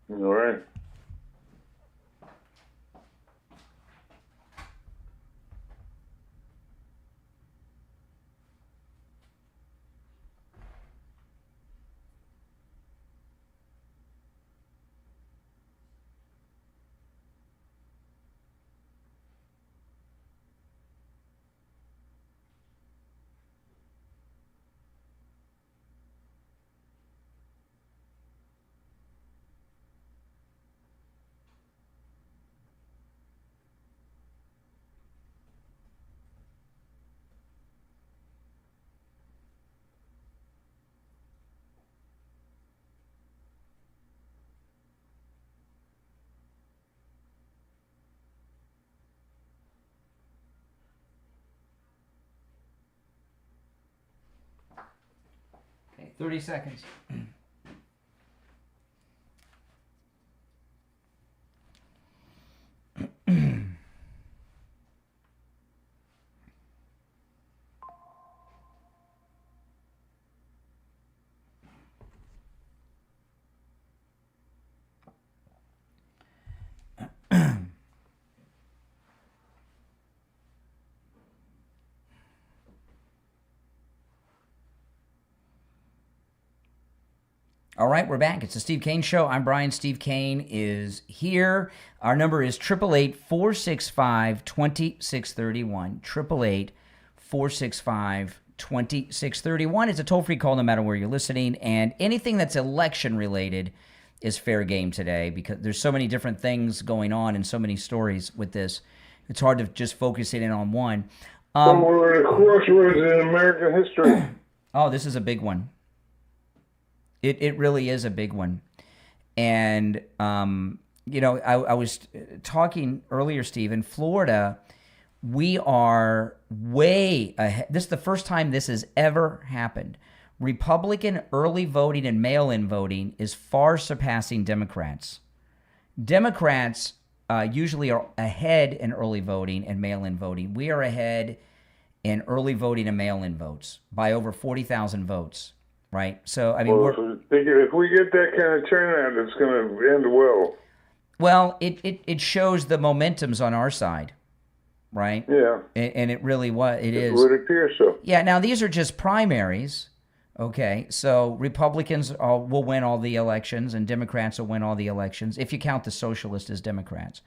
All right. 30 seconds. All right, we're back. It's the Steve Kane Show. I'm Brian. Steve Kane is here. Our number is 888-465-2631. 888-465-2631. It's a toll-free call no matter where you're listening. And anything that's election-related is fair game today because there's so many different things going on and so many stories with this. It's hard to just focus in on one. We're at a crossroads in American history. Oh, this is a big one. It really is a big one. And, you know, I was talking earlier, Steve, in Florida, we are way ahead. This is the first time this has ever happened. Republican early voting and mail-in voting is far surpassing Democrats. Democrats usually are ahead in early voting and mail-in voting. We are ahead in early voting and mail-in votes by over 40,000 votes. Right, so I mean, if we get that kind of turnout, it's going to end well. Well, it shows the momentum's on our side, right? Yeah, and it really was. It would appear so. Yeah. Now these are just primaries, okay? So Republicans will win all the elections, and Democrats will win all the elections if you count the socialists as Democrats.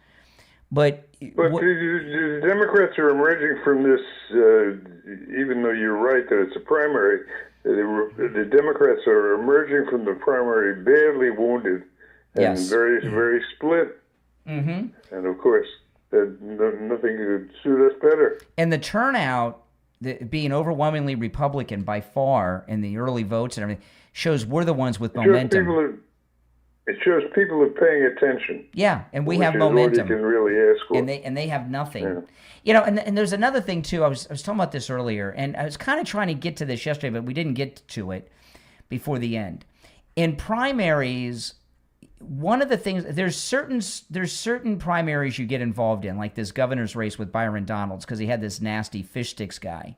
But the Democrats are emerging from this, even though you're right that it's a primary. The Democrats are emerging from the primary badly wounded and very, very split. Mm-hmm. And of course, nothing could suit us better. And the turnout, being overwhelmingly Republican by far in the early votes and everything, shows we're the ones with momentum. It shows people are paying attention. Yeah, and we have momentum. All you can really ask for. And they have nothing. Yeah. You know, and there's another thing too. I was talking about this earlier, and I was kind of trying to get to this yesterday, but we didn't get to it before the end. In primaries, one of the things there's certain primaries you get involved in, like this governor's race with Byron Donalds, because he had this nasty fish sticks guy,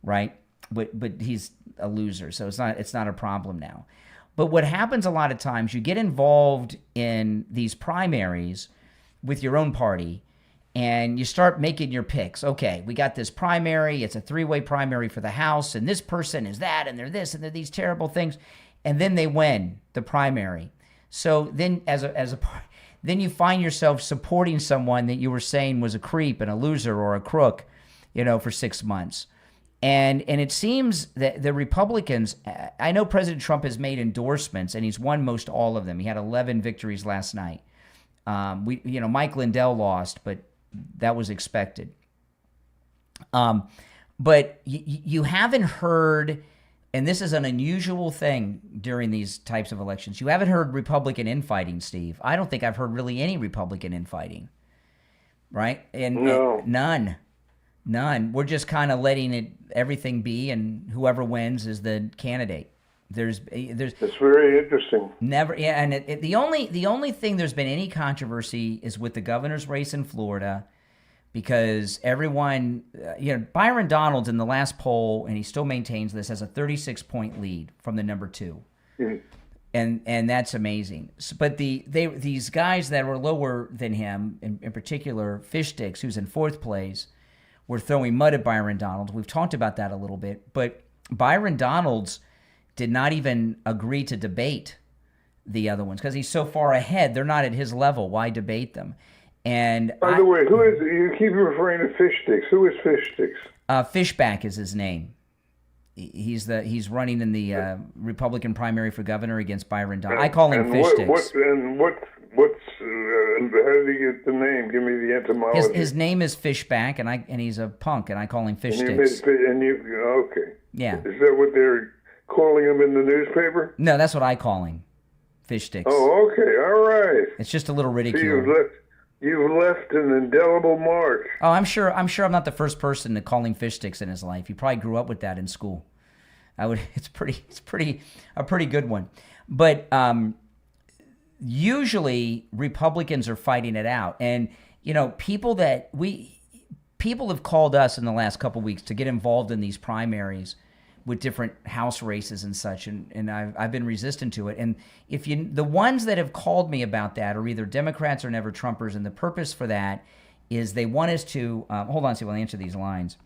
right? But he's a loser, so it's not a problem now. But what happens a lot of times, you get involved in these primaries with your own party, and you start making your picks. Okay, we got this primary. It's a three-way primary for the House, and this person is that, and they're this, and they're these terrible things. And then they win the primary. So then then you find yourself supporting someone that you were saying was a creep and a loser or a crook, you know, for 6 months. And it seems that the Republicans, I know President Trump has made endorsements, and he's won most all of them. He had 11 victories last night. Mike Lindell lost, but that was expected. But you haven't heard, and this is an unusual thing during these types of elections, you haven't heard Republican infighting, Steve. I don't think I've heard really any Republican infighting, right? No. None. We're just kind of letting everything be, and whoever wins is the candidate. It's very interesting. Never, yeah, and the only thing there's been any controversy is with the governor's race in Florida, because everyone, Byron Donalds in the last poll, and he still maintains this, has a 36-point lead from the number 2. Mm-hmm. And that's amazing. But these guys that were lower than him, in particular Fish Sticks, who's in 4th place, were throwing mud at Byron Donalds. We've talked about that a little bit. But Byron Donalds did not even agree to debate the other ones because he's so far ahead. They're not at his level. Why debate them? And by the way, you keep referring to Fish Sticks. Who is Fish Sticks? Fishback is his name. He's running in the Republican primary for governor against Byron Donalds. I call him Fish Sticks. How did he get the name? Give me the etymology. His name is Fishback, and he's a punk, and I call him Fish Sticks. Okay. Yeah. Is that what they're calling him in the newspaper? No, that's what I call him. Fish Sticks. Oh, okay. All right. It's just a little ridicule. So you've left an indelible mark. Oh, I'm sure I'm not the first person to call him Fish Sticks in his life. He probably grew up with that in school. It's a pretty good one. But usually Republicans are fighting it out, and people have called us in the last couple of weeks to get involved in these primaries with different House races and such, and I've been resistant to it. And the ones that have called me about that are either Democrats or never Trumpers, and the purpose for that is they want us to hold on, see, we'll answer these lines.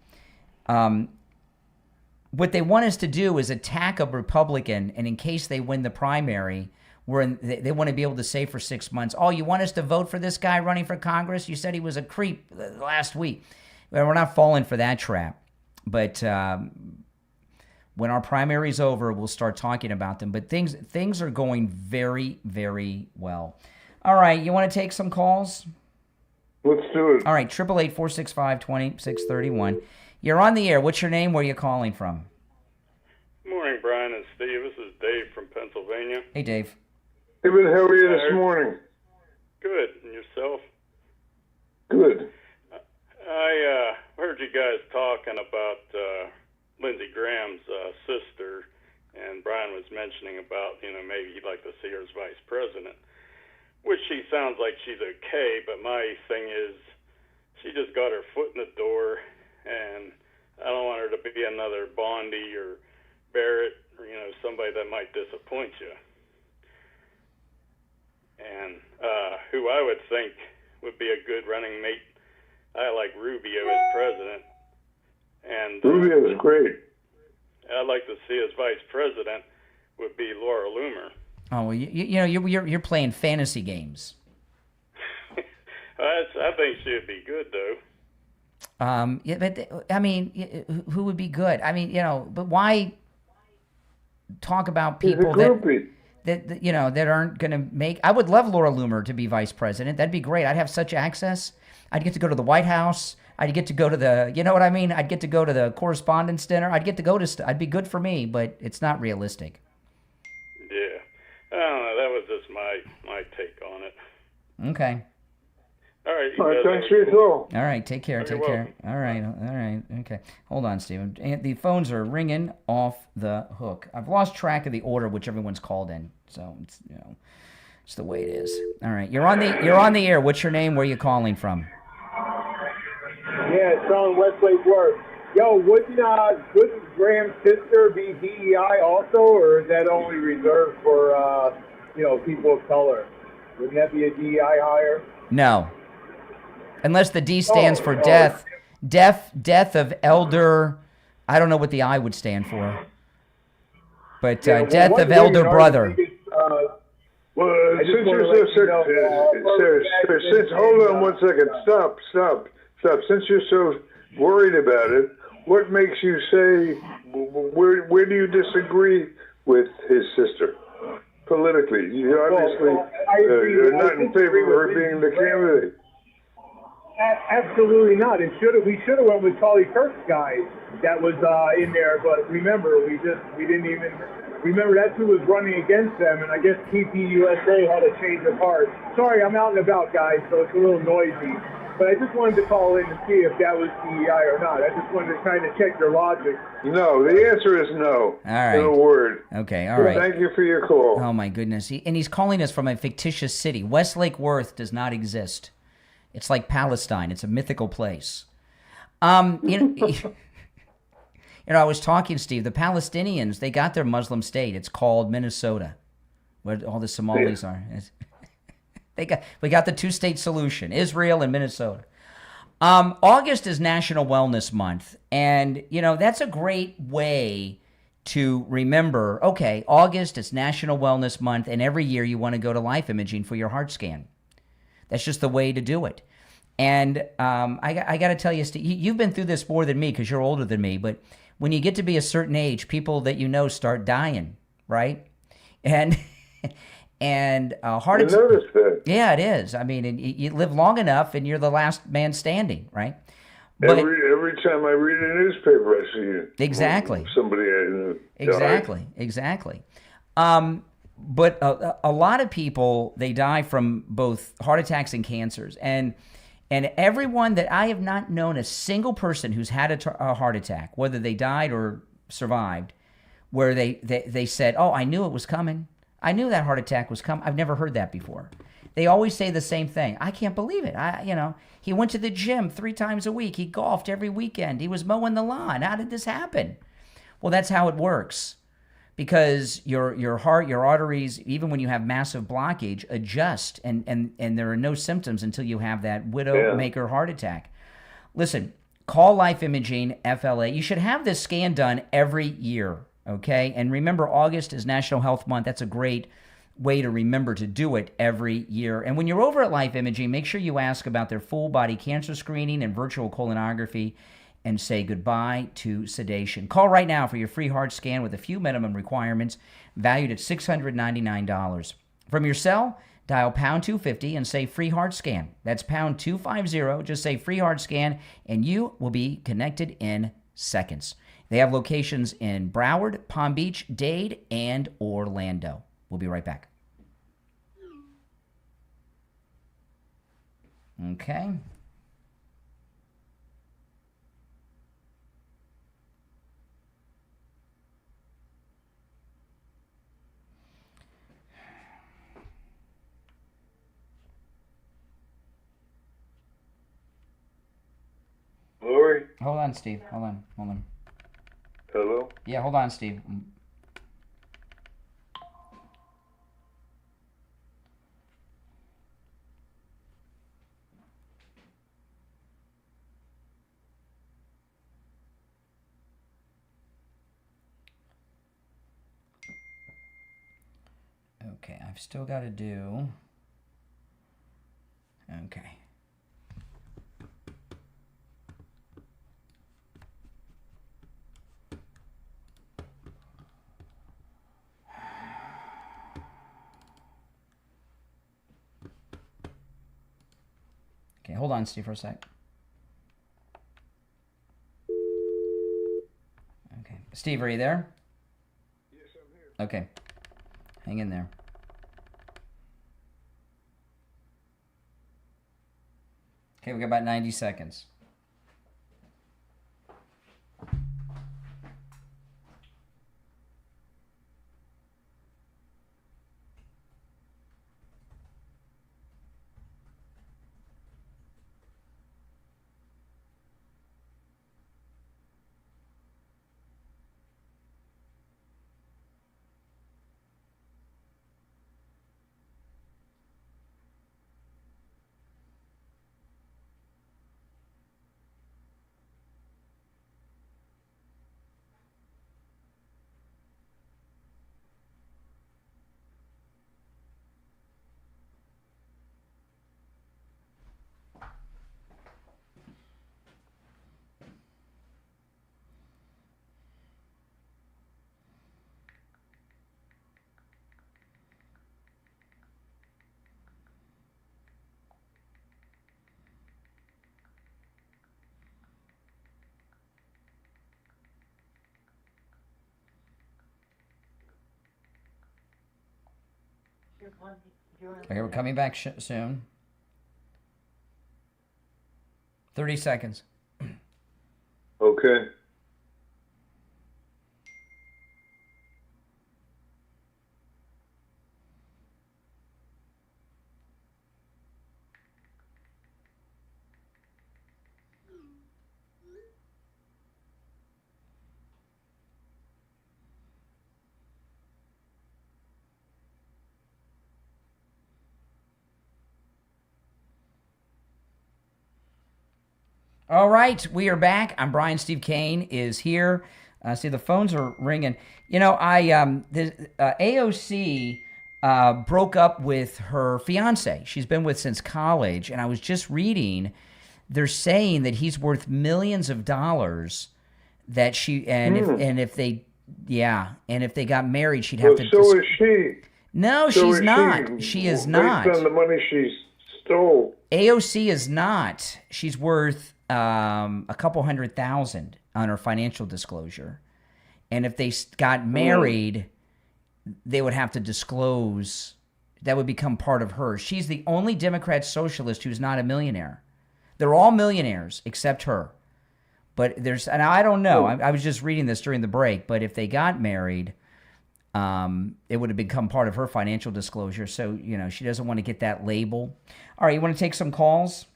What they want us to do is attack a Republican, and in case they win the primary, they want to be able to say for 6 months, oh, you want us to vote for this guy running for Congress? You said he was a creep last week. Well, we're not falling for that trap. But when our primary's over, we'll start talking about them. But things are going very, very well. All right, you want to take some calls? Let's do it. All right, 888-465-2631. You're on the air. What's your name? Where are you calling from? Good morning, Brian and Steve. This is Dave from Pennsylvania. Hey, Dave. David, how are you this morning? Good. And yourself? Good. I heard you guys talking about Lindsey Graham's sister, and Brian was mentioning about, maybe he'd like to see her as vice president, which she sounds like she's okay, but my thing is she just got her foot in the door, and I don't want her to be another Bondi or Barrett or, somebody that might disappoint you. And who I would think would be a good running mate, I like Rubio as president. And Rubio is great. I'd like to see as vice president would be Laura Loomer. Oh, well, you're playing fantasy games. I think she'd be good, though. Yeah, but I mean, who would be good? I mean, but why talk about people that aren't going to make? I would love Laura Loomer to be vice president. That'd be great. I'd have such access. I'd get to go to the White House. I'd get to go to the, you know what I mean? I'd get to go to the correspondence dinner. I'd get to go to, I'd be good for me, but it's not realistic. Yeah. I don't know. That was just my take on it. Okay. All right. Thanks for your call. All right. Take care. Take care. All right. Okay. Hold on, Stephen. The phones are ringing off the hook. I've lost track of the order which everyone's called in. So it's, it's the way it is. All right. You're on the air. What's your name? Where are you calling from? Yeah, it's on Westlake Work. Yo, wouldn't Graham's sister be DEI also, or is that only reserved for people of color? Wouldn't that be a DEI hire? No. Unless the D stands for death. Death of elder. I don't know what the I would stand for. But death of elder brother. Since you're hold on one second. Stop. Since you're so worried about it, what makes you say, where do you disagree with his sister politically? You obviously you're not in favor of her being the candidate. Absolutely not. We should have went with Charlie Kirk's guy that was in there, but remember, we didn't even remember that's who was running against them, and I guess TPUSA had a change of heart. Sorry, I'm out and about, guys, so it's a little noisy. But I just wanted to call in to see if that was DEI or not. I just wanted to kind of check your logic. No, the answer is no. All right. In a word. Okay, all right. Thank you for your call. Oh, my goodness. And he's calling us from a fictitious city. Westlake Worth does not exist. It's like Palestine. It's a mythical place. I was talking, Steve, the Palestinians, they got their Muslim state. It's called Minnesota, where all the Somalis are. We got the two-state solution, Israel and Minnesota. August is National Wellness Month, and, that's a great way to remember, okay, August is National Wellness Month, and every year you want to go to life imaging for your heart scan. That's just the way to do it. And I got to tell you, Steve, you've been through this more than me because you're older than me, but when you get to be a certain age, people that start dying, right? And heart attack. Notice that. Yeah, it is. I mean, you live long enough, and you're the last man standing, right? But every time I read a newspaper, I see exactly somebody I know. Exactly. But a lot of people, they die from both heart attacks and cancers, and everyone that I have not known a single person who's had a heart attack, whether they died or survived, where they said, oh, I knew it was coming. I knew that heart attack was coming. I've never heard that before. They always say the same thing. I can't believe it. He went to the gym 3 times a week. He golfed every weekend. He was mowing the lawn. How did this happen? Well, that's how it works. Because your heart, your arteries, even when you have massive blockage, adjust, and there are no symptoms until you have that widowmaker heart attack. Listen, call Life Imaging FLA. You should have this scan done every year, okay? And remember, August is National Health Month. That's a great way to remember to do it every year. And when you're over at Life Imaging, make sure you ask about their full body cancer screening and virtual colonography, and say goodbye to sedation. Call right now for your free heart scan with a few minimum requirements, valued at $699. From your cell, dial pound 250 and say free heart scan. That's pound 250. Just say free heart scan, and you will be connected in seconds. They have locations in Broward, Palm Beach, Dade, and Orlando. We'll be right back. Okay. Lori? Hold on, Steve. Hold on. Hello? Yeah, hold on, Steve. Okay, I've still got to do... Okay. Okay, hold on, Steve, for a sec. Okay. Steve, are you there? Yes, I'm here. Okay. Hang in there. Okay, we got about 90 seconds. Okay, we're coming back soon. 30 seconds. Okay. All right, we are back. I'm Brian. Steve Kane is here. See, the phones are ringing. You know, AOC broke up with her fiance. She's been with since college, and I was just reading. They're saying that he's worth millions of dollars. That she if they got married, she'd have to. So is she. No, she's not. She is not. Based on the money she stole. AOC is not. She's worth a couple $100,000 on her financial disclosure. And if they got married, they would have to disclose. That would become part of her. She's the only Democrat socialist who's not a millionaire. They're all millionaires except her. But and I don't know. I was just reading this during the break. But if they got married, it would have become part of her financial disclosure. So, she doesn't want to get that label. All right, you want to take some calls?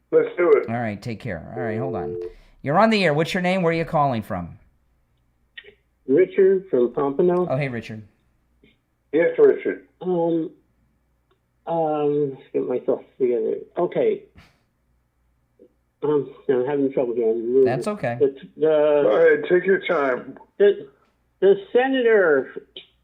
Let's do it. All right, take care. All right, hold on. You're on the air. What's your name? Where are you calling from? Richard from Pompano. Oh, hey, Richard. Yes, Richard. Let's get myself together. Okay. I'm having trouble here. That's okay. Go ahead, take your time. The senator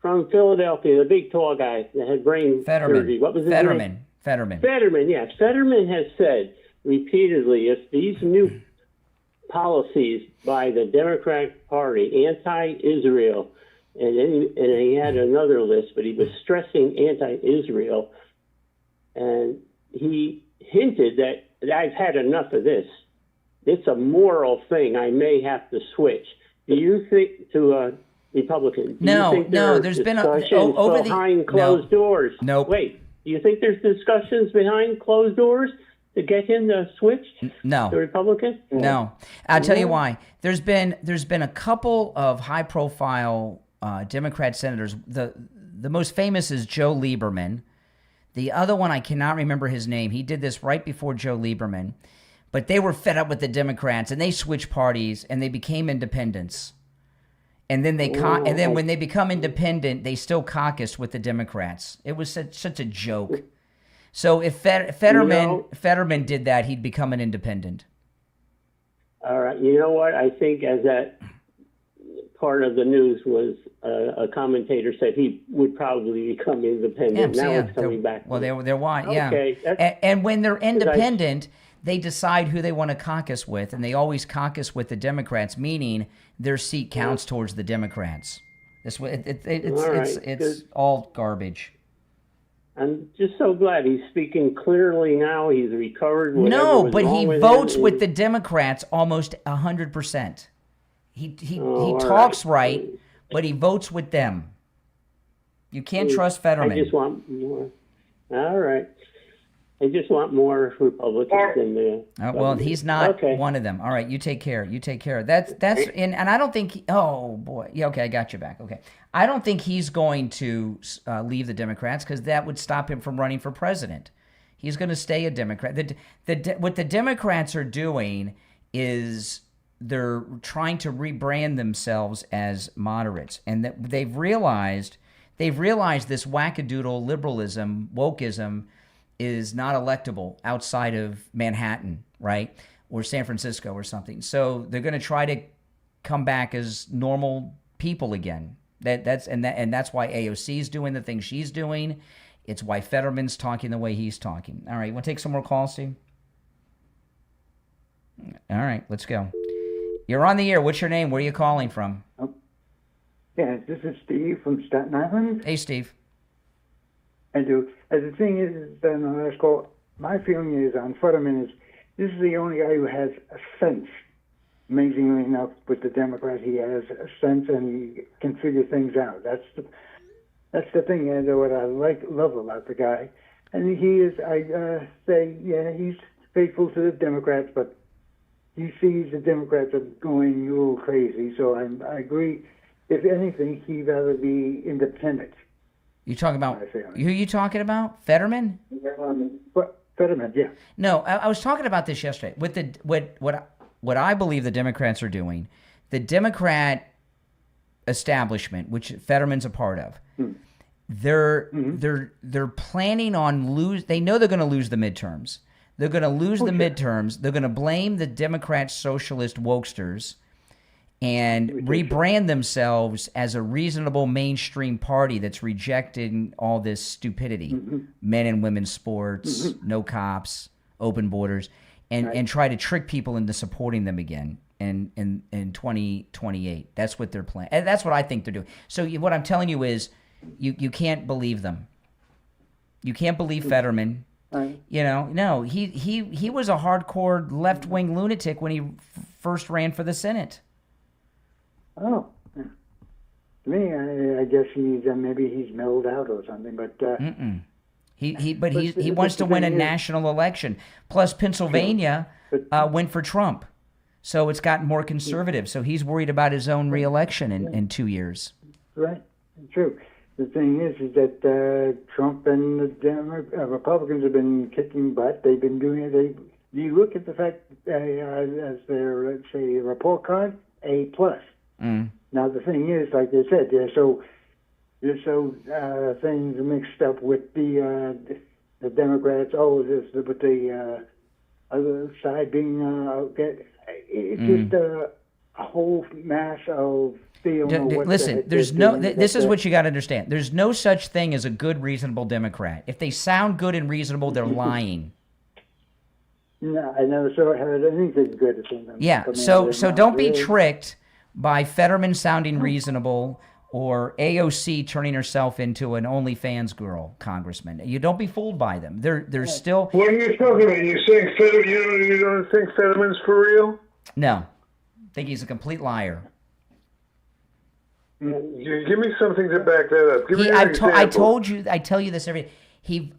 from Philadelphia, the big tall guy that had brain surgery. What was his name? Fetterman, yes. Fetterman has said repeatedly, if these new policies by the Democratic Party, anti-Israel, and he had another list, but he was stressing anti-Israel, and he hinted that I've had enough of this. It's a moral thing. I may have to switch. Do you think to a Republican? No. There's been over behind closed doors. Nope. Wait. Do you think there's discussions behind closed doors to get him to switch? No. The Republican? No. I'll tell you why. There's been a couple of high-profile Democrat senators. The most famous is Joe Lieberman. The other one, I cannot remember his name. He did this right before Joe Lieberman. But they were fed up with the Democrats, and they switched parties, and they became independents. And then when they become independent, they still caucused with the Democrats. It was such a joke. So if Fetterman did that, he'd become an independent. All right. You know what? I think as that part of the news was a commentator said he would probably become independent. It's coming back. Well, they're why, yeah. Okay. And when they're independent, they decide who they want to caucus with, and they always caucus with the Democrats, meaning their seat counts towards the Democrats. It's all garbage. I'm just so glad he's speaking clearly now. He's recovered. No, but he votes with the Democrats almost 100%. He talks right, but he votes with them. You can't trust Fetterman. I just want more. All right. I just want more Republicans in there. Well, he's not one of them. All right, you take care. That's and I don't think. Oh boy, yeah. Okay, I got you back. Okay, I don't think he's going to leave the Democrats because that would stop him from running for president. He's going to stay a Democrat. What the Democrats are doing is they're trying to rebrand themselves as moderates, and that they've realized this wackadoodle liberalism, wokeism, is not electable outside of Manhattan, right? Or San Francisco or something. So they're going to try to come back as normal people again. That's why AOC is doing the thing she's doing. It's why Fetterman's talking the way he's talking. All right, you want to take some more calls, Steve? All right, let's go. You're on the air. What's your name? Where are you calling from? Yeah, this is Steve from Staten Island. Hey, Steve. I do. The thing is, on the last call, my feeling is on Fetterman is this is the only guy who has a sense. Amazingly enough, with the Democrats, he has a sense and he can figure things out. That's the thing. What I love about the guy, and he is. I say, yeah, he's faithful to the Democrats, but he sees the Democrats are going a little crazy. So I agree. If anything, he'd rather be independent. You talking about who you talking about? Fetterman? Fetterman, yeah. No, I was talking about this yesterday. With what I believe the Democrats are doing, the Democrat establishment, which Fetterman's a part of, they're planning on They know they're going to lose the midterms. They're going to lose the midterms. They're going to blame the Democrat socialist wokesters and rebrand themselves as a reasonable mainstream party that's rejecting all this stupidity, men and women's sports, no cops, open borders, and try to trick people into supporting them again in 2028. That's what they're planning. And that's what I think they're doing. So what I'm telling you is you can't believe them. You can't believe Fetterman. No, he was a hardcore left-wing lunatic when he first ran for the Senate. Oh, to me, I guess maybe he's milled out or something. But he wants to win a national election. Plus, Pennsylvania went for Trump, So it's gotten more conservative. So he's worried about his own reelection in 2 years. Right. True. The thing is that Trump and the Republicans have been kicking butt. They've been doing it. You look at the fact as their, let's say, report card, A+. Now the thing is, like they said, they're so things mixed up with the Democrats. Oh, this with the other side being it's just a whole mass of. Listen, there's no. This is what you got to understand. There's no such thing as a good, reasonable Democrat. If they sound good and reasonable, they're lying. No, I never heard anything good from them. Yeah, so don't be tricked by Fetterman sounding reasonable or AOC turning herself into an OnlyFans girl, Congressman. You don't be fooled by them. They're still. What are you talking about? You saying you don't think Fetterman's for real? No, I think he's a complete liar. Give me something to back that up. Give me an example. I tell you this every. He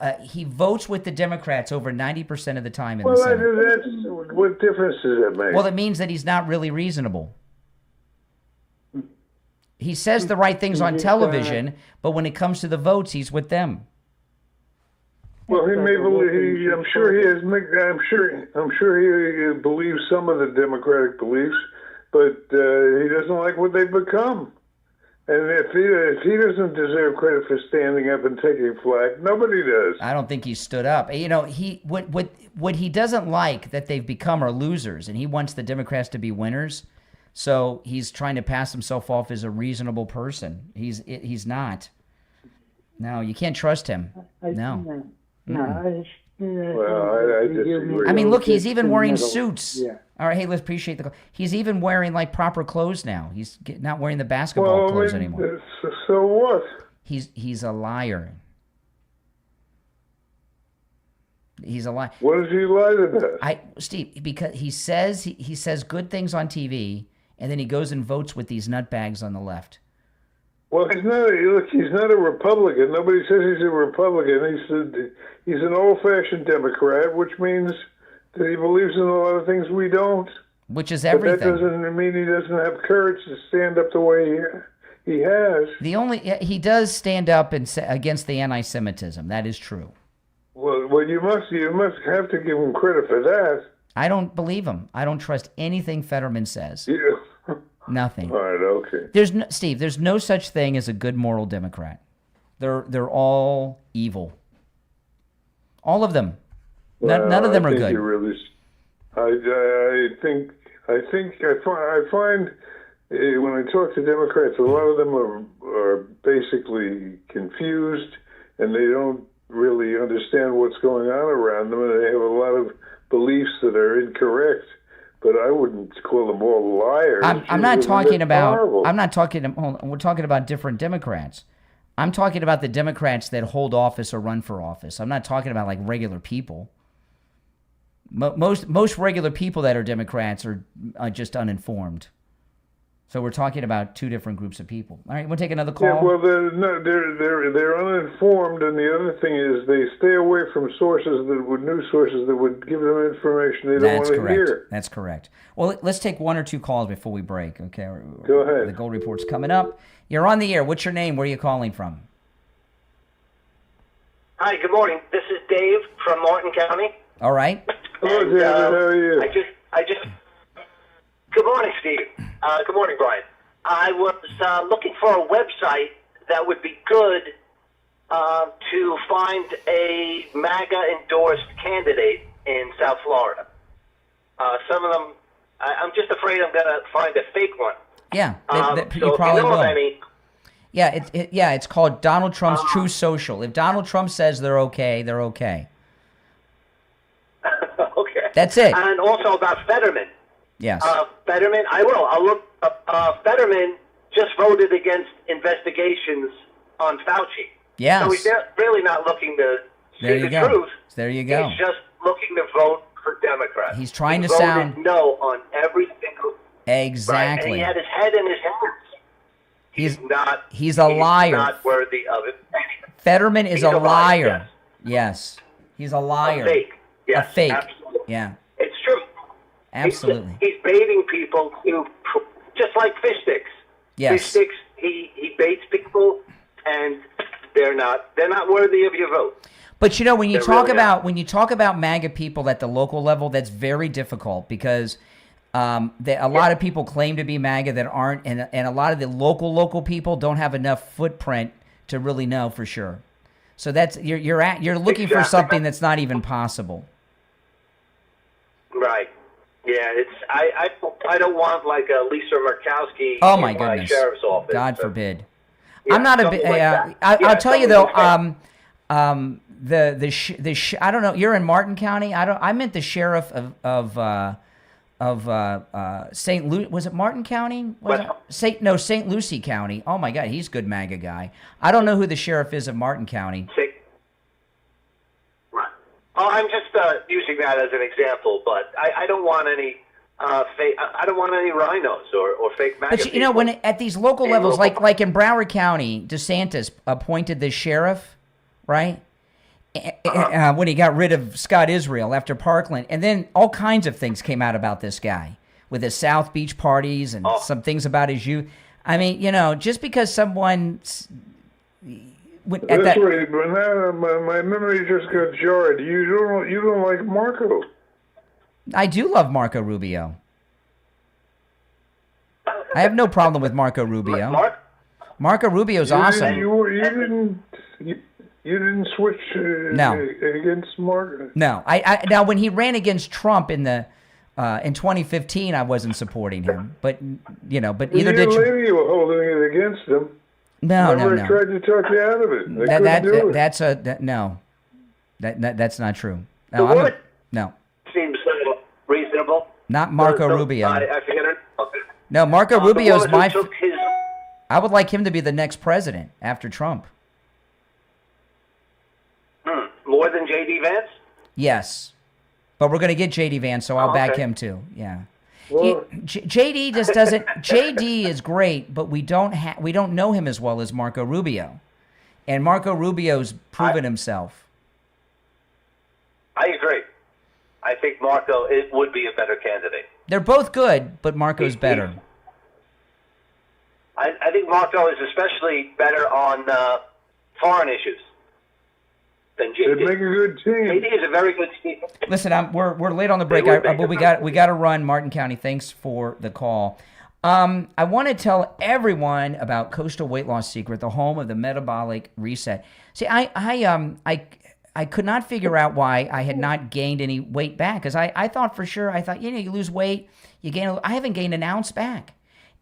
votes with the Democrats over 90% of the time in the Senate. That's, what difference does that make? Well, it means that he's not really reasonable. He says the right things on television, but when it comes to the votes, he's with them. Well, he may believe. I'm sure he has. I'm sure he believes some of the Democratic beliefs, but he doesn't like what they've become. And if he doesn't deserve credit for standing up and taking flack, nobody does. I don't think he stood up. You know, what he doesn't like that they've become are losers, and he wants the Democrats to be winners. So he's trying to pass himself off as a reasonable person. He's not. No, you can't trust him. No. Well, I disagree. I mean, look, he's even wearing suits. Yeah. All right, hey, let's appreciate the. He's even wearing like proper clothes now. He's not wearing the basketball clothes anymore. So what? He's a liar. He's a liar. What does he lie about? Steve, because he says good things on TV, and then he goes and votes with these nutbags on the left. Well, he's not a Republican. Nobody says he's a Republican. He's an old-fashioned Democrat, which means that he believes in a lot of things we don't. Which is everything. But that doesn't mean he doesn't have courage to stand up the way he has. He does stand up against the anti-Semitism. That is true. Well, you must have to give him credit for that. I don't believe him. I don't trust anything Fetterman says. Yeah. Nothing. All right, okay. There's no such thing as a good moral Democrat. They're all evil. All of them. Well, none of them are good. I find when I talk to Democrats, a lot of them are basically confused, and they don't really understand what's going on around them, and they have a lot of beliefs that are incorrect. But I wouldn't call them all liars. I'm not talking about. Horrible. I'm not talking. We're talking about different Democrats. I'm talking about the Democrats that hold office or run for office. I'm not talking about like regular people. Most regular people that are Democrats are just uninformed. So we're talking about two different groups of people. All right, we'll take another call. Yeah, well, they're uninformed, and the other thing is they stay away from news sources that would give them information they don't want to hear. That's correct. Well, let's take one or two calls before we break. Okay. Go ahead. The Gold Report's coming up. You're on the air. What's your name? Where are you calling from? Hi. Good morning. This is Dave from Martin County. All right. Hello, David. How are you? I just. Good morning, Steve. Good morning, Brian. I was looking for a website that would be good to find a MAGA-endorsed candidate in South Florida. Some of them, I'm just afraid I'm going to find a fake one. Yeah, you probably will. Any, it's called Donald Trump's True Social. If Donald Trump says they're okay, they're okay. Okay. That's it. And also about Fetterman. Yes. Fetterman, I will. I'll look up. Fetterman just voted against investigations on Fauci. Yes. So he's really not looking to see the truth. There you go. He's just looking to vote for Democrats. He's trying to voted sound no on every single. Exactly. Right? And he had his head in his hands. He's not. He's a liar. He's not worthy of it. Fetterman is a liar. Yes. He's a liar. A fake. Yes, a fake. Absolutely. Yeah. It's true. Absolutely. He's baiting people to, just like fish sticks. Yes. Fish sticks. He baits people, and they're not worthy of your vote. But you know, when you They're talk really about MAGA people at the local level, that's very difficult because a lot of people claim to be MAGA that aren't, and a lot of the local people don't have enough footprint to really know for sure. So that's you're looking for something that's not even possible. Right. Yeah. It's I don't want like a Lisa Murkowski Oh my in goodness! sheriff's office. God forbid. Yeah, I'm not a something big. like that. I'll tell you though. something I don't know. You're in Martin County. I meant the sheriff of St. Lucie. Was it Martin County? St. Lucie County. Oh my God, he's a good MAGA guy. I don't know who the sheriff is of Martin County. Right. Oh, I'm just using that as an example, but I don't want any fake. I don't want any rhinos or fake MAGA. But you know, when at these local levels, like in Broward County, DeSantis appointed the sheriff, right? When he got rid of Scott Israel after Parkland, and then all kinds of things came out about this guy with his South Beach parties and some things about his youth. I mean, you know, just because someone's That's right, but now my memory just got jarred. You don't like Marco. I do love Marco Rubio. I have no problem with Marco Rubio. Marco Rubio's awesome. You didn't switch against Marco. No, I now when he ran against Trump in 2015, I wasn't supporting him, but neither did you. You were holding it against him. No. I tried to talk you out of it. That's not true. The woman No. seems reasonable. Not Marco Rubio. I forget her. Okay. No, Marco Rubio's the woman who took his. I would like him to be the next president after Trump. More than J.D. Vance? Yes, but we're going to get J.D. Vance, so I'll back him too. Yeah. J.D. just doesn't. J.D. is great, but we don't know him as well as Marco Rubio, and Marco Rubio's proven himself. I agree. I think Marco would be a better candidate. They're both good, but Marco's better. I think Marco is especially better on foreign issues than JD. They'd make a good team. JD is a very good team. Listen, we're late on the break, but we got to run. Martin County, thanks for the call. I want to tell everyone about Coastal Weight Loss Secret, the home of the metabolic reset. See, I could not figure out why I had not gained any weight back, because I thought for sure, you lose weight, you gain. I haven't gained an ounce back.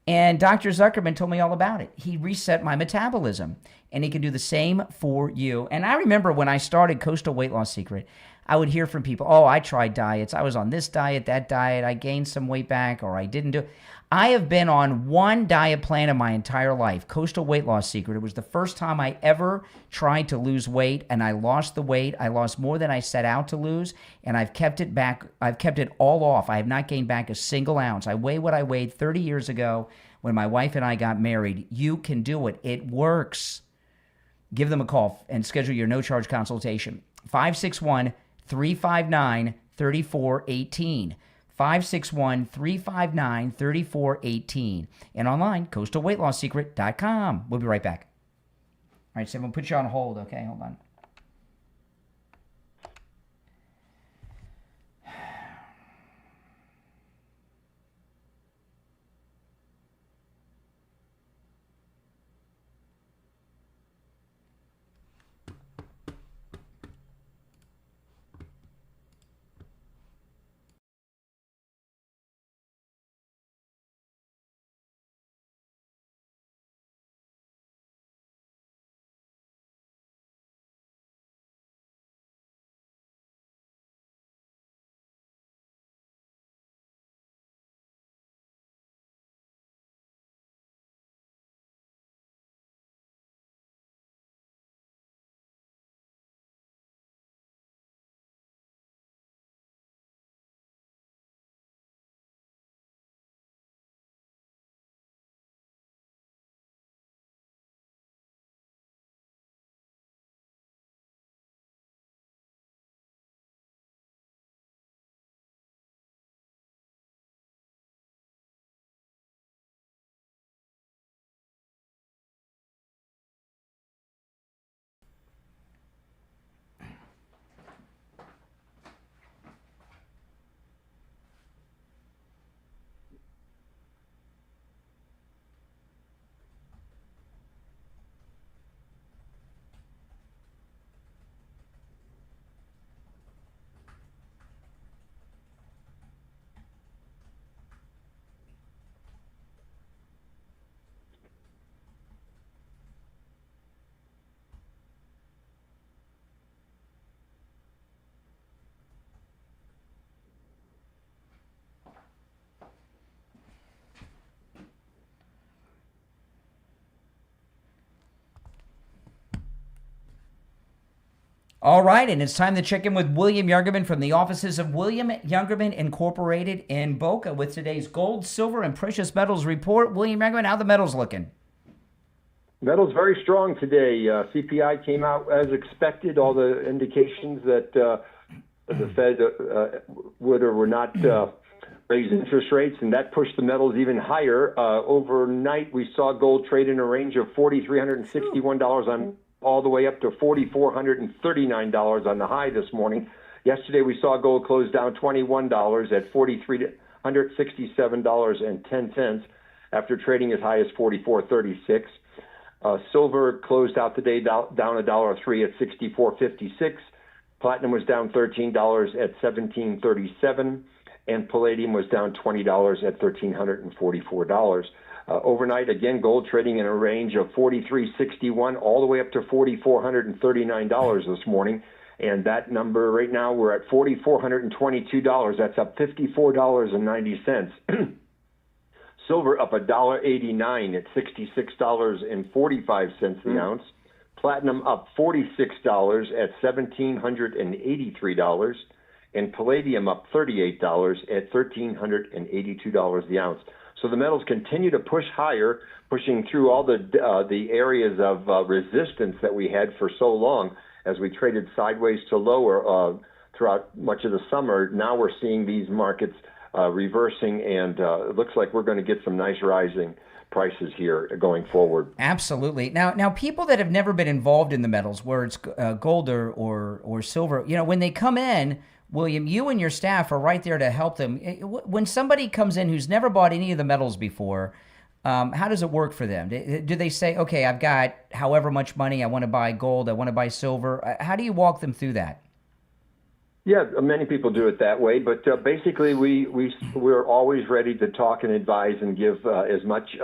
And Dr. Zuckerman told me all about it. He reset my metabolism, and he can do the same for you. And I remember when I started Coastal Weight Loss Secret, I would hear from people, I tried diets. I was on this diet, that diet. I gained some weight back, or I didn't do it. I have been on one diet plan in my entire life, Coastal Weight Loss Secret. It was the first time I ever tried to lose weight, and I lost the weight. I lost more than I set out to lose, and I've kept it back. I've kept it all off. I have not gained back a single ounce. I weigh what I weighed 30 years ago when my wife and I got married. You can do it. It works. Give them a call and schedule your no-charge consultation. 561-359-3418. 561-359-3418. And online, coastalweightlossecret.com. We'll be right back. All right, so I'm going to put you on hold, okay? Hold on. All right, and it's time to check in with William Youngerman from the offices of William Youngerman Incorporated in Boca with today's gold, silver, and precious metals report. William Youngerman, how the metals looking? Metal's very strong today. CPI came out as expected. All the indications that the Fed would or would not raise interest rates, and that pushed the metals even higher. Overnight, we saw gold trade in a range of $4,361 on all the way up to $4,439 on the high this morning. Yesterday, we saw gold close down $21 at $4,367.10 after trading as high as $44.36. Silver closed out the day down $1.03 at $64.56. Platinum was down $13 at $17.37, and palladium was down $20 at $1,344. Overnight, again, gold trading in a range of $43.61 all the way up to $4,439 this morning. And that number right now, we're at $4,422. That's up $54.90. Silver up $1.89 at $66.45 the ounce. Platinum up $46 at $1,783. And palladium up $38 at $1,382 the ounce. So the metals continue to push higher, pushing through all the areas of resistance that we had for so long as we traded sideways to lower throughout much of the summer. Now we're seeing these markets reversing, and it looks like we're going to get some nice rising prices here going forward. Absolutely. Now, people that have never been involved in the metals, where it's gold or silver, when they come in, William, you and your staff are right there to help them. When somebody comes in who's never bought any of the metals before, how does it work for them? Do they say, okay, I've got however much money, I want to buy gold, I want to buy silver? How do you walk them through that? Yeah, many people do it that way, but basically we're always ready to talk and advise and give as much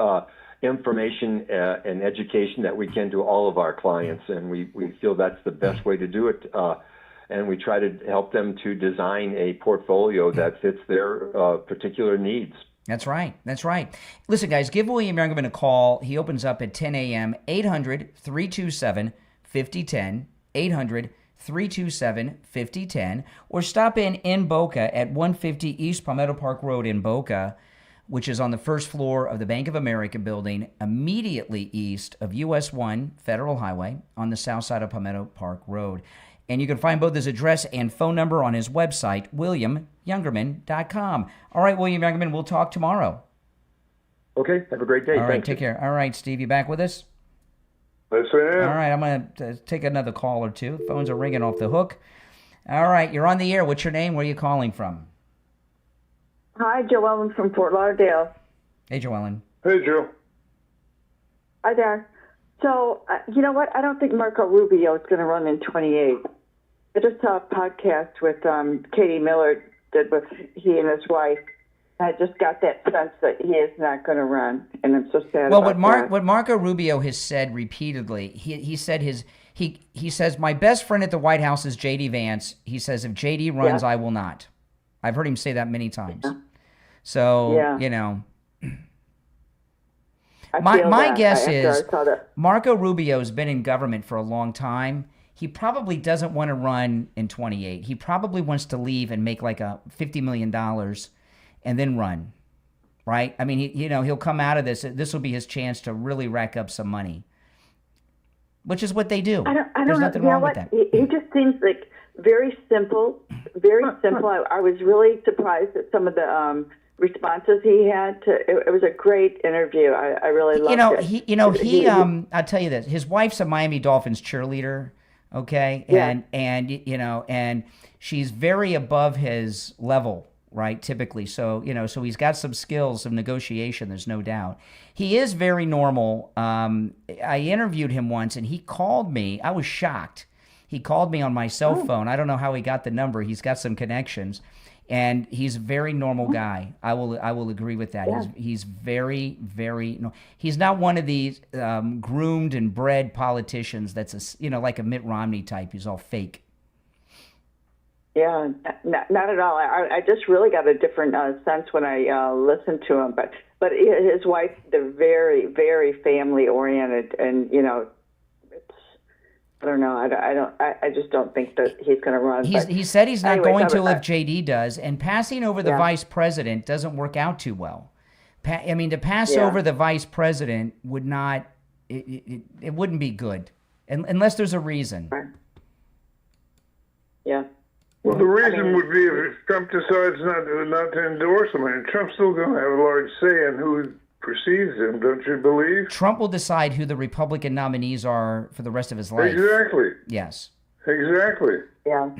information and education that we can to all of our clients, and we feel that's the best way to do it. And we try to help them to design a portfolio that fits their particular needs. That's right. That's right. Listen, guys, give William Youngerman a call. He opens up at 10 a.m., 800-327-5010, 800-327-5010, or stop in Boca at 150 East Palmetto Park Road in Boca, which is on the first floor of the Bank of America building, immediately east of US 1 Federal Highway on the south side of Palmetto Park Road. And you can find both his address and phone number on his website, williamyoungerman.com. All right, William Youngerman, we'll talk tomorrow. Okay, have a great day. All right, take care. All right, Steve, you back with us? Yes, I am. All right, I'm going to take another call or two. Phones are ringing off the hook. All right, you're on the air. What's your name? Where are you calling from? Hi, Joellen from Fort Lauderdale. Hey, Joellen. Hey, Joe. Hi there. So, you know what? I don't think Marco Rubio is going to run in 28. I just saw a podcast with Katie Miller did with he and his wife. I just got that sense that he is not going to run, and I'm so sad about that. What Marco Rubio has said repeatedly, he said he says, my best friend at the White House is J.D. Vance. He says, if J.D. runs, I will not. I've heard him say that many times. Yeah. So, you know. My guess is Marco Rubio's been in government for a long time. He probably doesn't want to run in 28. He probably wants to leave and make like $50 million and then run, right? I mean, he'll come out of this. This will be his chance to really rack up some money, which is what they do. There's nothing wrong with that. He just seems like very simple, very simple. I was really surprised at some of the responses he had to. It was a great interview. I really loved it. I'll tell you this. His wife's a Miami Dolphins cheerleader. Okay. Yeah. And she's very above his level, right? Typically. So so he's got some skills of negotiation. There's no doubt. He is very normal. I interviewed him once and he called me. I was shocked. He called me on my cell phone. I don't know how he got the number. He's got some connections. And he's a very normal guy. I will agree with that. Yeah. He's very, very. He's not one of these groomed and bred politicians. That's like a Mitt Romney type. He's all fake. Yeah, not at all. I just really got a different sense when I listened to him. But his wife, they're very, very family oriented, and I don't know. I just don't think that he's going to run. He said he's not anyways, going to if JD does, and passing over the vice president doesn't work out too well. To pass over the vice president would not, it wouldn't be good, unless there's a reason. Right. Yeah. Well, the reason would be if Trump decides not to endorse him. And Trump's still going to have a large say in who precedes him, don't you believe? Trump will decide who the Republican nominees are for the rest of his life. Exactly. Yes. Exactly. Yeah.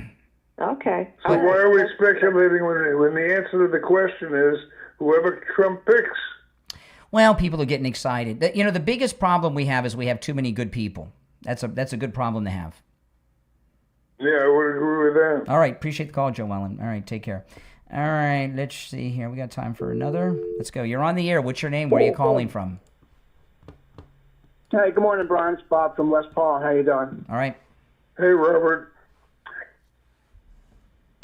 Okay. So why are we speculating when the answer to the question is whoever Trump picks? Well, people are getting excited. The biggest problem we have is we have too many good people. That's a good problem to have. Yeah, I would agree with that. All right. Appreciate the call, Joe Ellen. All right. Take care. All right. Let's see here. We got time for another. Let's go. You're on the air. What's your name? Where are you calling from? Hey, good morning, Brian. It's Bob from West Palm. How you doing? All right. Hey, Robert.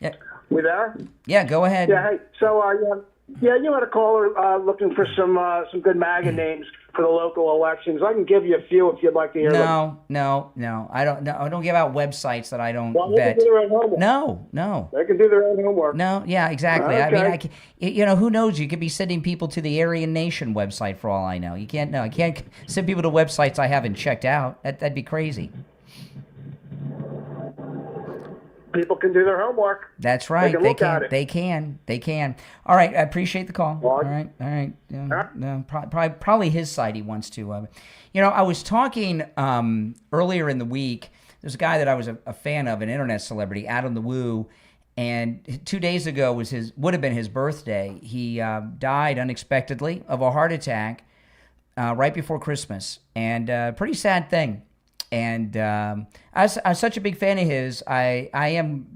Yeah. We there? Yeah, go ahead. Yeah, hey. So, you had a caller looking for some good MAGA names for the local elections. I can give you a few if you'd like to hear them. No. I don't give out websites that I don't Well, they vet. can do their own homework. No. They can do their own homework. No, yeah, exactly. Okay. I mean, who knows? You could be sending people to the Aryan Nation website for all I know. I can't send people to websites I haven't checked out. That'd be crazy. People can do their homework. That's right. They can. They can. All right. I appreciate the call. All right. No, probably his side he wants to. I was talking earlier in the week. There's a guy that I was a fan of, an internet celebrity, Adam the Woo, and 2 days ago would have been his birthday. He died unexpectedly of a heart attack right before Christmas, and pretty sad thing. And I'm such a big fan of his, I am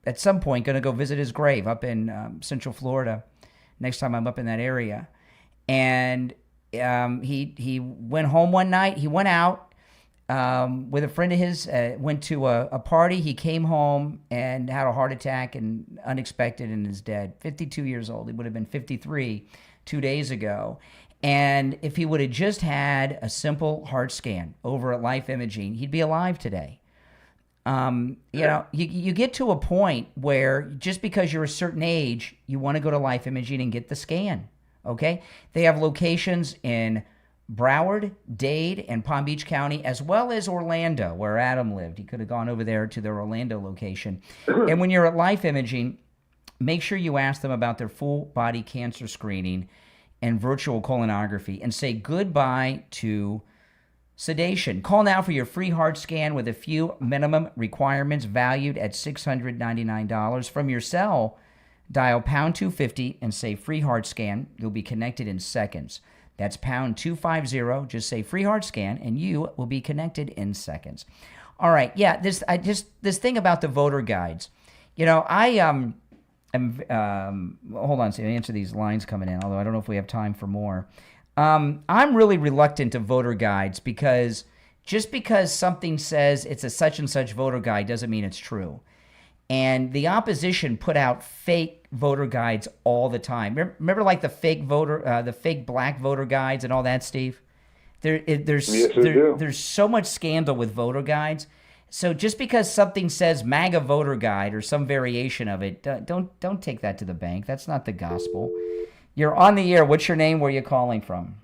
at some point going to go visit his grave up in Central Florida next time I'm up in that area. And he went home one night. He went out with a friend of his, went to a party. He came home and had a heart attack and unexpected and is dead. 52 years old. He would have been 53 2 days ago. And if he would have just had a simple heart scan over at Life Imaging, he'd be alive today. You get to a point where just because you're a certain age, you want to go to Life Imaging and get the scan, okay? They have locations in Broward, Dade, and Palm Beach County, as well as Orlando, where Adam lived. He could have gone over there to their Orlando location. And when you're at Life Imaging, make sure you ask them about their full-body cancer screening and virtual colonography, and say goodbye to sedation. Call now for your free heart scan with a few minimum requirements valued at $699. From your cell, dial pound 250 and say free heart scan. You'll be connected in seconds. That's pound 250. Just say free heart scan, and you will be connected in seconds. All right, yeah. This thing about the voter guides. Hold on, so answer these lines coming in, although I don't know if we have time for more. I'm really reluctant to voter guides because just because something says it's a such and such voter guide doesn't mean it's true. And the opposition put out fake voter guides all the time. Remember like the fake black voter guides and all that, Steve? There's so much scandal with voter guides. So just because something says MAGA voter guide or some variation of it, don't take that to the bank. That's not the gospel. You're on the air. What's your name? Where are you calling from?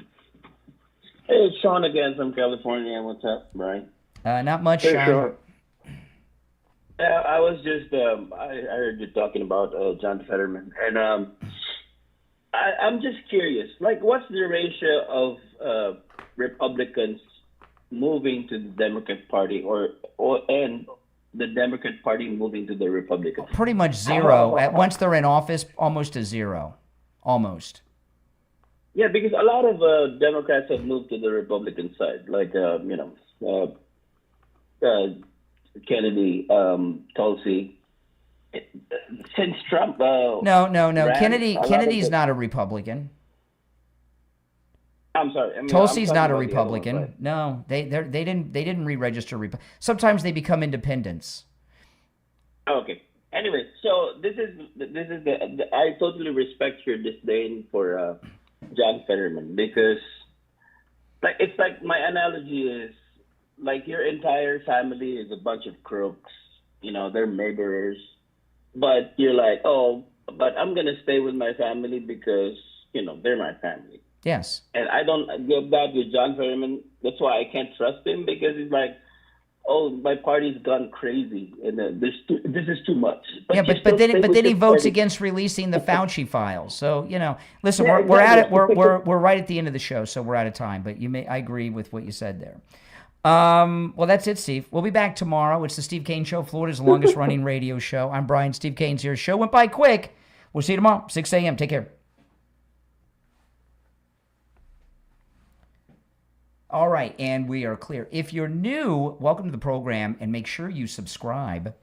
Hey, it's Sean again from California. What's up, Brian? Not much, Hey, Sean. Yeah, I was just I heard you talking about John Fetterman, and I'm just curious. Like, what's the ratio of Republicans moving to the Democrat Party, and the Democrat Party moving to the Republican? Pretty much zero. Once they're in office, almost to zero. Almost. Yeah, because a lot of Democrats have moved to the Republican side, like Kennedy, Tulsi. Since Trump. No. Kennedy's not a Republican. I'm sorry. Tulsi's not a Republican. No, they didn't re-register. Sometimes they become independents. Okay. Anyway, so this is the I totally respect your disdain for John Fetterman, because it's like my analogy is like your entire family is a bunch of crooks. You know, they're murderers. But you're like, oh, but I'm going to stay with my family because, you know, they're my family. Yes. And I don't get that with John Fetterman. That's why I can't trust him, because he's like, oh, my party's gone crazy, and this is too much. Yeah, but then he votes against releasing the Fauci files. So, you know, listen, we're at it. We're right at the end of the show, so we're out of time. But I agree with what you said there. Well, that's it, Steve. We'll be back tomorrow. It's the Steve Kane Show, Florida's longest running radio show. I'm Brian. Steve Kane's here. Show went by quick. We'll see you tomorrow, 6 a.m. Take care. All right, and we are clear. If you're new, welcome to the program, and make sure you subscribe.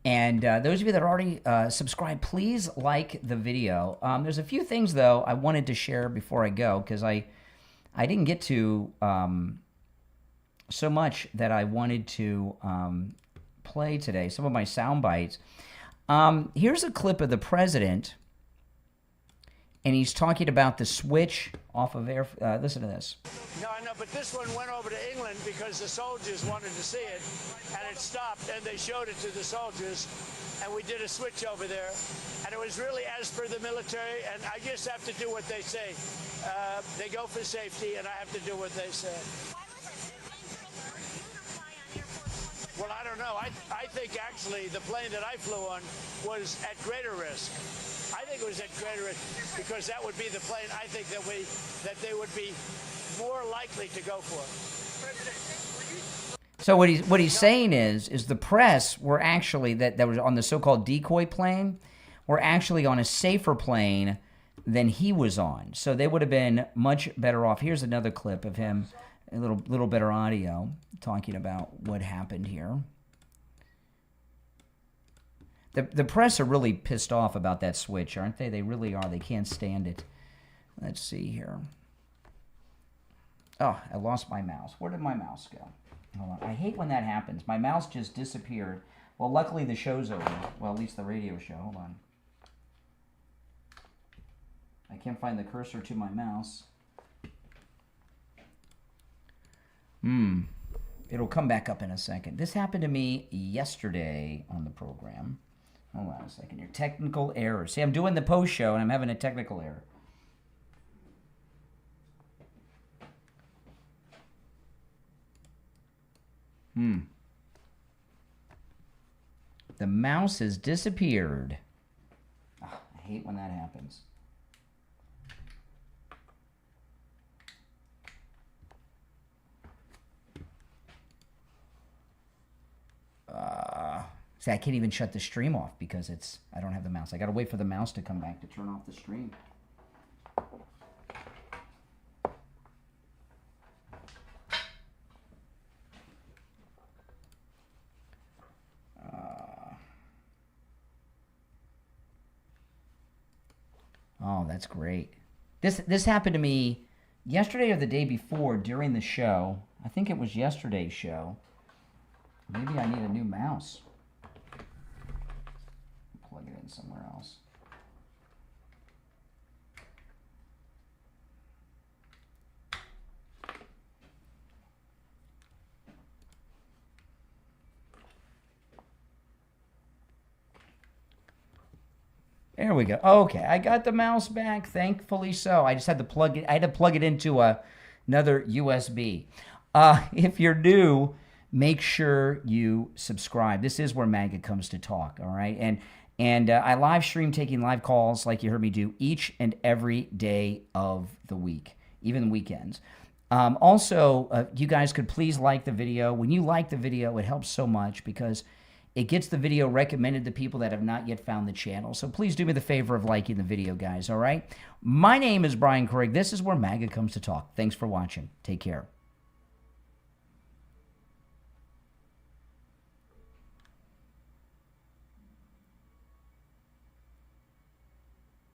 And those of you that are already subscribed, please like the video. There's a few things, though, I wanted to share before I go, because I didn't get to so much that I wanted to play today, some of my sound bites. Here's a clip of the president, and he's talking about the switch off of air. Listen to this. No, I know, but this one went over to England because the soldiers wanted to see it, and it stopped, and they showed it to the soldiers, and we did a switch over there, and it was really as per the military, and I just have to do what they say. They go for safety, and I have to do what they say. Well, I don't know. I think actually the plane that I flew on was at greater risk. I think it was at greater risk because that would be the plane I think that they would be more likely to go for. So what he's saying is the press were actually that was on the so-called decoy plane were actually on a safer plane than he was on. So they would have been much better off. Here's another clip of him, a little better audio, talking about what happened here. The press are really pissed off about that switch, aren't they? They really are. They can't stand it. Let's see here. Oh, I lost my mouse. Where did my mouse go? Hold on. I hate when that happens. My mouse just disappeared. Well, luckily the show's over. Well, at least the radio show. Hold on. I can't find the cursor to my mouse. It'll come back up in a second. This happened to me yesterday on the program. Hold on a second here. Technical error. See, I'm doing the post show and I'm having a technical error. The mouse has disappeared. Oh, I hate when that happens. See, I can't even shut the stream off because I don't have the mouse. I got to wait for the mouse to come back to turn off the stream. Oh, that's great. This happened to me yesterday or the day before during the show. I think it was yesterday's show. Maybe I need a new mouse. Plug it in somewhere else. There we go. Okay, I got the mouse back, thankfully so. I just had to plug it. I had to plug it into another USB. If you're new, make sure you subscribe. This is where MAGA comes to talk, all right? And I live stream taking live calls like you heard me do each and every day of the week, even weekends. Also, you guys could please like the video. When you like the video, it helps so much because it gets the video recommended to people that have not yet found the channel. So please do me the favor of liking the video, guys, all right? My name is Brian Craig. This is where MAGA comes to talk. Thanks for watching. Take care.